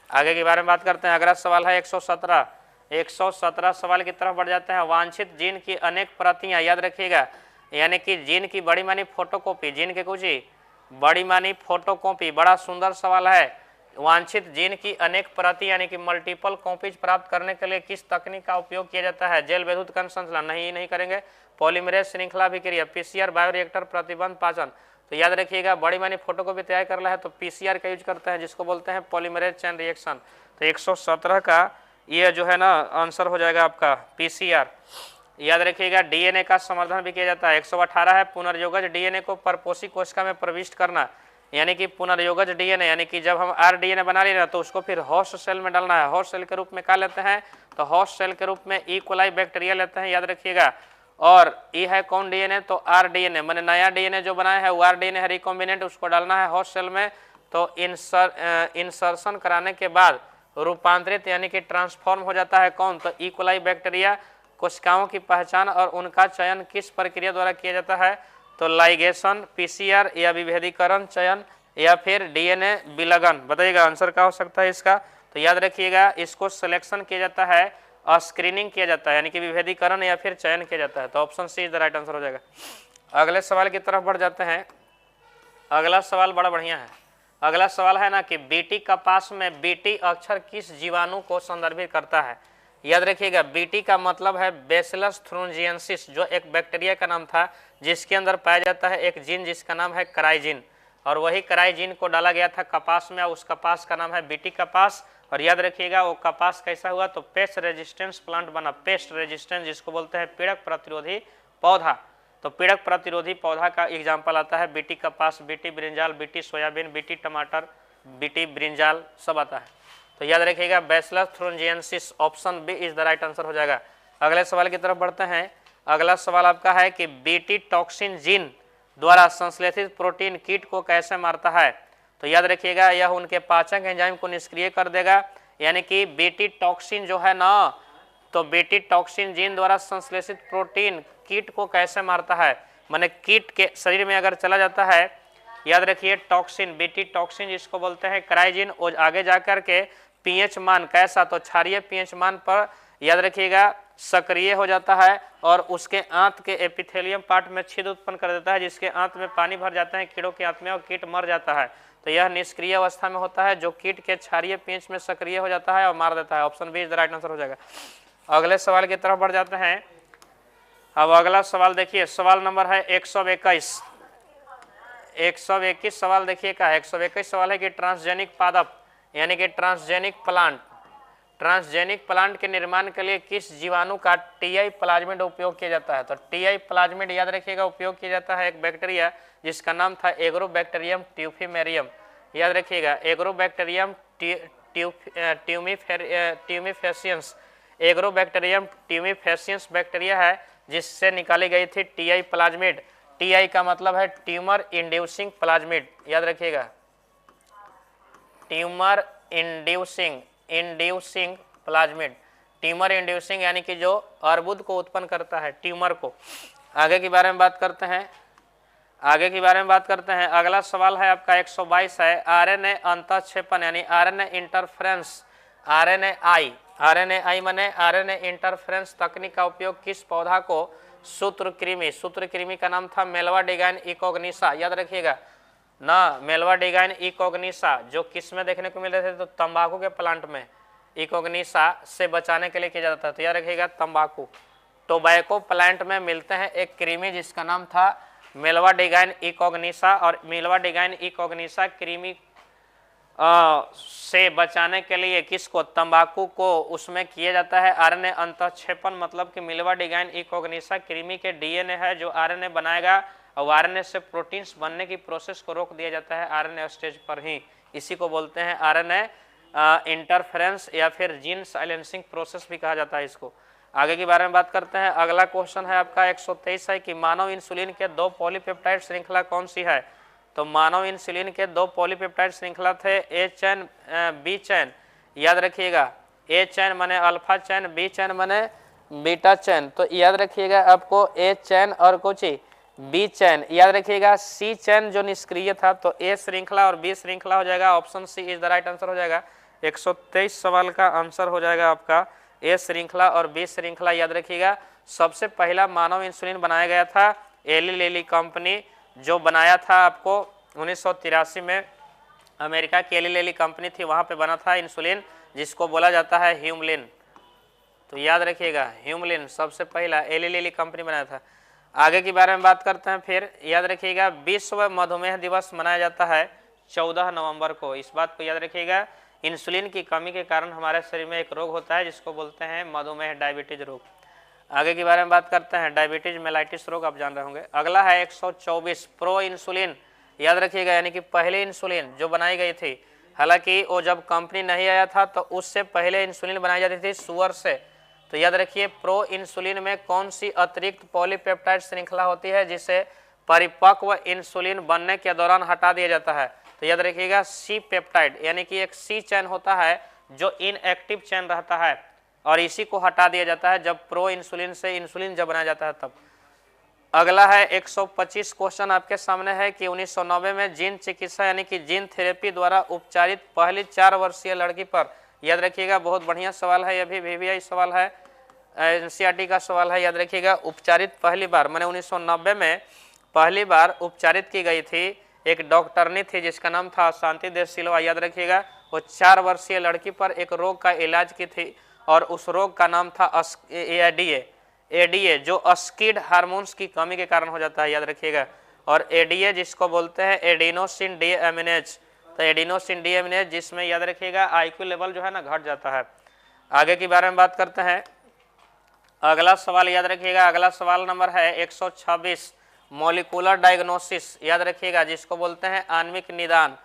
आगे के बारे में बात करते हैं। अगला सवाल है 117। 117 सवाल की तरफ बढ़ जाते हैं। वांछित जीन की अनेक प्रतियां, याद रखिएगा यानी कि जीन की बड़ी मानी फोटोकॉपी, जीन के कुछ बड़ी मानी फोटोकॉपी, बड़ा सुंदर सवाल है। वांछित जीन की अनेक प्रति यानी कि मल्टीपल कॉपीज प्राप्त करने के लिए किस तकनीक का उपयोग किया जाता है? जेल विद्युत कण संश्लेषण, नहीं करेंगे। पॉलीमरेज श्रृंखला अभिक्रिया, पीसीआर, बायोरिएक्टर, प्रतिबंध पाचन। तो याद रखिएगा बड़ी मानी फोटोकॉपी तैयार करना है तो पीसीआर का यूज करते हैं, जिसको बोलते हैं पॉलीमरेज चेन रिएक्शन। तो 117 का ये जो है ना आंसर हो जाएगा आपका पीसीआर। याद रखिएगा डीएनए का संवर्धन भी किया जाता है। 118 है पुनर्योगज डीएनए को परपोषी कोशिका में प्रविष्ट करना, यानी कि पुनर्योगज डीएनए यानी कि जब हम आरडीएनए बना लेना तो उसको फिर होस्ट सेल में डालना है। होस्ट सेल के रूप में क्या लेते हैं तो होस्ट सेल के रूप में ई कोलाई बैक्टीरिया लेते हैं, याद रखिएगा। और ये है कौन डीएनए तो आरडीएनए, मैंने नया डीएनए जो बनाया है वो आरडीएनए है रिकॉम्बिनेंट, उसको डालना है होस्ट सेल में। तो इंसर्शन कराने के बाद रूपांतरित यानी कि ट्रांसफॉर्म हो जाता है कौन तो ई कोलाई बैक्टीरिया। कोशिकाओं की पहचान और उनका चयन किस प्रक्रिया द्वारा किया जाता है तो लाइगेशन, पीसीआर या विभेदीकरण चयन या फिर डीएनए विलगन। बताइएगा आंसर क्या हो सकता है इसका। तो याद रखिएगा इसको सिलेक्शन किया जाता है, स्क्रीनिंग किया जाता है, यानी कि विभेदीकरण या फिर चयन किया जाता है। तो option C is the right answer हो जाएगा। अगले सवाल की तरफ बढ़ जाते हैं। अगला सवाल बड़ा बढ़िया है। अगला सवाल है ना कि बीटी कपास में बीटी अक्षर किस जीवाणु को संदर्भित करता है? याद रखिएगा बीटी का मतलब है बैसिलस थ्रुंजिएंसिस, जो एक बैक्टीरिया का नाम था जिसके अंदर पाया जाता है एक जीन जिसका नाम है कराइजिन, और वही कराइजिन को डाला गया था कपास में, उस कपास का नाम है बीटी कपास। और याद रखिएगा वो कपास कैसा हुआ तो पेस्ट रेजिस्टेंस प्लांट बना, पेस्ट रेजिस्टेंस जिसको बोलते हैं पीड़क प्रतिरोधी पौधा। तो पीड़क प्रतिरोधी पौधा का एग्जाम्पल आता है बीटी कपास, BT brinjal, BT soybean, BT टमाटर, बीटी ब्रिंजाल सब आता है। तो याद रखिएगा Bacillus thuringiensis, option B is the right answer हो जाएगा। अगले सवाल की तरफ बढ़ते हैं। अगला सवाल आपका है कि बीटी टॉक्सिन जीन द्वारा संश्लेषित प्रोटीन कीट को कैसे मारता है? तो याद रखिएगा यह उनके पाचक एंजाइम को निष्क्रिय कर देगा, यानी कि बीटी टॉक्सिन जो है ना तो बीटी टॉक्सिन जीन द्वारा संश्लेषित प्रोटीन कीट को कैसे मारता है, माने कीट के शरीर में अगर चला जाता है, याद रखिए टॉक्सिन, बीटी टॉक्सिन जिसको बोलते हैं क्राइजिन, और आगे जाकर के पीएच मान कैसा तो क्षारीय पीएच मान पर याद रखिएगा सक्रिय हो जाता है और उसके आंत के एपिथेलियम पार्ट में छेद उत्पन्न कर देता है, जिसके आंत में पानी भर जाता है कीड़ों के आंत में और कीट मर जाता है। तो यह निष्क्रिय अवस्था में होता है जो कीट के क्षारीय पीएच में सक्रिय हो जाता है और मार देता है। Option B is the right answer हो जाएगा। अगले सवाल की तरफ बढ़ जाते हैं। अब अगला सवाल देखिए, सवाल नंबर है 121। 121 सवाल देखिए क्या है। 121 सवाल है कि ट्रांसजेनिक पादप यानी कि ट्रांसजेनिक प्लांट के निर्माण के लिए किस जीवाणु का टीआई प्लाज्मिड उपयोग किया जाता है? तो टीआई प्लाज्मिड याद रखिएगा उपयोग किया जाता है एक बैक्टीरिया जिसका नाम था एग्रोबैक्टीरियम ट्यूफिमेरियम। याद रखिएगा agrobacterium tumefaciens, agrobacterium tumefaciens bacteria है जिससे निकाली गई थी टीआई प्लाज्मिड। टीआई का मतलब है ट्यूमर इंड्यूसिंग प्लाज्मिड, याद रखिएगा tumour inducing plasmid, tumour inducing यानी कि जो अर्बुद को उत्पन्न करता है, ट्यूमर को। आगे के बारे में बात करते हैं। अगला सवाल है आपका 122 है आरएनए अंतःक्षेपण यानी आरएनए इंटरफ्रेंस, आरएनए माने आरएनए इंटरफ्रेंस तकनीक का उपयोग किस पौधा को सूत्रकृमि का नाम था मेलवाडिगाइन इकोग्निसा, याद रखिएगा ना, मेलवाडिगाइन इकोग्निसा जो किस में देखने को मिल रहे थे तो तंबाकू के प्लांट में, इकोग्निसा से बचाने के लिए किया जाता है। तो याद रखिएगा तंबाकू। टोबैको प्लांट में मिलते हैं एक कृमि जिसका नाम था मेलवाडिगाइन इकोग्निसा, और मेलवाडिगाइन इकोग्निसा कृमि से बचाने के लिए किसको, तंबाकू को, उसमें किया जाता है आरएनए अंतःक्षेपण, मतलब कि मेलवाडिगाइन इकोग्निसा कृमि के डीएनए है जो आरएनए बनाएगा, और आरएनए से प्रोटीन्स बनने की प्रोसेस को रोक दिया जाता है आरएनए स्टेज पर ही। इसी को बोलते हैं आरएनए इंटरफेरेंस या फिर जीन साइलेंसिंग प्रोसेस भी कहा जाता है इसको। आगे के बारे में बात करते हैं। अगला क्वेश्चन है आपका 123 है कि मानव इंसुलिन के 2 पॉलीपेप्टाइड श्रृंखला कौन सी है। तो मानव इंसुलिन के 2 पॉलीपेप्टाइड श्रृंखला थे, ए चैन बी चैन। याद रखिएगा ए चैन माने अल्फा चैन, बी चैन माने बीटा चैन। तो याद रखिएगा आपको ए चैन और कुछ बी चैन। याद रखिएगा सी चैन जो निष्क्रिय था, तो ए श्रृंखला और बी श्रृंखला हो जाएगा। Option C is the right answer हो जाएगा। 123 सवाल का आंसर हो जाएगा आपका ए श्रृंखला और बी श्रृंखला। याद रखिएगा सबसे पहला मानव इंसुलिन बनाया गया था एली लिली कंपनी, जो बनाया था आपको 1983 में अमेरिका की एली लिली कंपनी थी, वहां पे बना था इंसुलिन जिसको बोला जाता है ह्यूमलिन। तो याद रखिएगा ह्यूमलिन सबसे पहला एली लिली कंपनी बनाया था। आगे के बारे में बात करते हैं फिर। याद रखिएगा विश्व मधुमेह दिवस मनाया जाता है 14 नवंबर को। इस बात को याद रखिएगा, इंसुलिन की कमी के कारण हमारे शरीर में एक रोग होता है जिसको बोलते हैं मधुमेह, डायबिटीज रोग। आगे के बारे में बात करते हैं। डायबिटीज मेलाइटिस रोग आप जान रहे होंगे। अगला है 124 प्रो इंसुलिन। याद रखिएगा यानी कि पहले इंसुलिन जो बनाई गई थी, हालांकि वो जब कंपनी नहीं आया था तो उससे पहले इंसुलिन बनाई जाती थी सुअर से। तो याद रखिए प्रो इंसुलिन में कौन सी अतिरिक्त पॉलीपेप्टाइड श्रृंखला होती है जिसे परिपक्व इंसुलिन बनने के दौरान हटा दिया जाता है। तो याद रखिएगा सी पेप्टाइड, यानी कि एक सी चैन होता है जो इनएक्टिव चैन रहता है और इसी को हटा दिया जाता है जब प्रो इंसुलिन से इंसुलिन जब बनाया जाता है तब। अगला है 125 क्वेश्चन आपके सामने है कि 1990 में जीन चिकित्सा यानी कि जीन थेरेपी द्वारा उपचारित पहली 4 वर्षीय लड़की पर, याद रखिएगा बहुत बढ़िया सवाल है, यह भी VVI सवाल है, NCERT का सवाल है। याद रखिएगा उपचारित पहली बार मैंने 1990 में पहली बार उपचारित की गई थी, एक डॉक्टरनी थी जिसका नाम था शांति देव सिल्वा। याद रखिएगा वो 4 वर्षीय लड़की पर एक रोग का इलाज की थी और उस रोग का नाम था एडीए जो अस्किड हार्मोन्स की कमी के कारण हो जाता है। याद रखिएगा, और एडीए जिसको बोलते हैं एडिनोसिन डीएमिनेज। तो एडिनोसिन डीएमिनेज जिसमें याद रखिएगा IQ लेवल जो है ना घट जाता है। आगे के बारे में बात करते हैं। अगला सवाल याद रखिएगा, अगला सवाल नंबर है 126 मॉलिक्यूलर डायग्नोसिस। याद रखिएगा जिसको बोलते हैं आणविक निदान।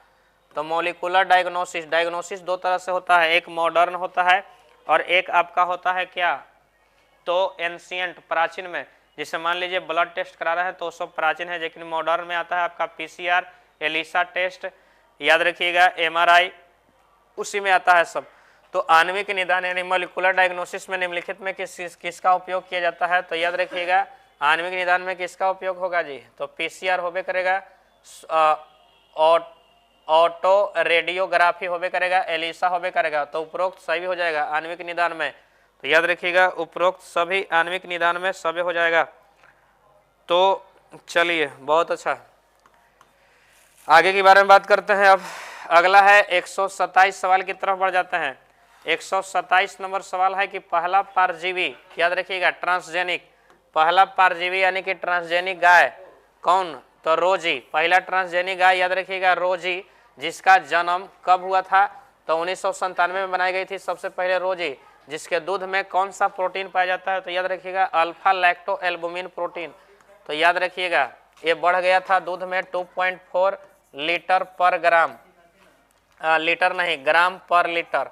तो मॉलिक्यूलर डायग्नोसिस 2 तरह से होता है, एक मॉडर्न होता है और एक आपका होता है क्या, तो एंशिएंट प्राचीन में। जिसे मान लीजिए ब्लड टेस्ट करा रहे हैं तो सब प्राचीन है, लेकिन मॉडर्न में आता है आपका PCR, एलिसा टेस्ट, याद रखिएगा MRI, उसी में आता है सब। तो आणविक निदान यानी मॉलिक्यूलर डायग्नोसिस में निम्नलिखित में किसका उपयोग किया जाता है। तो याद रखिएगा आणविक निदान में किसका उपयोग होगा जी, तो PCR होबे करेगा, ऑटो रेडियोग्राफी होबे करेगा, एलिसा होबे करेगा। तो उपरोक्त सभी हो जाएगा आणविक निदान में। तो याद रखिएगा उपरोक्त सभी आणविक निदान में सभी हो जाएगा। तो चलिए बहुत अच्छा, आगे के बारे में बात करते हैं। अब अगला है 127 सवाल की तरफ बढ़ जाते हैं। 127 नंबर सवाल है कि पहला परजीवी, याद रखिएगा ट्रांसजेनिक, पहला परजीवी यानी कि ट्रांसजेनिक गाय कौन, तो रोजी, पहला ट्रांसजेनिक गाय याद रखिएगा रोजी, जिसका जन्म कब हुआ था, तो 1997 में बनाई गई थी सबसे पहले रोजी। जिसके दूध में कौन सा प्रोटीन पाया जाता है, तो याद रखिएगा अल्फा लैक्टो एल्बुमिन प्रोटीन। तो याद रखिएगा ये बढ़ गया था दूध में 2.4 लीटर पर ग्राम, लीटर नहीं ग्राम पर लीटर,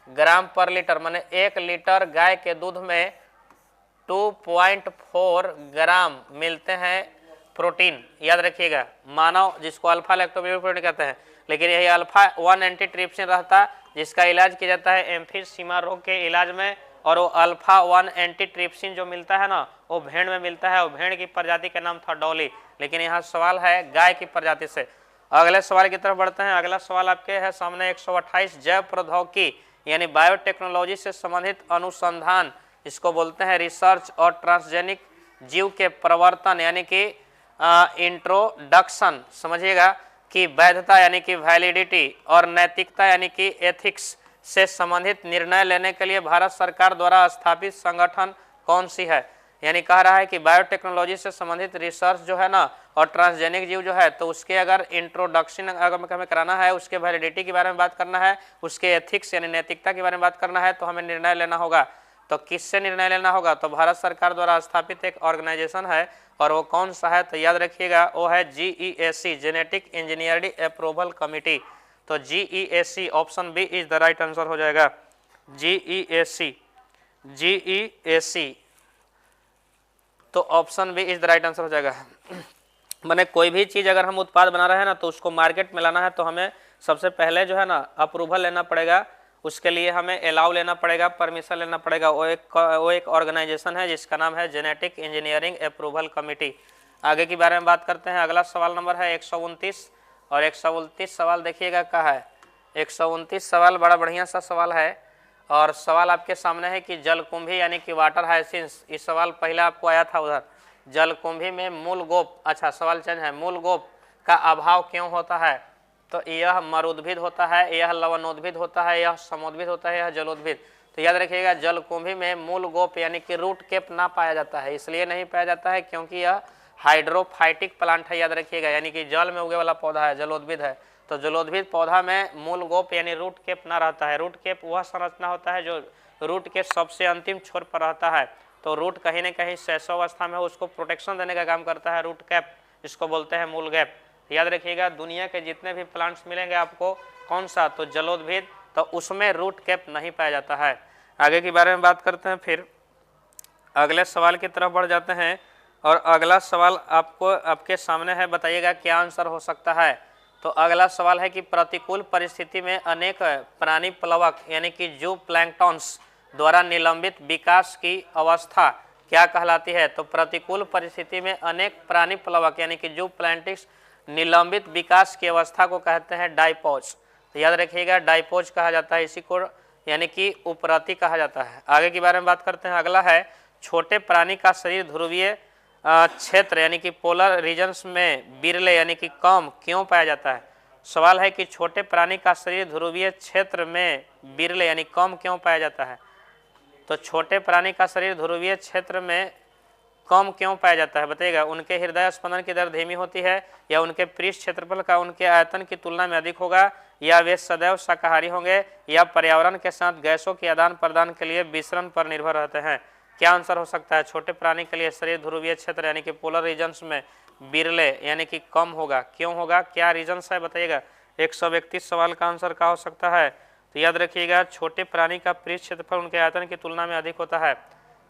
ग्राम पर लीटर माने 1 लीटर गाय के दूध में 2.4 ग्राम मिलते हैं प्रोटीन। याद रखिएगा मानव जिसको अल्फा लैक्टोबिन प्रोटीन कहते हैं, लेकिन यही अल्फा 1 एंटीट्रिप्सिन रहता जिसका इलाज किया जाता है एम्फीसीमा रोग के इलाज में, और वो अल्फा 1 एंटीट्रिप्सिन जो मिलता है ना वो भेड़ में मिलता है, और भेड़ की प्रजाति का नाम था डॉली, लेकिन यहाँ सवाल है गाय की प्रजाति से। अगले सवाल की तरफ बढ़ते हैं। अगला सवाल आपके है सामने 128 जैव प्रौद्योगिकी यानी बायोटेक्नोलॉजी से संबंधित अनुसंधान, इसको बोलते हैं रिसर्च और ट्रांसजेनिक जीव के प्रवर्तन यानी कि इंट्रोडक्शन। समझिएगा कि वैधता यानी कि वैलिडिटी और नैतिकता यानी कि एथिक्स से संबंधित निर्णय लेने के लिए भारत सरकार द्वारा स्थापित संगठन कौन सी है। यानी कह रहा है कि बायोटेक्नोलॉजी से संबंधित रिसर्च जो है ना और ट्रांसजेनिक जीव जो है तो उसके अगर इंट्रोडक्शन अगर हमें कराना है, उसके वैलिडिटी के बारे में बात करना है, उसके एथिक्स यानी नैतिकता के बारे में बात करना है तो हमें निर्णय लेना होगा। तो किससे निर्णय लेना होगा, तो भारत सरकार द्वारा स्थापित एक ऑर्गेनाइजेशन है और वो कौन सा है, तो याद रखिएगा वो है GEAC genetic engineering approval committee. तो GEAC option B is the right answer हो जाएगा। GEAC तो option B is the right answer हो जाएगा। मैंने कोई भी चीज़ अगर हम उत्पाद बना रहे हैं ना तो उसको मार्केट में लाना है तो हमें सबसे पहले जो है ना अप्रूवल लेना पड़ेगा, उसके लिए हमें अलाउ लेना पड़ेगा, परमिशन लेना पड़ेगा। वो एक ऑर्गेनाइजेशन है जिसका नाम है जेनेटिक इंजीनियरिंग अप्रूवल कमेटी। आगे के बारे में बात करते हैं। अगला सवाल नंबर है 129 और 129 सवाल देखिएगा क्या है। 129 सवाल बड़ा बढ़िया सा सवाल है और सवाल आपके सामने है कि जलकुंभी यानी कि वाटर हाइसिंस, इस सवाल पहला आपको आया था उधर। जलकुंभी में मूल गोप, अच्छा सवाल चेंज है, मूल गोप का अभाव क्यों होता है, तो यह मरुद्भिद होता है, यह लवणोद्भिद होता है, यह समुद्भिद होता है, यह जलोद्भिद। तो याद रखिएगा जलकुंभी में मूल गोप यानी कि रूट केप ना पाया जाता है। इसलिए नहीं पाया जाता है क्योंकि यह हाइड्रोफाइटिक प्लांट है, याद रखिएगा, यानी कि जल में उगे वाला पौधा है, जलोद्भिद है। तो जलोद्भिद पौधा में मूल गोप यानी रूट केप ना रहता है। रूट केप वह संरचना होता है जो रूट के सबसे अंतिम छोर पर रहता है। तो रूट कहीं न कहीं शैशवावस्था में उसको प्रोटेक्शन देने का काम करता है, रूट कैप, इसको बोलते हैं मूल गैप। याद रखिएगा दुनिया के जितने भी प्लांट्स मिलेंगे आपको कौन सा, तो जलोद्भिद, तो उसमें रूट कैप नहीं पाया जाता है। आगे के बारे में बात करते हैं, फिर अगले सवाल की तरफ बढ़ जाते हैं और अगला सवाल आपको आपके सामने है, बताइएगा क्या आंसर हो सकता है। तो अगला सवाल है कि प्रतिकूल परिस्थिति में अनेक प्राणी प्लवक यानी कि जू प्लैंक्टन्स द्वारा निलंबित विकास की अवस्था क्या कहलाती है। तो प्रतिकूल परिस्थिति में अनेक प्राणी प्लवक यानी कि जू प्लैंटिक्स निलंबित विकास की अवस्था को कहते हैं डाइपोज। तो याद रखिएगा डाइपोज कहा जाता है इसी को, यानी कि उपरति कहा जाता है। आगे के बारे में बात करते हैं। अगला है छोटे प्राणी का शरीर ध्रुवीय क्षेत्र यानी कि पोलर रीजन्स में बिरले यानी कि कम क्यों पाया जाता है। सवाल है कि छोटे प्राणी का शरीर ध्रुवीय क्षेत्र में बिरले यानी कम क्यों पाया जाता है। तो छोटे प्राणी का शरीर ध्रुवीय क्षेत्र में कम क्यों पाया जाता है, बताइएगा। उनके हृदय स्पंदन की दर धीमी होती है, या उनके पृष्ठ क्षेत्रफल का उनके आयतन की तुलना में अधिक होगा, या वे सदैव शाकाहारी होंगे, या पर्यावरण के साथ गैसों के आदान प्रदान के लिए विसरण पर निर्भर रहते हैं। क्या आंसर हो सकता है। छोटे प्राणी के लिए शरीर ध्रुवीय क्षेत्र यानी कि पोलर रीजन्स में बिरले यानी कि कम होगा, क्यों होगा, क्या रीजन्स है, बताइएगा। 131 सवाल का आंसर क्या हो सकता है। तो याद रखिएगा छोटे प्राणी का पृष्ठ क्षेत्रफल उनके आयतन की तुलना में अधिक होता है,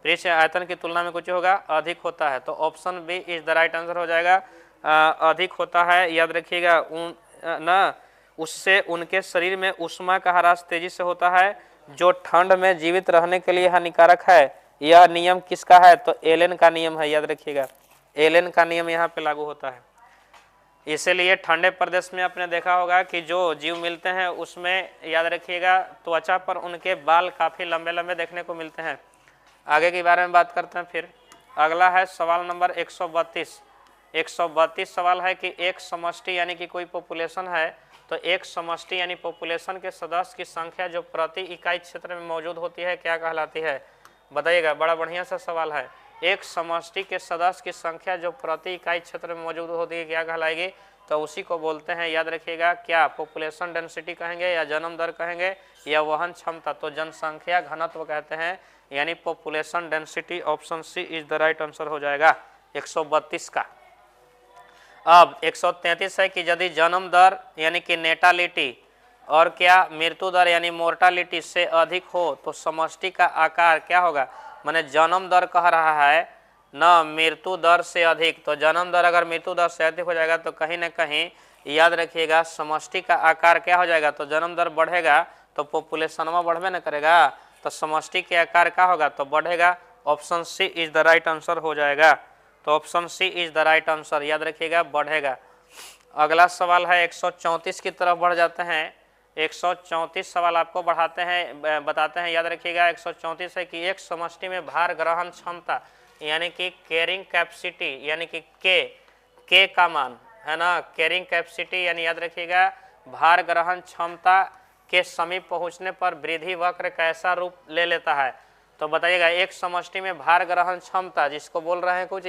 पृष्ठ आयतन की तुलना में कुछ होगा अधिक होता है। तो option B is the right answer हो जाएगा। अधिक होता है, याद रखिएगा ना, उससे उनके शरीर में ऊष्मा का ह्रास तेजी से होता है जो ठंड में जीवित रहने के लिए हानिकारक है। यह नियम किसका है, तो एलेन का नियम है, याद रखिएगा एलेन का नियम यहाँ पे लागू होता है। इसीलिए ठंडे प्रदेश में आपने देखा होगा कि जो जीव मिलते हैं उसमें याद रखिएगा त्वचा पर उनके बाल काफ़ी लंबे लंबे देखने को मिलते हैं। आगे के बारे में बात करते हैं। फिर अगला है सवाल नंबर 132। 132 सवाल है कि एक समष्टि यानी कि कोई पॉपुलेशन है, तो एक समष्टि यानी पॉपुलेशन के सदस्य की संख्या जो प्रति इकाई क्षेत्र में मौजूद होती है क्या कहलाती है, बताइएगा। बड़ा बढ़िया सा सवाल है। एक समष्टि के सदस्य की संख्या जो प्रति इकाई क्षेत्र में मौजूद होती है क्या कहलाएगी, तो उसी को बोलते हैं, याद रखिएगा, क्या पॉपुलेशन डेंसिटी कहेंगे, या जन्म दर कहेंगे, या वहन क्षमता। तो जनसंख्या घनत्व कहते हैं, यानी population density. Option C is the right answer हो जाएगा 132 का। अब 133 है कि यदि जन्म दर यानी कि नेटालिटी और क्या मृत्यु दर यानी मोर्टालिटी से अधिक हो तो समष्टि का आकार क्या होगा। माने जन्म दर कह रहा है न मृत्यु दर से अधिक, तो जन्म दर अगर मृत्यु दर से अधिक हो जाएगा तो कहीं ना कहीं याद रखिएगा समष्टि का आकार क्या हो जाएगा, तो जन्म दर बढ़ेगा तो पॉपुलेशन में बढ़वे न करेगा, तो समष्टि के आकार क्या होगा, तो बढ़ेगा। Option C is the right answer हो जाएगा। तो option C is the right answer, याद रखिएगा बढ़ेगा। अगला सवाल है 134 की तरफ बढ़ जाते हैं। 134 सवाल आपको बढ़ाते हैं बताते हैं, याद रखिएगा। 134 है कि एक समष्टि में भार ग्रहण क्षमता यानी कि कैरिंग कैपेसिटी यानी कि के का मान है ना, कैरिंग कैपेसिटी यानी याद रखिएगा भार ग्रहण क्षमता के समीप पहुंचने पर वृद्धि वक्र कैसा रूप ले लेता है? तो बताइएगा एक समष्टि में भार ग्रहण क्षमता जिसको बोल रहे हैं कुछ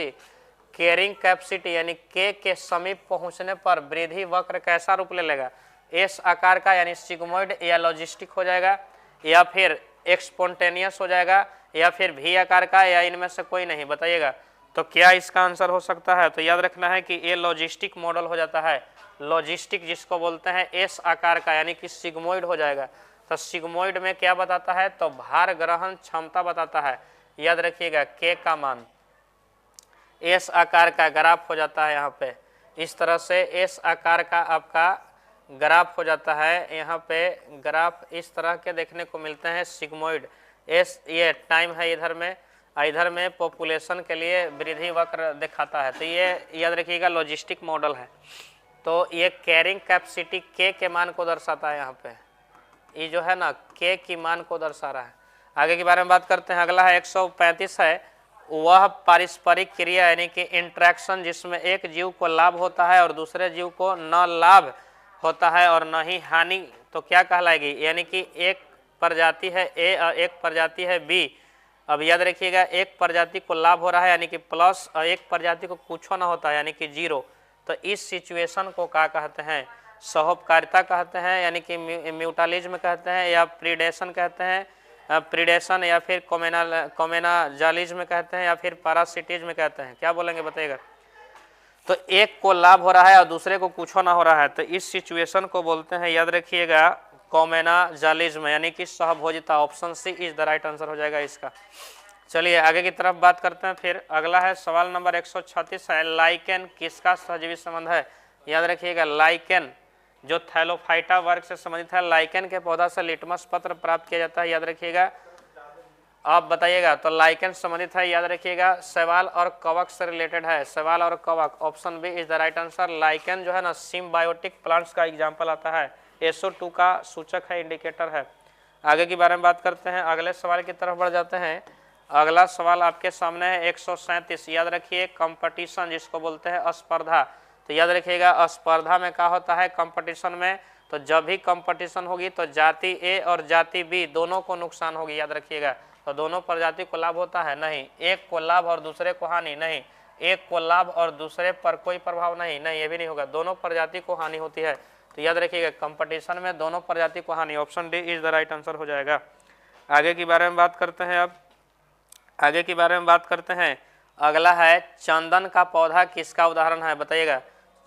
कैरिंग कैपेसिटी यानी के समीप पहुंचने पर वृद्धि वक्र कैसा रूप ले लेगा? एस आकार का यानी सिग्मोइड या लॉजिस्टिक हो जाएगा, या फिर एक्सपोंटेनियस हो जाएगा, या फिर भी आकार का, या इनमें से कोई नहीं? बताइएगा तो क्या इसका आंसर हो सकता है? तो याद रखना है कि ये लॉजिस्टिक मॉडल हो जाता है। लॉजिस्टिक जिसको बोलते हैं एस आकार का यानी कि सिग्मोइड हो जाएगा। तो सिग्मोइड में क्या बताता है? तो भार ग्रहण क्षमता बताता है। याद रखिएगा के का मान एस आकार का ग्राफ हो जाता है। यहाँ पे इस तरह से एस आकार का आपका ग्राफ हो जाता है। यहाँ पे ग्राफ इस तरह के देखने को मिलते हैं सिग्मोइड। एस ये टाइम है इधर में पॉपुलेशन के लिए वृद्धि वक्र दिखाता है। तो ये याद रखिएगा लॉजिस्टिक मॉडल है। तो ये कैरिंग कैपेसिटी के मान को दर्शाता है। यहाँ पे ये जो है ना के की मान को दर्शा रहा है। आगे के बारे में बात करते हैं। अगला है 135 है, वह पारस्परिक क्रिया यानी कि इंट्रैक्शन जिसमें एक जीव को लाभ होता है और दूसरे जीव को न लाभ होता है और न ही हानि, तो क्या कहलाएगी? यानी कि एक प्रजाति है ए और एक प्रजाति है बी। अब याद रखिएगा एक प्रजाति को लाभ हो रहा है यानी कि प्लस, और एक प्रजाति को कुछ ना होता है यानी कि जीरो। तो इस सिचुएशन को क्या कहते हैं? सहोपकारिता कहते हैं, यानी कि म्यूटालिज्म कहते हैं, या प्रीडेशन कहते हैं, प्रीडेशन, या फिर कोमेनाजालिज्म कहते हैं, या फिर पैरासिटिज्म कहते हैं। क्या बोलेंगे बताइएगा? तो एक को लाभ हो रहा है और दूसरे को कुछ ना हो रहा है, तो इस सिचुएशन को बोलते हैं, याद रखिएगा, कोमेनाजालिज्म यानी कि सहभोजिता। Option C is the right answer हो जाएगा इसका। चलिए आगे की तरफ बात करते हैं। फिर अगला है सवाल नंबर 136 है, लाइकेन किसका सहजीवी संबंध है? याद रखिएगा लाइकेन जो थैलोफाइटा वर्ग से संबंधित है। लाइकेन के पौधा से लिटमस पत्र प्राप्त किया जाता है। याद रखिएगा, आप बताइएगा। तो लाइकेन संबंधित है, याद रखिएगा, शैवाल और कवक से रिलेटेड है। शैवाल और कवक, option B is the right answer. Lichen जो है ना सिम्बायोटिक प्लांट्स का एग्जाम्पल आता है। SO2 का सूचक है, इंडिकेटर है। आगे के बारे में बात करते हैं। अगले सवाल की तरफ बढ़ जाते हैं। अगला सवाल आपके सामने है 137। याद रखिए कंपटीशन जिसको बोलते हैं स्पर्धा। तो याद रखिएगा स्पर्धा में क्या होता है? कंपटीशन में तो जब भी कंपटीशन होगी तो जाति ए और जाति बी दोनों को नुकसान होगी। याद रखिएगा, तो दोनों प्रजाति को लाभ होता है? नहीं। एक को लाभ और दूसरे को हानि? नहीं। एक को लाभ और दूसरे पर कोई प्रभाव? नहीं, ये भी नहीं होगा। दोनों प्रजाति को हानि होती है। तो याद रखिएगा कंपटीशन में दोनों प्रजाति को हानि। Option D is the right answer हो जाएगा। आगे के बारे में बात करते हैं। अब आगे के बारे में बात करते हैं। अगला है चंदन का पौधा किसका उदाहरण है? बताइएगा।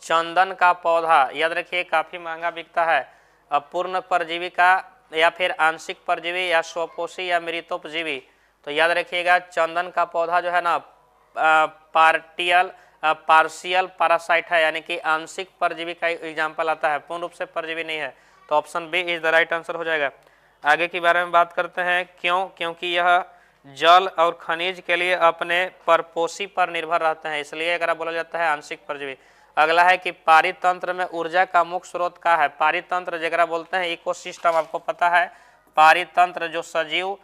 चंदन का पौधा याद रखिए काफी महंगा बिकता है। अपूर्ण परजीवी का, या फिर आंशिक परजीवी, या स्वपोषी, या मृतोपजीवी। तो याद रखिएगा चंदन का पौधा जो है ना पार्शियल पैरासाइट है, यानी कि आंशिक परजीवी का एग्जाम्पल आता है, पूर्ण रूप से परजीवी नहीं है। तो option B is the right answer हो जाएगा। आगे के बारे में बात करते हैं। क्यों? क्योंकि यह जल और खनिज के लिए अपने परपोषी पर निर्भर रहते हैं, इसलिए अगर बोला जाता है आंशिक परजीवी। अगला है कि पारितंत्र में ऊर्जा का मुख्य स्रोत क्या है? पारितंत्र जगह बोलते हैं इकोसिस्टम, आपको पता है। पारितंत्र जो सजीव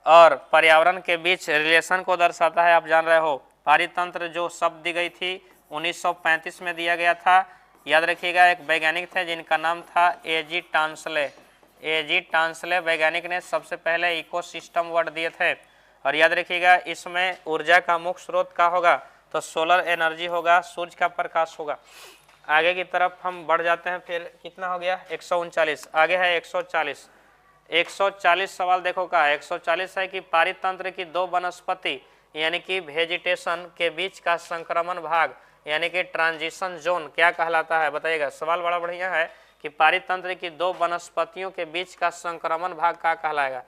और पर्यावरण के बीच रिलेशन को दर्शाता है, आप जान रहे हो। पारितंत्र जो शब्द दी गई थी 1935 में दिया गया था। याद रखिएगा एक वैज्ञानिक थे जिनका नाम था एजी टांसले। एजी टांसले वैज्ञानिक ने सबसे पहले इकोसिस्टम वर्ड दिए थे। और याद रखिएगा इसमें ऊर्जा का मुख्य स्रोत क्या होगा? तो सोलर एनर्जी होगा, सूर्य का प्रकाश होगा। आगे की तरफ हम बढ़ जाते हैं। फिर कितना हो गया? 139। आगे है 140। 140 सवाल देखो का 140 है कि पारितंत्र की दो वनस्पति यानी कि वेजिटेशन के बीच का संक्रमण भाग यानी कि ट्रांजिशन जोन क्या कहलाता है? बताइएगा। सवाल बड़ा बढ़िया है कि पारितंत्र की दो वनस्पतियों के बीच का संक्रमण भाग क्या कहलाएगा?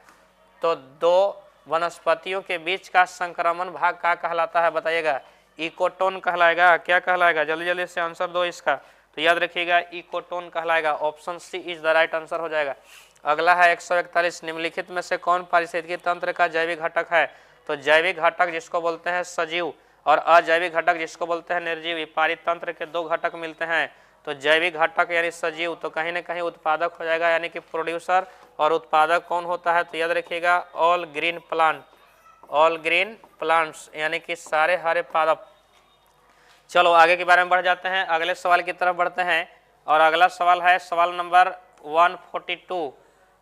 तो दो वनस्पतियों के बीच का संक्रमण भाग क्या कहलाता है? बताइएगा। इकोटोन कहलाएगा। क्या कहलाएगा? जल्दी जल्दी से आंसर दो इसका। तो याद रखिएगा इकोटोन कहलाएगा। Option C is the right answer हो जाएगा। अगला है 141। निम्नलिखित में से कौन पारिस्थितिकी तंत्र का जैविक घटक है? तो जैविक घटक जिसको बोलते हैं सजीव और अजैविक घटक जिसको बोलते हैं निर्जीव। पारितंत्र के दो घटक मिलते हैं। तो जैविक घटक यानी सजीव तो कहीं ना कहीं उत्पादक हो जाएगा, यानी कि प्रोड्यूसर। और उत्पादक कौन होता है? तो याद रखिएगा all green plant, all green plants यानी कि सारे हरे पादप। चलो आगे के बारे में बढ़ जाते हैं। अगले सवाल की तरफ बढ़ते हैं। और अगला सवाल है सवाल नंबर 142।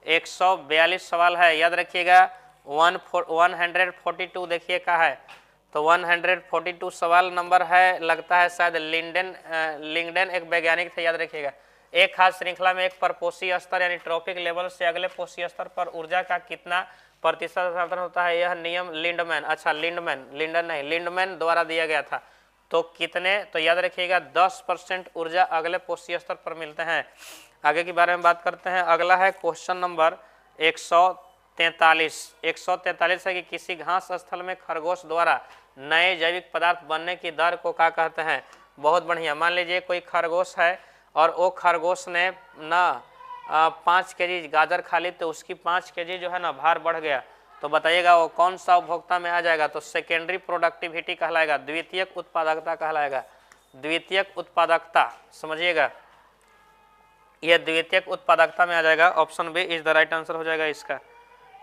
142 सवाल है, याद रखिएगा। 142 देखिए क्या है, तो 142 सवाल नंबर है, लगता है शायद लिंगडेन एक वैज्ञानिक थे, याद रखिएगा। एक खास श्रृंखला में एक परपोषी स्तर यानी ट्रॉपिक लेवल से अगले पोषी स्तर पर ऊर्जा का कितना प्रतिशत हस्तांतरण होता है, यह नियम लिंडमैन द्वारा दिया गया था। तो कितने, तो याद रखिएगा 10% ऊर्जा अगले पोषी स्तर पर मिलते हैं। आगे के बारे में बात करते हैं। अगला है क्वेश्चन नंबर 143 है कि किसी घास स्थल में खरगोश द्वारा नए जैविक पदार्थ बनने की दर को क्या कहते हैं। बहुत बढ़िया, मान लीजिए कोई खरगोश है और वो खरगोश ने ना 5 केजी गाजर खा ली, तो उसकी 5 केजी जो है ना भार बढ़ गया, तो बताइएगा वो कौन सा उपभोक्ता में आ जाएगा। तो सेकेंडरी प्रोडक्टिविटी कहलाएगा, द्वितीयक उत्पादकता कहलाएगा। द्वितीयक उत्पादकता समझिएगा, यह द्वितीयक उत्पादकता में आ जाएगा। Option B is the right answer हो जाएगा इसका।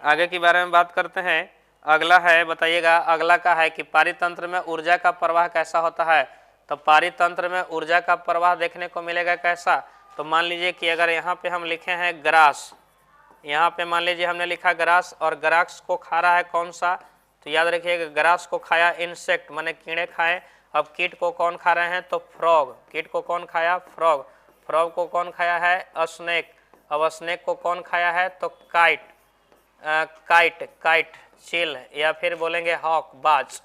आगे के बारे में बात करते हैं। अगला है, बताइएगा अगला का है कि पारितंत्र में ऊर्जा का प्रवाह कैसा होता है। तो पारितंत्र में ऊर्जा का प्रवाह देखने को मिलेगा कैसा, तो मान लीजिए कि अगर यहाँ पे हम लिखे हैं ग्रास, यहाँ पे मान लीजिए हमने लिखा ग्रास और ग्रास को खा रहा है कौन सा, तो याद रखिएगा ग्रास को खाया इंसेक्ट माने कीड़े खाए। अब कीट को कौन खा रहे हैं, तो फ्रॉग। कीट को कौन खाया, फ्रॉग। फ्रॉग को कौन खाया है, स्नेक। अब स्नेक को कौन खाया है, तो काइट चील, या फिर बोलेंगे हॉक बाज।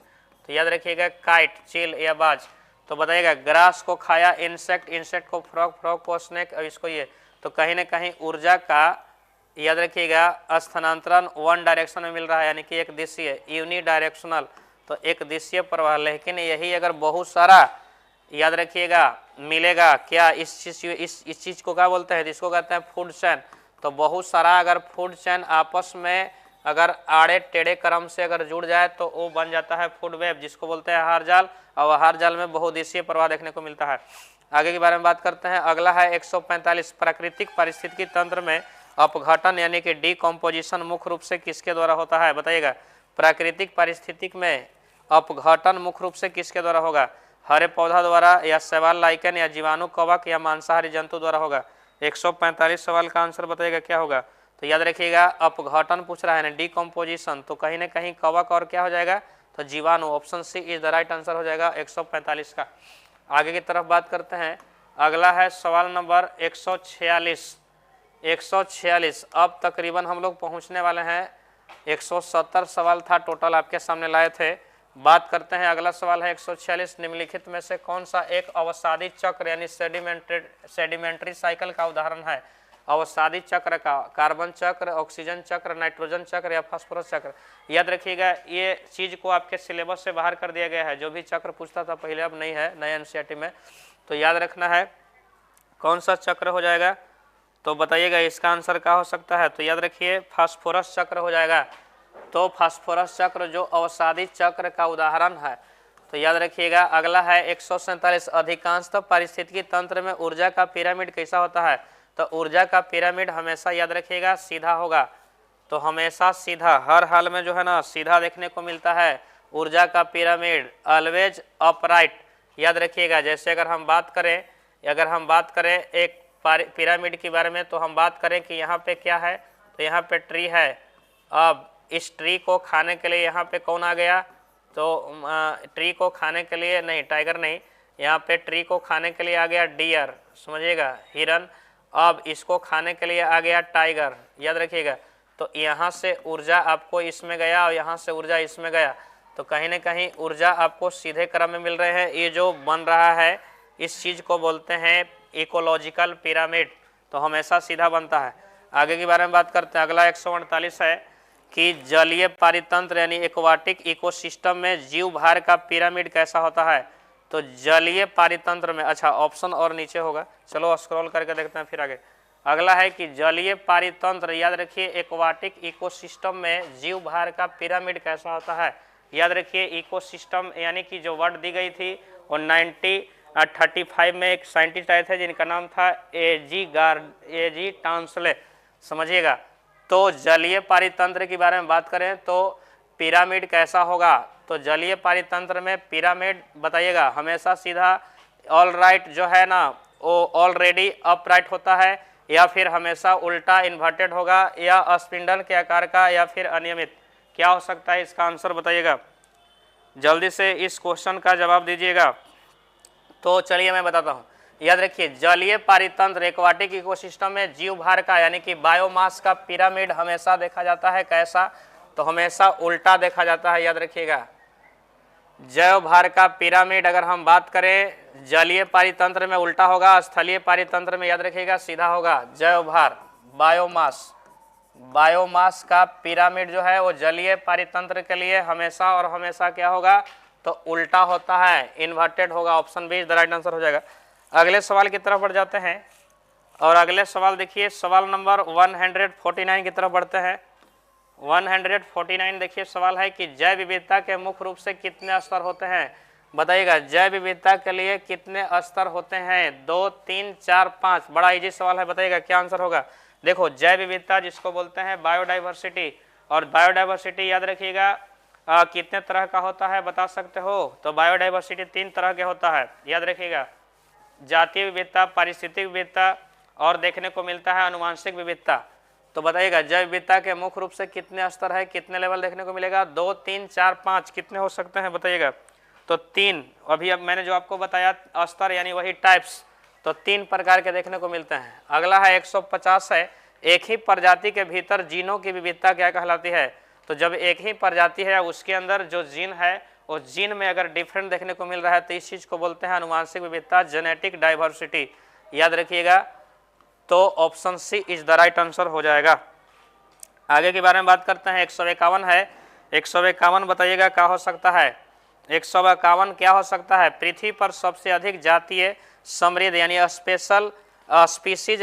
तो याद रखिएगा काइट, चील या बाज। तो बताइएगा ग्रास को खाया इंसेक्ट, इंसेक्ट को फ्रॉग, फ्रॉग को स्नेक, और इसको ये। तो कहीं ना कहीं ऊर्जा का याद रखिएगा स्थानांतरण वन डायरेक्शन में मिल रहा है, यानी कि एक दिशीय, यूनिडायरेक्शनल, तो एक दिशीय प्रवाह। लेकिन यही अगर बहुत सारा याद रखिएगा मिलेगा क्या, इस चीज को क्या बोलते हैं, जिसको कहते हैं फूड चैन। तो बहुत सारा अगर फूड चैन आपस में अगर आड़े टेढ़े क्रम से अगर जुड़ जाए तो वो बन जाता है फूड वेब, जिसको बोलते हैं आहार जाल। और आहार जाल में बहुदिशीय प्रवाह देखने को मिलता है। आगे के बारे में बात करते हैं। अगला है 145, प्राकृतिक पारिस्थितिकी तंत्र में अपघटन यानी कि डिकम्पोजिशन मुख्य रूप से किसके द्वारा होता है, बताइएगा। प्राकृतिक पारिस्थितिक में अपघटन मुख्य रूप से किसके द्वारा होगा, हरे पौधा द्वारा या शैवाल लाइकन या जीवाणु कवक या मांसाहारी जंतु द्वारा होगा। 145 सवाल का आंसर बताइएगा क्या होगा। तो याद रखिएगा अपघटन पूछ रहा है ना, डिकम्पोजिशन, तो कहीं ना कहीं कवक और क्या हो जाएगा, तो जीवाणु। Option C is the right answer हो जाएगा 145 का। आगे की तरफ बात करते हैं। अगला है सवाल नंबर 146। अब तकरीबन हम लोग पहुंचने वाले हैं, 170 सवाल था टोटल आपके सामने लाए थे। बात करते हैं, अगला सवाल है 146, निम्नलिखित में से कौन सा एक अवसादी चक्र यानी सेडिमेंट्री साइकिल का उदाहरण है। अवसादी चक्र का कार्बन चक्र, ऑक्सीजन चक्र, नाइट्रोजन चक्र या फास्फोरस चक्र। याद रखिएगा ये चीज को आपके सिलेबस से बाहर कर दिया गया है, जो भी चक्र पूछता था पहले अब नहीं है नए एनसीईआरटी में। तो याद रखना है कौन सा चक्र हो जाएगा, तो बताइएगा इसका आंसर क्या हो सकता है। तो याद रखिए फास्फोरस चक्र हो जाएगा। तो फास्फोरस चक्र जो अवसादी चक्र का उदाहरण है। तो याद रखिएगा अगला है 147, अधिकांशतः पारिस्थितिकी तंत्र में ऊर्जा का पिरामिड कैसा होता है। तो ऊर्जा का पिरामिड हमेशा याद रखिएगा सीधा होगा। तो हमेशा सीधा, हर हाल में जो है ना सीधा देखने को मिलता है ऊर्जा का पिरामिड, ऑलवेज अपराइट। याद रखिएगा जैसे अगर हम बात करें एक पिरामिड के बारे में, तो हम बात करें कि यहाँ पे क्या है, तो यहाँ पे ट्री है। अब इस ट्री को खाने के लिए यहाँ पे कौन आ गया, तो ट्री को खाने के लिए नहीं, टाइगर नहीं, यहाँ पे ट्री को खाने के लिए आ गया डियर, समझिएगा हिरन। अब इसको खाने के लिए आ गया टाइगर, याद रखिएगा। तो यहाँ से ऊर्जा आपको इसमें गया और यहाँ से ऊर्जा इसमें गया, तो कहीं ना कहीं ऊर्जा आपको सीधे क्रम में मिल रहे हैं। ये जो बन रहा है इस चीज़ को बोलते हैं इकोलॉजिकल पिरामिड, तो हमेशा सीधा बनता है। आगे के बारे में बात करते हैं। अगला 148 है कि जलीय पारितंत्र यानी एक्वाटिक इकोसिस्टम में जीव भार का पिरामिड कैसा होता है। तो जलीय पारितंत्र में, अच्छा ऑप्शन और नीचे होगा, चलो स्क्रॉल करके देखते हैं फिर आगे। अगला है कि जलीय पारितंत्र, याद रखिए एक्वाटिक इकोसिस्टम में जीव भार का पिरामिड कैसा होता है। याद रखिए इकोसिस्टम यानी कि जो वर्ड दी गई थी वो 1935 में एक साइंटिस्ट आए थे जिनका नाम था एजी टांसले, समझिएगा। तो जलीय पारितंत्र के बारे में बात करें तो पिरामिड कैसा होगा, तो जलीय पारितंत्र में पिरामिड बताइएगा हमेशा सीधा, ऑल राइट जो है ना वो ऑलरेडी अपराइट होता है, या फिर हमेशा उल्टा इन्वर्टेड होगा, या स्पिंडल के आकार का, या फिर अनियमित? क्या हो सकता है इसका आंसर बताइएगा, जल्दी से इस क्वेश्चन का जवाब दीजिएगा। तो चलिए मैं बताता हूँ। याद रखिए, जलीय पारितंत्र एक्वाटिक इकोसिस्टम में जीव भार का यानी कि बायोमास का पिरामिड हमेशा देखा जाता है कैसा, तो हमेशा उल्टा देखा जाता है। याद रखिएगा, जैव भार का पिरामिड अगर हम बात करें जलीय पारितंत्र में उल्टा होगा, स्थलीय पारितंत्र में याद रखिएगा सीधा होगा। जैव भार बायोमास का पिरामिड जो है वो जलीय पारितंत्र के लिए हमेशा और हमेशा क्या होगा, तो उल्टा होता है, इन्वर्टेड होगा। Option B is the right answer हो जाएगा। अगले सवाल की तरफ बढ़ जाते हैं और अगले सवाल देखिए, सवाल नंबर 149 की तरफ बढ़ते हैं। 149 देखिए सवाल है कि जैव विविधता के मुख्य रूप से कितने स्तर होते हैं, बताइएगा। जैव विविधता के लिए कितने स्तर होते हैं, 2, 3, 4, 5? बड़ा इजी सवाल है, बताइएगा क्या आंसर होगा। देखो, जैव विविधता जिसको बोलते हैं बायोडाइवर्सिटी, और बायोडाइवर्सिटी याद रखिएगा कितने तरह का होता है बता सकते हो, तो बायोडाइवर्सिटी 3 तरह के होता है। याद रखिएगा, जातीय विविधता, पारिस्थितिक विविधता और देखने को मिलता है अनुवांशिक विविधता। तो बताइएगा जैव विविधता के मुख्य रूप से कितने स्तर है, कितने लेवल देखने को मिलेगा, 2, 3, 4, 5? कितने हो सकते हैं बताइएगा। तो 3, अभी अब मैंने जो आपको बताया स्तर यानी वही टाइप्स, तो 3 प्रकार के देखने को मिलते हैं। अगला है 150 है, एक ही प्रजाति के भीतर जीनों की विविधता क्या कहलाती है। तो जब एक ही प्रजाति है उसके अंदर जो जीन है उस जीन में अगर डिफरेंट देखने को मिल रहा है तो इस चीज को बोलते हैं अनुवांशिक विविधता, जेनेटिक डाइवर्सिटी। याद रखिएगा, तो option C is the right answer हो जाएगा। आगे के बारे में बात करते हैं। 151 है, 151 बताइएगा क्या हो सकता है। 151 क्या हो सकता है, पृथ्वी पर सबसे अधिक जातीय समृद्ध यानी स्पेशल स्पीसीज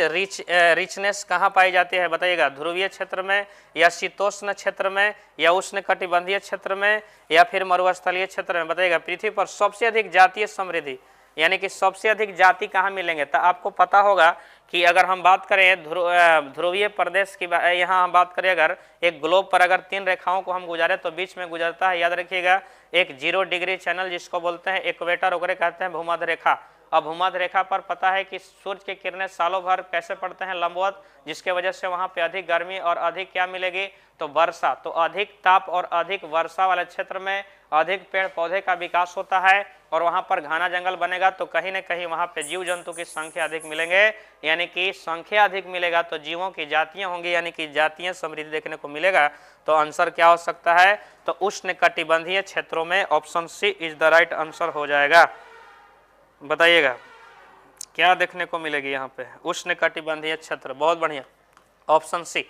रिचनेस कहाँ पाई जाती है बताइएगा। ध्रुवीय क्षेत्र में, या शीतोष्ण क्षेत्र में, या उष्ण कटिबंधीय क्षेत्र में, या फिर मरुस्थलीय क्षेत्र में? बताइएगा पृथ्वी पर सबसे अधिक जातीय समृद्धि यानी कि सबसे अधिक जाति कहाँ मिलेंगे। तो आपको पता होगा कि अगर हम बात करें ध्रुवीय प्रदेश की, यहाँ हम बात करें अगर एक ग्लोब पर अगर 3 रेखाओं को हम गुजारे तो बीच में गुजरता है, याद रखिएगा, एक 0 डिग्री चैनल जिसको बोलते हैं इक्वेटर, ओकरे कहते हैं भूमध्य रेखा। अब भूमध्य रेखा पर पता है कि सूर्य की किरणें सालों भर कैसे पड़ते हैं, लंबवत, जिसके वजह से वहाँ पे अधिक गर्मी और अधिक क्या मिलेगी, तो वर्षा। तो अधिक ताप और अधिक वर्षा वाले क्षेत्र में अधिक पेड़ पौधे का विकास होता है और वहाँ पर घना जंगल बनेगा, तो कहीं न कहीं वहाँ पे जीव जंतु की संख्या अधिक मिलेंगे, यानी कि संख्या अधिक मिलेगा तो जीवों की जातियाँ होंगी, यानी कि जातीय समृद्धि देखने को मिलेगा। तो आंसर क्या हो सकता है, तो उष्ण कटिबंधीय क्षेत्रों में। Option C is the right answer हो जाएगा। बताइएगा क्या देखने को मिलेगी यहाँ पे, उष्ण कटिबंधीय क्षेत्र। बहुत बढ़िया, ऑप्शन सी।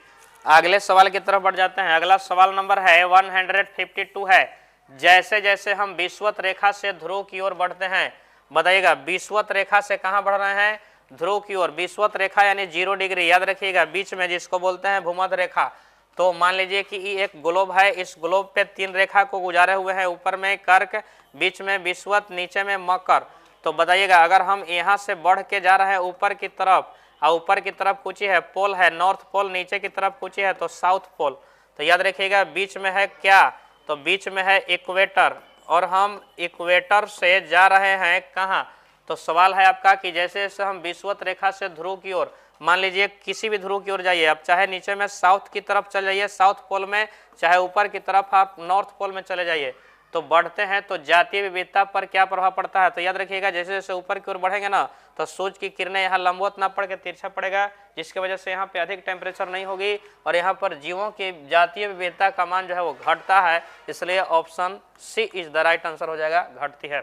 अगले सवाल की तरफ बढ़ जाते हैं। अगला सवाल नंबर है 152 है, जैसे जैसे हम विषुवत रेखा से ध्रुव की ओर बढ़ते हैं, बताइएगा विषुवत रेखा से कहाँ बढ़ रहे हैं, ध्रुव की ओर। विषुवत रेखा यानी 0 डिग्री, याद रखिएगा, बीच में जिसको बोलते हैं भूमध्य रेखा। तो मान लीजिए कि ये एक ग्लोब है, इस ग्लोब पे 3 रेखा को गुजारे हुए हैं, ऊपर में कर्क, बीच में विषुवत, नीचे में मकर। तो बताइएगा अगर हम यहाँ से बढ़ के जा रहे हैं ऊपर की तरफ, और ऊपर की तरफ कुछ है पोल है नॉर्थ पोल, नीचे की तरफ कुछ है तो साउथ पोल। तो याद रखिएगा बीच में है क्या, तो बीच में है इक्वेटर, और हम इक्वेटर से जा रहे हैं कहाँ। तो सवाल है आपका कि जैसे जैसे हम विषुवत रेखा से ध्रुव की ओर, मान लीजिए किसी भी ध्रुव की ओर जाइए आप, चाहे नीचे में साउथ की तरफ चले जाइए साउथ पोल में, चाहे ऊपर की तरफ आप नॉर्थ पोल में चले जाइए, तो बढ़ते हैं तो जातीय विविधता पर क्या प्रभाव पड़ता है। तो याद रखिएगा जैसे जैसे ऊपर की ओर बढ़ेंगे ना तो सूर्य की किरणें यहाँ लंबवत ना पड़ के तिरछा पड़ेगा, जिसकी वजह से यहाँ पे अधिक टेम्परेचर नहीं होगी और यहाँ पर जीवों की जातीय विविधता का मान जो है वो घटता है, इसलिए option C is the right answer हो जाएगा, घटती है।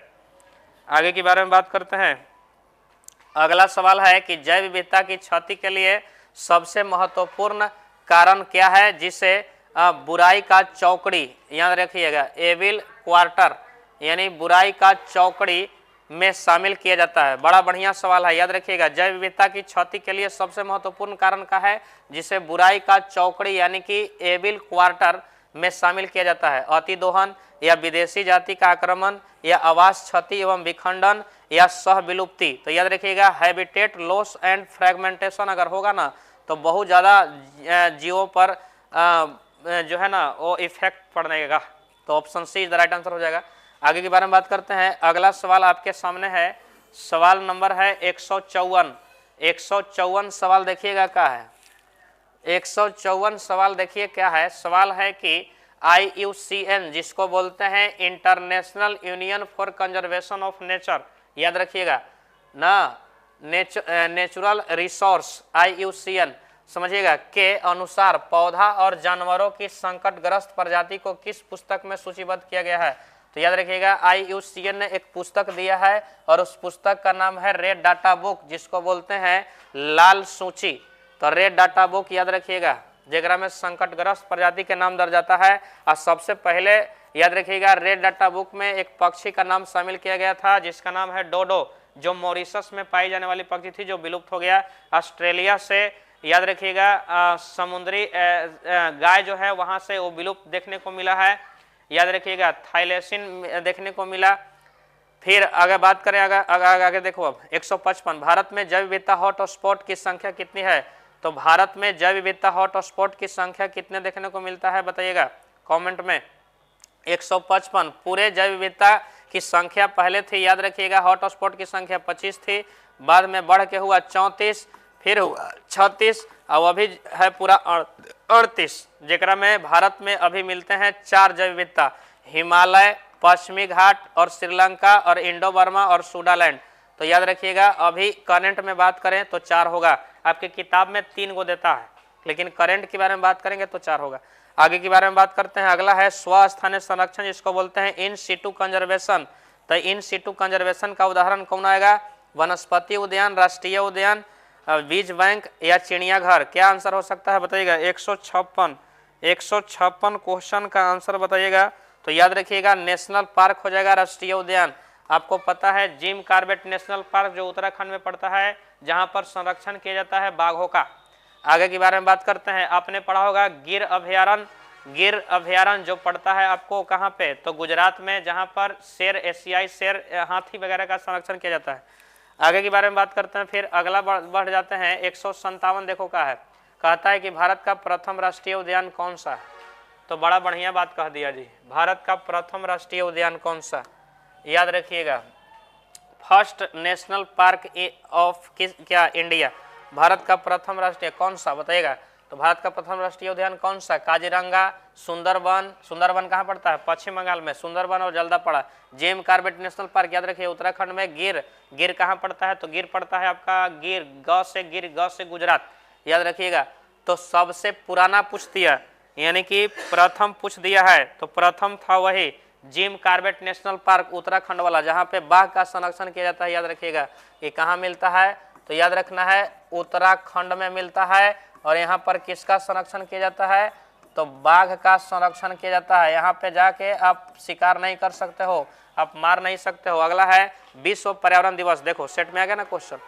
आगे के बारे में बात करते हैं। अगला सवाल है कि जैव विविधता की क्षति के लिए सबसे महत्वपूर्ण कारण क्या है, जिसे बुराई का चौकड़ी, याद रखिएगा एविल क्वार्टर यानी बुराई का चौकड़ी में शामिल किया जाता है। बड़ा बढ़िया सवाल है, याद रखिएगा जैव विविधता की क्षति के लिए सबसे महत्वपूर्ण कारण का है जिसे बुराई का चौकड़ी यानी कि एविल क्वार्टर में शामिल किया जाता है। अतिदोहन या विदेशी जाति का आक्रमण या आवास क्षति एवं विखंडन या सह विलुप्ति। तो याद रखिएगा हैबिटेट लॉस एंड फ्रेगमेंटेशन अगर होगा ना तो बहुत ज़्यादा जीवों पर जो है ना वो इफेक्ट पड़ेगा। तो option C is the right answer हो जाएगा। आगे के बारे में बात करते हैं। अगला सवाल आपके सामने है, सवाल नंबर है 154। 154 सवाल देखिएगा क्या है, 154 सवाल देखिए क्या है। सवाल है कि IUCN जिसको बोलते हैं international union for conservation of nature, याद रखिएगा ना, नेचुरल रिसोर्स IUCN समझिएगा, के अनुसार पौधा और जानवरों की संकटग्रस्त प्रजाति को किस पुस्तक में सूचीबद्ध किया गया है। तो याद रखिएगा IUCN ने एक पुस्तक दिया है और उस पुस्तक का नाम है रेड डाटा बुक, जिसको बोलते हैं लाल सूची। तो रेड डाटा बुक याद रखिएगा, जेकरा में संकटग्रस्त प्रजाति के नाम दर्ज आता है। और सबसे पहले याद रखिएगा रेड डाटा बुक में एक पक्षी का नाम शामिल किया गया था जिसका नाम है डोडो, जो मॉरिशस में पाई जाने वाली पक्षी थी जो विलुप्त हो गया। ऑस्ट्रेलिया से याद रखिएगा समुद्री गाय जो है वहां से वो विलुप्त देखने को मिला है, याद रखिएगा थाइलेसिन देखने को मिला। फिर आगे बात करें, आगे देखो अब 155 भारत में जैव विविधता हॉटस्पॉट की संख्या कितनी है। तो भारत में जैव विविधता हॉटस्पॉट की संख्या कितने देखने को मिलता है बताइएगा कमेंट में। 155 पूरे जैव विविधता की संख्या पहले थी, याद रखिएगा हॉटस्पॉट की संख्या 25 थी, बाद में बढ़ के हुआ 34, फिर हुआ 36 और अभी है पूरा 38, जेकरा में भारत में अभी मिलते हैं 4 जैव विविधता, हिमालय, पश्चिमी घाट और श्रीलंका और इंडो बर्मा और सुडालैंड। तो याद रखिएगा अभी करंट में बात करें तो 4 होगा, आपकी किताब में 3 को देता है लेकिन करंट के बारे में बात करेंगे तो 4 होगा। आगे के बारे में बात करते हैं, अगला है स्वस्थानीय संरक्षण जिसको बोलते हैं इन सिटू कंजर्वेशन। तो इन सिटू कंजर्वेशन का उदाहरण कौन आएगा, वनस्पति उद्यान, राष्ट्रीय उद्यान, बीज बैंक या चिड़ियाघर। क्या आंसर हो सकता है बताइएगा। 156 क्वेश्चन का आंसर बताइएगा। तो याद रखिएगा नेशनल पार्क हो जाएगा राष्ट्रीय उद्यान। आपको पता है जिम कॉर्बेट नेशनल पार्क जो उत्तराखंड में पड़ता है, जहां पर संरक्षण किया जाता है बाघों का। आगे के बारे में बात करते हैं, आपने पढ़ा होगा गिर अभयारण्य, गिर अभयारण्य जो पड़ता है आपको कहाँ पे, तो गुजरात में, जहां पर शेर, एशियाई शेर, हाथी वगैरह का संरक्षण किया जाता है। आगे के बारे में बात करते हैं, फिर अगला बढ़ जाते हैं 157 देखो क्या है, कहता है कि भारत का प्रथम राष्ट्रीय उद्यान कौन सा है। तो बड़ा बढ़िया बात कह दिया जी, भारत का प्रथम राष्ट्रीय उद्यान कौन सा, याद रखिएगा फर्स्ट नेशनल पार्क ऑफ क्या इंडिया, भारत का प्रथम राष्ट्रीय कौन सा बताइएगा। तो भारत का प्रथम राष्ट्रीय उद्यान कौन सा, काजीरंगा, सुंदरबन, सुंदरबन कहाँ पड़ता है पश्चिम बंगाल में, सुंदरबन और जल्दापड़ा। जिम कॉर्बेट नेशनल पार्क याद रखिए उत्तराखंड में। गिर, गिर कहाँ पड़ता है, तो गिर पड़ता है आपका गिर, ग से गुजरात, याद रखिएगा। तो सबसे पुराना पूछ दिया, यानी कि प्रथम पूछ दिया है, तो प्रथम था वही Jim Corbett national park Uttarakhand वाला, जहाँ पे बाघ का संरक्षण किया जाता है। याद रखिएगा ये कहाँ मिलता है, तो याद रखना है उत्तराखंड में मिलता है। और यहाँ पर किसका संरक्षण किया जाता है, तो बाघ का संरक्षण किया जाता है। यहाँ पे जाके आप शिकार नहीं कर सकते हो, आप मार नहीं सकते हो। अगला है विश्व पर्यावरण दिवस। देखो सेट में आ गया ना क्वेश्चन,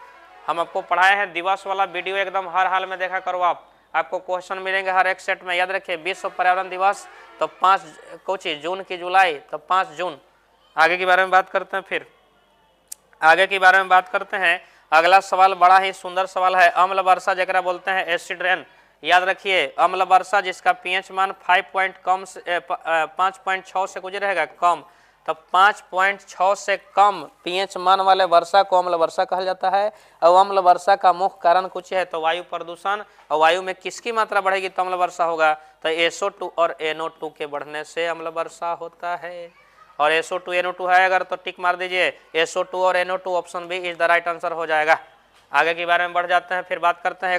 हम आपको पढ़ाए हैं दिवस वाला वीडियो, एकदम हर हाल में देखा करो आपको क्वेश्चन मिलेंगे हर एक सेट में। याद रखिए विश्व पर्यावरण दिवस तो 5 कुछ जून की जुलाई, तो 5 जून। आगे के बारे में बात करते हैं, फिर आगे के बारे में बात करते हैं। अगला सवाल बड़ा ही सुंदर सवाल है, अम्ल वर्षा जरा बोलते हैं एसिड रेन। याद रखिए अम्ल वर्षा जिसका पीएच मान 5.6 से कुछ रहेगा कम, तो 5.6 से कम पीएच मान वाले वर्षा को अम्ल वर्षा कहा जाता है। और अम्ल वर्षा का मुख्य कारण कुछ है, तो वायु प्रदूषण। और वायु में किसकी मात्रा बढ़ेगी तो अम्ल वर्षा होगा, तो SO2 और NO2 के बढ़ने से अम्ल वर्षा होता है। और SO2 NO2 है अगर तो टिक मार दीजिए, SO2 और NO2 option B is the right answer हो जाएगा। आगे के बारे में बढ़ जाते हैं, फिर बात करते हैं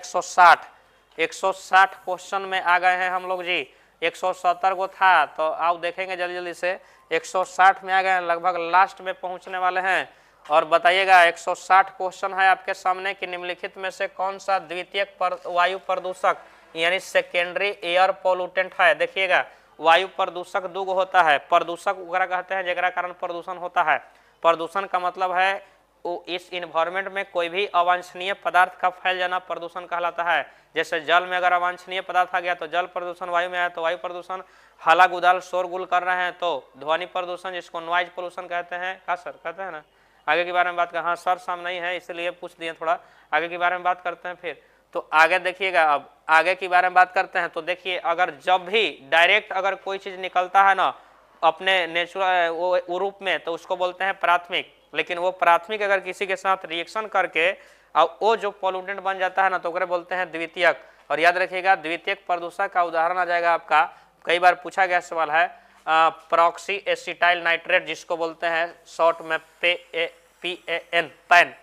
160 क्वेश्चन में आ गए हैं हम लोग जी। 170 को था, तो आप देखेंगे जल्दी जल्दी से 160 में आ गए, लगभग लास्ट में पहुंचने वाले हैं। और बताइएगा 160 क्वेश्चन है आपके सामने कि निम्नलिखित में से कौन सा द्वितीयक वायु प्रदूषक यानी सेकेंडरी एयर पोल्यूटेंट है। देखिएगा वायु प्रदूषक दो होता है, प्रदूषक वगैरह कहते हैं जगह कारण प्रदूषण होता है। प्रदूषण का मतलब है वो इस इन्वायरमेंट में कोई भी अवांछनीय पदार्थ का फैल जाना प्रदूषण कहलाता है। जैसे जल में अगर अवांछनीय पदार्थ आ गया तो जल प्रदूषण, वायु में आया तो वायु प्रदूषण, हाला गुदाल शोरगुल कर रहे हैं तो ध्वनि प्रदूषण जिसको नॉइज पोल्यूशन कहते हैं। का सर कहते हैं ना। आगे के बारे में बात कर, हाँ सर सामने नहीं है इसलिए पूछ दिए थोड़ा। आगे के बारे में बात करते हैं, फिर तो आगे देखिएगा अब आगे के बारे में बात करते हैं। तो देखिए अगर जब भी डायरेक्ट अगर कोई चीज निकलता है ना अपने नेचुरल वो रूप में, तो उसको बोलते हैं प्राथमिक। लेकिन वो प्राथमिक अगर किसी के साथ रिएक्शन करके और वो जो पॉल्यूटेंट बन जाता है ना, तो ओकरे बोलते हैं द्वितीयक। और याद रखिएगा द्वितीयक प्रदूषक का उदाहरण आ जाएगा आपका, कई बार पूछा गया सवाल है, प्रॉक्सी एसिटाइल नाइट्रेट, जिसको बोलते हैं शॉर्ट में PAN, पैन।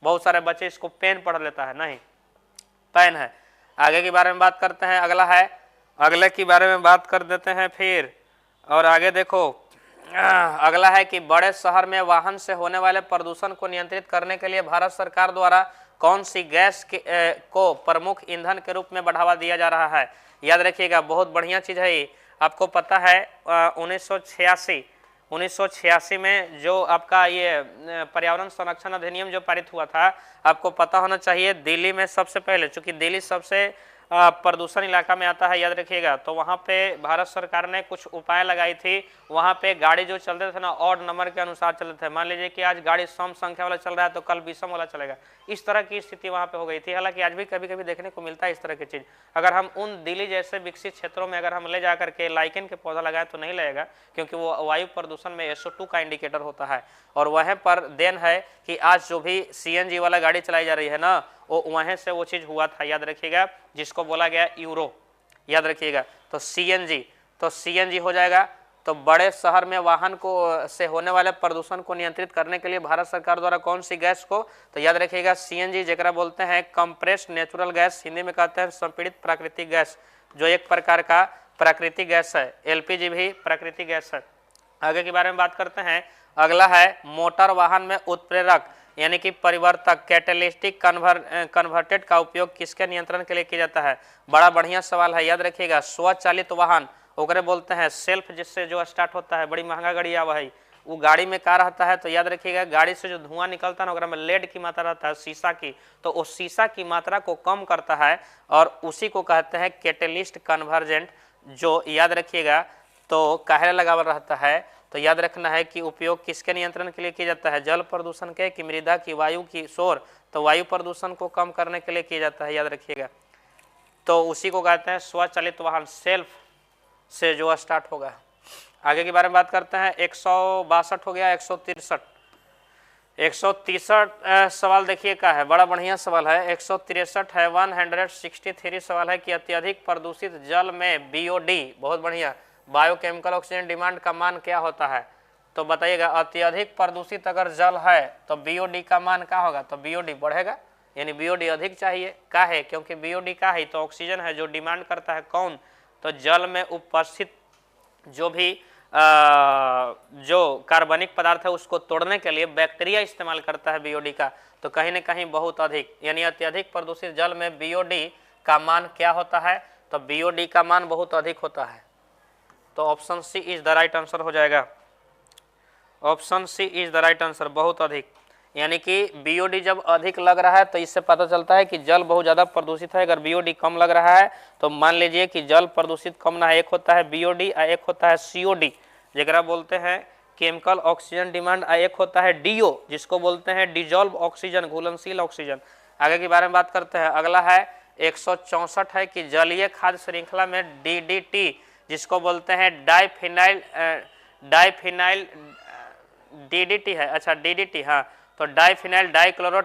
बहुत सारे बच्चे इसको पेन पढ़ लेता है, नहीं, पैन है। आगे के बारे में बात करते हैं, अगला है, अगले के बारे में बात कर देते हैं फिर। और आगे देखो, अगला है कि बड़े शहर में वाहन से होने वाले प्रदूषण को नियंत्रित करने के लिए भारत सरकार द्वारा कौन सी गैस को प्रमुख ईंधन के रूप में बढ़ावा दिया जा रहा है। याद रखिएगा, बहुत बढ़िया चीज़ है ये। आपको पता है 1986 में जो आपका ये पर्यावरण संरक्षण अधिनियम जो पारित हुआ था, आपको पता होना चाहिए दिल्ली में सबसे पहले, चूंकि दिल्ली सबसे प्रदूषण इलाका में आता है, याद रखिएगा, तो वहाँ पे भारत सरकार ने कुछ उपाय लगाई थी। वहाँ पे गाड़ी जो चलते थे ना, ऑड नंबर के अनुसार चलते थे। मान लीजिए कि आज गाड़ी सम संख्या वाला चल रहा है तो कल विषम वाला चलेगा, इस तरह की स्थिति वहाँ पे हो गई थी। हालांकि आज भी कभी कभी देखने को मिलता है इस तरह की चीज़। अगर हम उन दिल्ली जैसे विकसित क्षेत्रों में अगर हम ले जा करके लाइकेन के पौधा लगाए तो नहीं लगेगा, क्योंकि वो वायु प्रदूषण में SO2 का इंडिकेटर होता है। और वहीं पर देन है कि आज जो भी CNG वाला गाड़ी चलाई जा रही है ना, वो वहीं से वो चीज़ हुआ था, याद रखिएगा, जिसको बोला गया यूरो, याद रखिएगा। तो CNG हो जाएगा। तो बड़े शहर में वाहन को से होने वाले प्रदूषण को नियंत्रित करने के लिए भारत सरकार द्वारा कौन सी गैस को, तो याद रखिएगा CNG, जरा बोलते हैं कंप्रेस्ड नेचुरल गैस, हिंदी में कहते हैं संपीड़ित प्राकृतिक गैस, जो एक प्रकार का प्राकृतिक गैस है। LPG भी प्राकृतिक गैस है। आगे के बारे में बात करते हैं, अगला है मोटर वाहन में उत्प्रेरक यानी कि परिवर्तक कैटेलिस्टिक कन्वर्टेड का उपयोग किसके नियंत्रण के लिए किया जाता है। बड़ा बढ़िया सवाल है, याद रखिएगा। स्वचालित वाहन ओकरे बोलते हैं, सेल्फ जिससे जो स्टार्ट होता है, बड़ी महंगा गाड़ी आवा है, वो गाड़ी में क्या रहता है, तो याद रखिएगा गाड़ी से जो धुआं निकलता है ना, ओकरा में लेड की मात्रा रहता है, शीशा की, तो उस शीशा की मात्रा को कम करता है और उसी को कहते हैं कैटेलिस्ट कन्वर्जेंट, जो याद रखिएगा तो काहे लगावल रहता है, तो याद रखना है कि उपयोग किसके नियंत्रण के लिए किया जाता है, जल प्रदूषण के, कि मृदा की, वायु की, शोर, तो वायु प्रदूषण को कम करने के लिए किया जाता है, याद रखिएगा। तो उसी को कहते हैं स्वचालित वाहन, सेल्फ से जो स्टार्ट होगा। आगे के बारे में बात करते हैं, 162 हो गया, 163 सवाल देखिए क्या है, बड़ा बढ़िया सवाल है। 163 है, 163 सवाल है कि अत्यधिक प्रदूषित जल में BOD, बहुत बढ़िया, बायोकेमिकल ऑक्सीजन डिमांड का मान क्या होता है। तो बताइएगा, अत्यधिक प्रदूषित अगर जल है तो BOD का मान क्या होगा, तो BOD बढ़ेगा, यानी BOD अधिक चाहिए। क्या है, क्योंकि BOD क्या है, तो ऑक्सीजन है, जो डिमांड करता है कौन, तो जल में उपस्थित जो भी जो कार्बनिक पदार्थ है उसको तोड़ने के लिए बैक्टीरिया इस्तेमाल करता है BOD का। तो कहीं ना कहीं बहुत अधिक, यानी अत्यधिक प्रदूषित जल में BOD का मान क्या होता है, तो BOD का मान बहुत अधिक होता है। तो option C is the right answer हो जाएगा। Option C is the right answer, बहुत अधिक, यानी कि BOD जब अधिक लग रहा है तो इससे पता चलता है कि जल बहुत ज़्यादा प्रदूषित है। अगर BOD कम लग रहा है तो मान लीजिए कि जल प्रदूषित कम ना है, एक होता है BOD और एक होता है COD, जरा बोलते हैं केमिकल ऑक्सीजन डिमांड, और एक होता है DO, जिसको बोलते हैं डिजॉल्व ऑक्सीजन, घुलनशील ऑक्सीजन। आगे के बारे में बात करते हैं, अगला है 164 है कि जलीय खाद्य श्रृंखला में DDT, जिसको बोलते हैं डाइफिनाइल DDT है, अच्छा DDT, हाँ, तो डाइफिनाइल डाइक्लोरो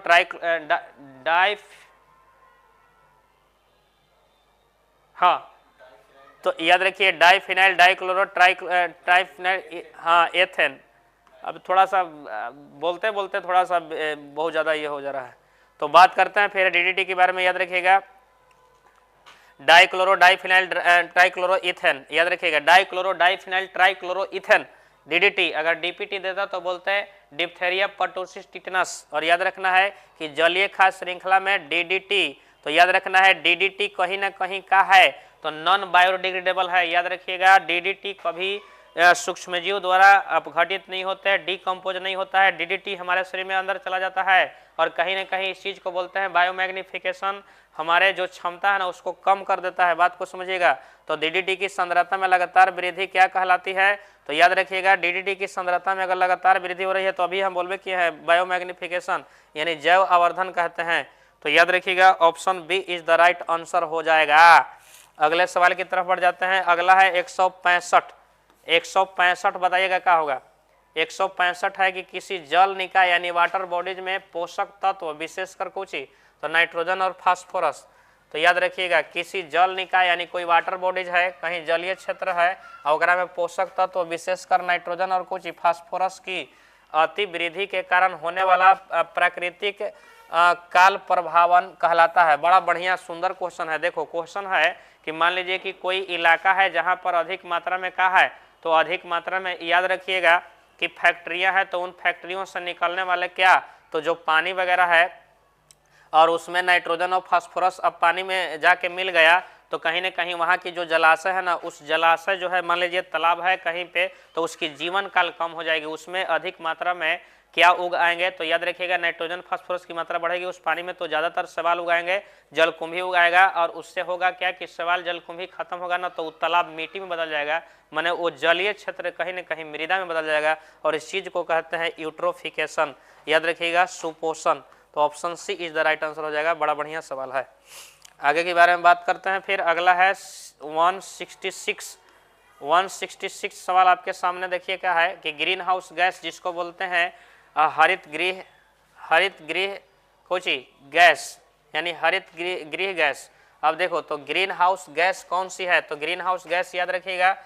हाँ, तो याद रखिए डाइफिनाइल डाइक्लोरो ट्राइफिनाइल, हाँ, एथेन। अब थोड़ा सा बोलते बोलते थोड़ा सा बहुत ज़्यादा ये हो जा रहा है, तो बात करते हैं फिर DDT के बारे में। याद रखिएगा डाइक्लोरो डाइफिनाइल ट्राइक्लोरो इथेन, याद रखिएगा dichloro diphenyl trichloro ethane DDT। अगर DPT देता तो बोलते हैं डिप्थेरिया पर्टुसिस टिटनस। और याद रखना है कि जलीय खाद्य श्रृंखला में DDT, तो याद रखना है DDT कहीं ना कहीं का है, तो नॉन बायोडिग्रेडेबल है। याद रखिएगा DDT कभी सूक्ष्मजीव द्वारा अपघटित नहीं होता है, डिकम्पोज नहीं होता है। DDT हमारे शरीर में अंदर चला जाता है और कहीं ना कहीं इस चीज़ को बोलते हैं बायोमैग्निफिकेशन, हमारे जो क्षमता है ना उसको कम कर देता है। बात को समझिएगा। तो DDT की सांद्रता में लगातार वृद्धि क्या कहलाती है, तो याद रखिएगा DDT की सांद्रता में अगर लगातार वृद्धि हो रही है तो अभी हम बोलबे कि है बायोमैग्निफिकेशन, यानी जैव आवर्धन कहते हैं। तो याद रखिएगा option B is the right answer हो जाएगा। अगले सवाल की तरफ बढ़ जाते हैं, अगला है 165। 165 बताइएगा क्या होगा, 165 है कि किसी जल निकाय यानी वाटर बॉडीज में पोषक तत्व विशेषकर कुछ ही तो नाइट्रोजन और फास्फोरस। तो याद रखिएगा किसी जल निकाय यानी कोई वाटर बॉडीज है, कहीं जलीय क्षेत्र है और ओकरा में पोषक तत्व विशेषकर नाइट्रोजन और कुछ फास्फोरस की अति वृद्धि के कारण होने वाला प्राकृतिक काल प्रभावन कहलाता है। बड़ा बढ़िया सुंदर क्वेश्चन है। देखो क्वेश्चन है कि मान लीजिए कि कोई इलाका है जहां पर अधिक मात्रा में क्या है, तो अधिक मात्रा में याद रखिएगा कि फैक्ट्रियां हैं, तो उन फैक्ट्रियों से निकलने वाले क्या, तो जो पानी वगैरह है और उसमें नाइट्रोजन और फास्फोरस अब पानी में जाके मिल गया, तो कहीं ना कहीं वहाँ की जो जलाशय है ना, उस जलाशय जो है मान लीजिए तालाब है कहीं पे, तो उसकी जीवन काल कम हो जाएगी, उसमें अधिक मात्रा में क्या उग आएंगे, तो याद रखिएगा नाइट्रोजन फास्फोरस की मात्रा बढ़ेगी उस पानी में, तो ज़्यादातर शैवाल उगाएंगे, जलकुंभी उगाएगा और उससे होगा क्या कि शैवाल जलकुंभी खत्म होगा ना, तो वो तालाब मिट्टी में बदल जाएगा, माने वो जलीय क्षेत्र कहीं ना कहीं मृदा में बदल जाएगा और इस चीज़ को कहते हैं यूट्रोफिकेशन। याद रखिएगा सुपोषण। तो option C is the right answer हो जाएगा। बड़ा बढ़िया सवाल है। आगे के बारे में बात करते हैं। फिर अगला है 166 सवाल आपके सामने देखिए क्या है कि ग्रीन हाउस गैस जिसको बोलते हैं हरित गृह कुछ गैस यानी हरित गृह गैस। अब देखो तो ग्रीन हाउस गैस कौन सी है, तो ग्रीन हाउस गैस याद रखिएगा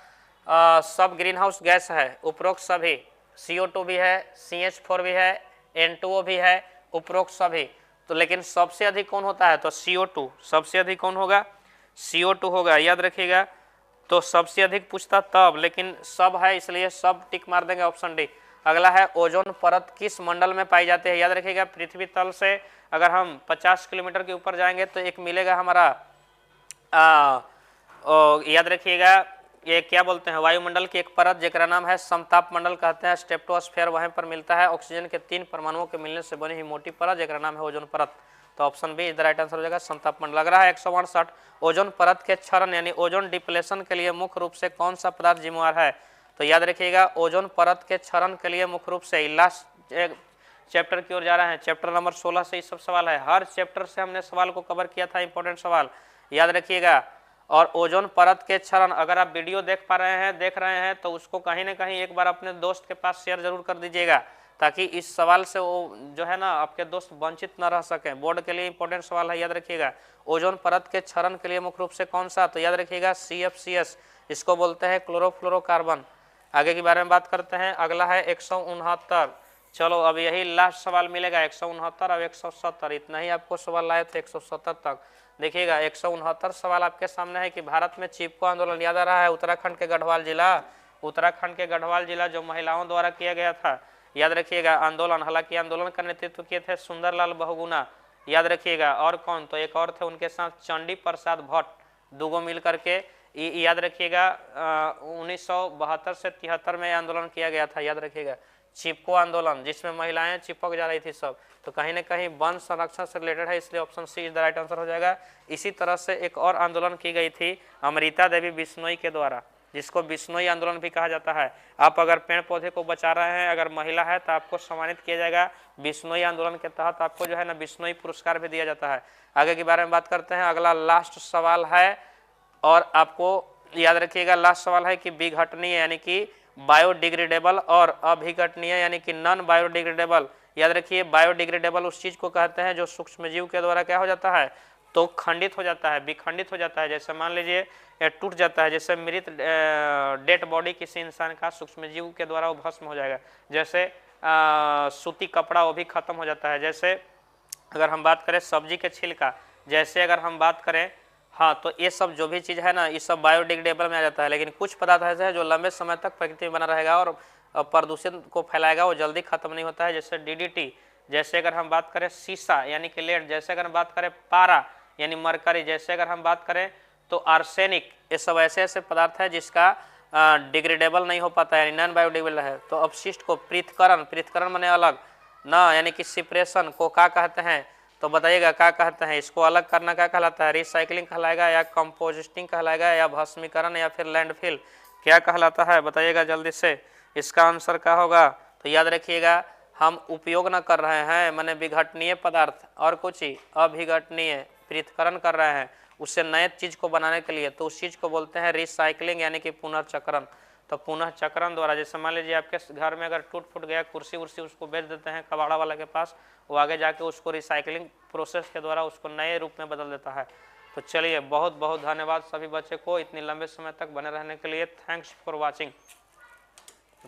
सब ग्रीन हाउस गैस है उपरोक्त सभी, CO2 भी है, CH4 भी है, N2O भी है, उपरोक्त सभी। तो लेकिन सबसे अधिक कौन होता है, तो CO2 सबसे अधिक कौन होगा, CO2 होगा। याद रखिएगा तो सबसे अधिक पूछता तब, लेकिन सब है इसलिए सब टिक मार देंगे ऑप्शन डी। अगला है ओजोन परत किस मंडल में पाई जाती है। याद रखिएगा पृथ्वी तल से अगर हम 50 किलोमीटर के ऊपर जाएंगे तो एक मिलेगा हमारा याद रखिएगा ये क्या बोलते हैं वायुमंडल की एक परत जेकरा नाम है समताप मंडल कहते हैं, स्ट्रेटोस्फेयर, वहीं पर मिलता है ऑक्सीजन के 3 परमाणुओं के मिलने से बनी हुई मोटी परत जेकरा नाम है ओजोन परत। तो option B is the right answer हो जाएगा समताप मंडल। लग रहा है 168 ओजोन परत के क्षरण यानी ओजोन डिप्लेशन के लिए मुख्य रूप से कौन सा पदार्थ जिम्मेवार है। तो याद रखिएगा ओजोन परत के क्षरण के लिए मुख्य रूप से लास्ट चैप्टर की ओर जा रहे हैं, चैप्टर नंबर 16 से ये सब सवाल है। हर चैप्टर से हमने सवाल को कवर किया था, इंपॉर्टेंट सवाल याद रखिएगा। और ओजोन परत के क्षरण अगर आप वीडियो देख रहे हैं तो उसको कहीं ना कहीं एक बार अपने दोस्त के पास शेयर जरूर कर दीजिएगा, ताकि इस सवाल से वो जो है ना आपके दोस्त वंचित न रह सकें। बोर्ड के लिए इंपॉर्टेंट सवाल है, याद रखिएगा। ओजोन परत के क्षरण के लिए मुख्य रूप से कौन सा, तो याद रखिएगा CFCS, इसको बोलते हैं क्लोरोफ्लोरोकार्बन। आगे के बारे में बात करते हैं। अगला है 169। चलो अब यही लास्ट सवाल मिलेगा 169 और 170, इतना ही आपको सवाल लाए थे 170 तक। देखिएगा 169 सवाल आपके सामने है कि भारत में चिपको आंदोलन याद आ रहा है, उत्तराखंड के गढ़वाल जिला जो महिलाओं द्वारा किया गया था। याद रखिएगा आंदोलन, हालांकि आंदोलन का नेतृत्व किए थे सुंदरलाल बहुगुणा। याद रखिएगा और कौन, तो एक और थे उनके साथ चंडी प्रसाद भट्ट, दोगो मिल करके। याद रखिएगा 1972 से 73 में आंदोलन किया गया था। याद रखिएगा चिपको आंदोलन जिसमें महिलाएं चिपक जा रही थी सब, तो कहीं ना कहीं वन संरक्षण से रिलेटेड है, इसलिए option C is the right answer हो जाएगा। इसी तरह से एक और आंदोलन की गई थी अमृता देवी बिश्नोई के द्वारा, जिसको बिश्नोई आंदोलन भी कहा जाता है। आप अगर पेड़ पौधे को बचा रहे हैं, अगर महिला है तो आपको सम्मानित किया जाएगा। बिश्नोई आंदोलन के तहत आपको जो है ना बिश्नोई पुरस्कार भी दिया जाता है। आगे के बारे में बात करते हैं। अगला लास्ट सवाल है और आपको याद रखिएगा लास्ट सवाल है कि विघटनीय यानी कि बायोडिग्रेडेबल और अभिघटनीय यानी कि नॉन बायोडिग्रेडेबल। याद रखिए बायोडिग्रेडेबल उस चीज को कहते हैं जो सूक्ष्मजीव के द्वारा क्या हो जाता है, तो खंडित हो जाता है, विखंडित हो जाता है। जैसे मान लीजिए टूट जाता है, जैसे मृत डेड बॉडी किसी इंसान का सूक्ष्मजीव के द्वारा वो भस्म हो जाएगा। जैसे सूती कपड़ा वो भी खत्म हो जाता है। जैसे अगर हम बात करें सब्जी के छिलका, जैसे अगर हम बात करें हाँ, तो ये सब जो भी चीज़ है ना ये सब बायोडिग्रेडेबल में आ जाता है। लेकिन कुछ पदार्थ ऐसे हैं जो लंबे समय तक प्रकृति में बना रहेगा और प्रदूषण को फैलाएगा, वो जल्दी खत्म नहीं होता है। जैसे DDT, जैसे अगर हम बात करें शीशा यानी कि लेड, जैसे अगर हम बात करें पारा यानी मरकरी, जैसे अगर हम बात करें तो आर्सेनिक, ये सब ऐसे ऐसे पदार्थ है जिसका डिग्रेडेबल नहीं हो पाता है, यानी नॉन बायोडिग्रेडेबल है। तो अपशिष्ट को पृथक्करण माने अलग ना, यानी कि सिपरेशन को क्या कहते हैं, तो बताइएगा क्या कहते हैं। इसको अलग करना क्या कहलाता है, रिसाइकलिंग कहलाएगा या कंपोजिस्टिंग कहलाएगा या भस्मीकरण या फिर लैंडफिल, क्या कहलाता है बताइएगा जल्दी से। इसका आंसर क्या होगा, तो याद रखिएगा हम उपयोग न कर रहे हैं माने विघटनीय पदार्थ और कुछ ही अभिघटनीय पृथक्करण कर रहे हैं उससे नए चीज को बनाने के लिए, तो उस चीज को बोलते हैं रिसाइकलिंग यानी कि पुनर्चक्रण। तो पुनः चक्रण द्वारा, जैसे मान लीजिए आपके घर में अगर टूट फूट गया कुर्सी उर्सी, उसको बेच देते हैं कबाड़ा वाला के पास, वो आगे जाके उसको रिसाइकलिंग प्रोसेस के द्वारा उसको नए रूप में बदल देता है। तो चलिए बहुत बहुत धन्यवाद सभी बच्चे को इतनी लंबे समय तक बने रहने के लिए। Thanks for watching.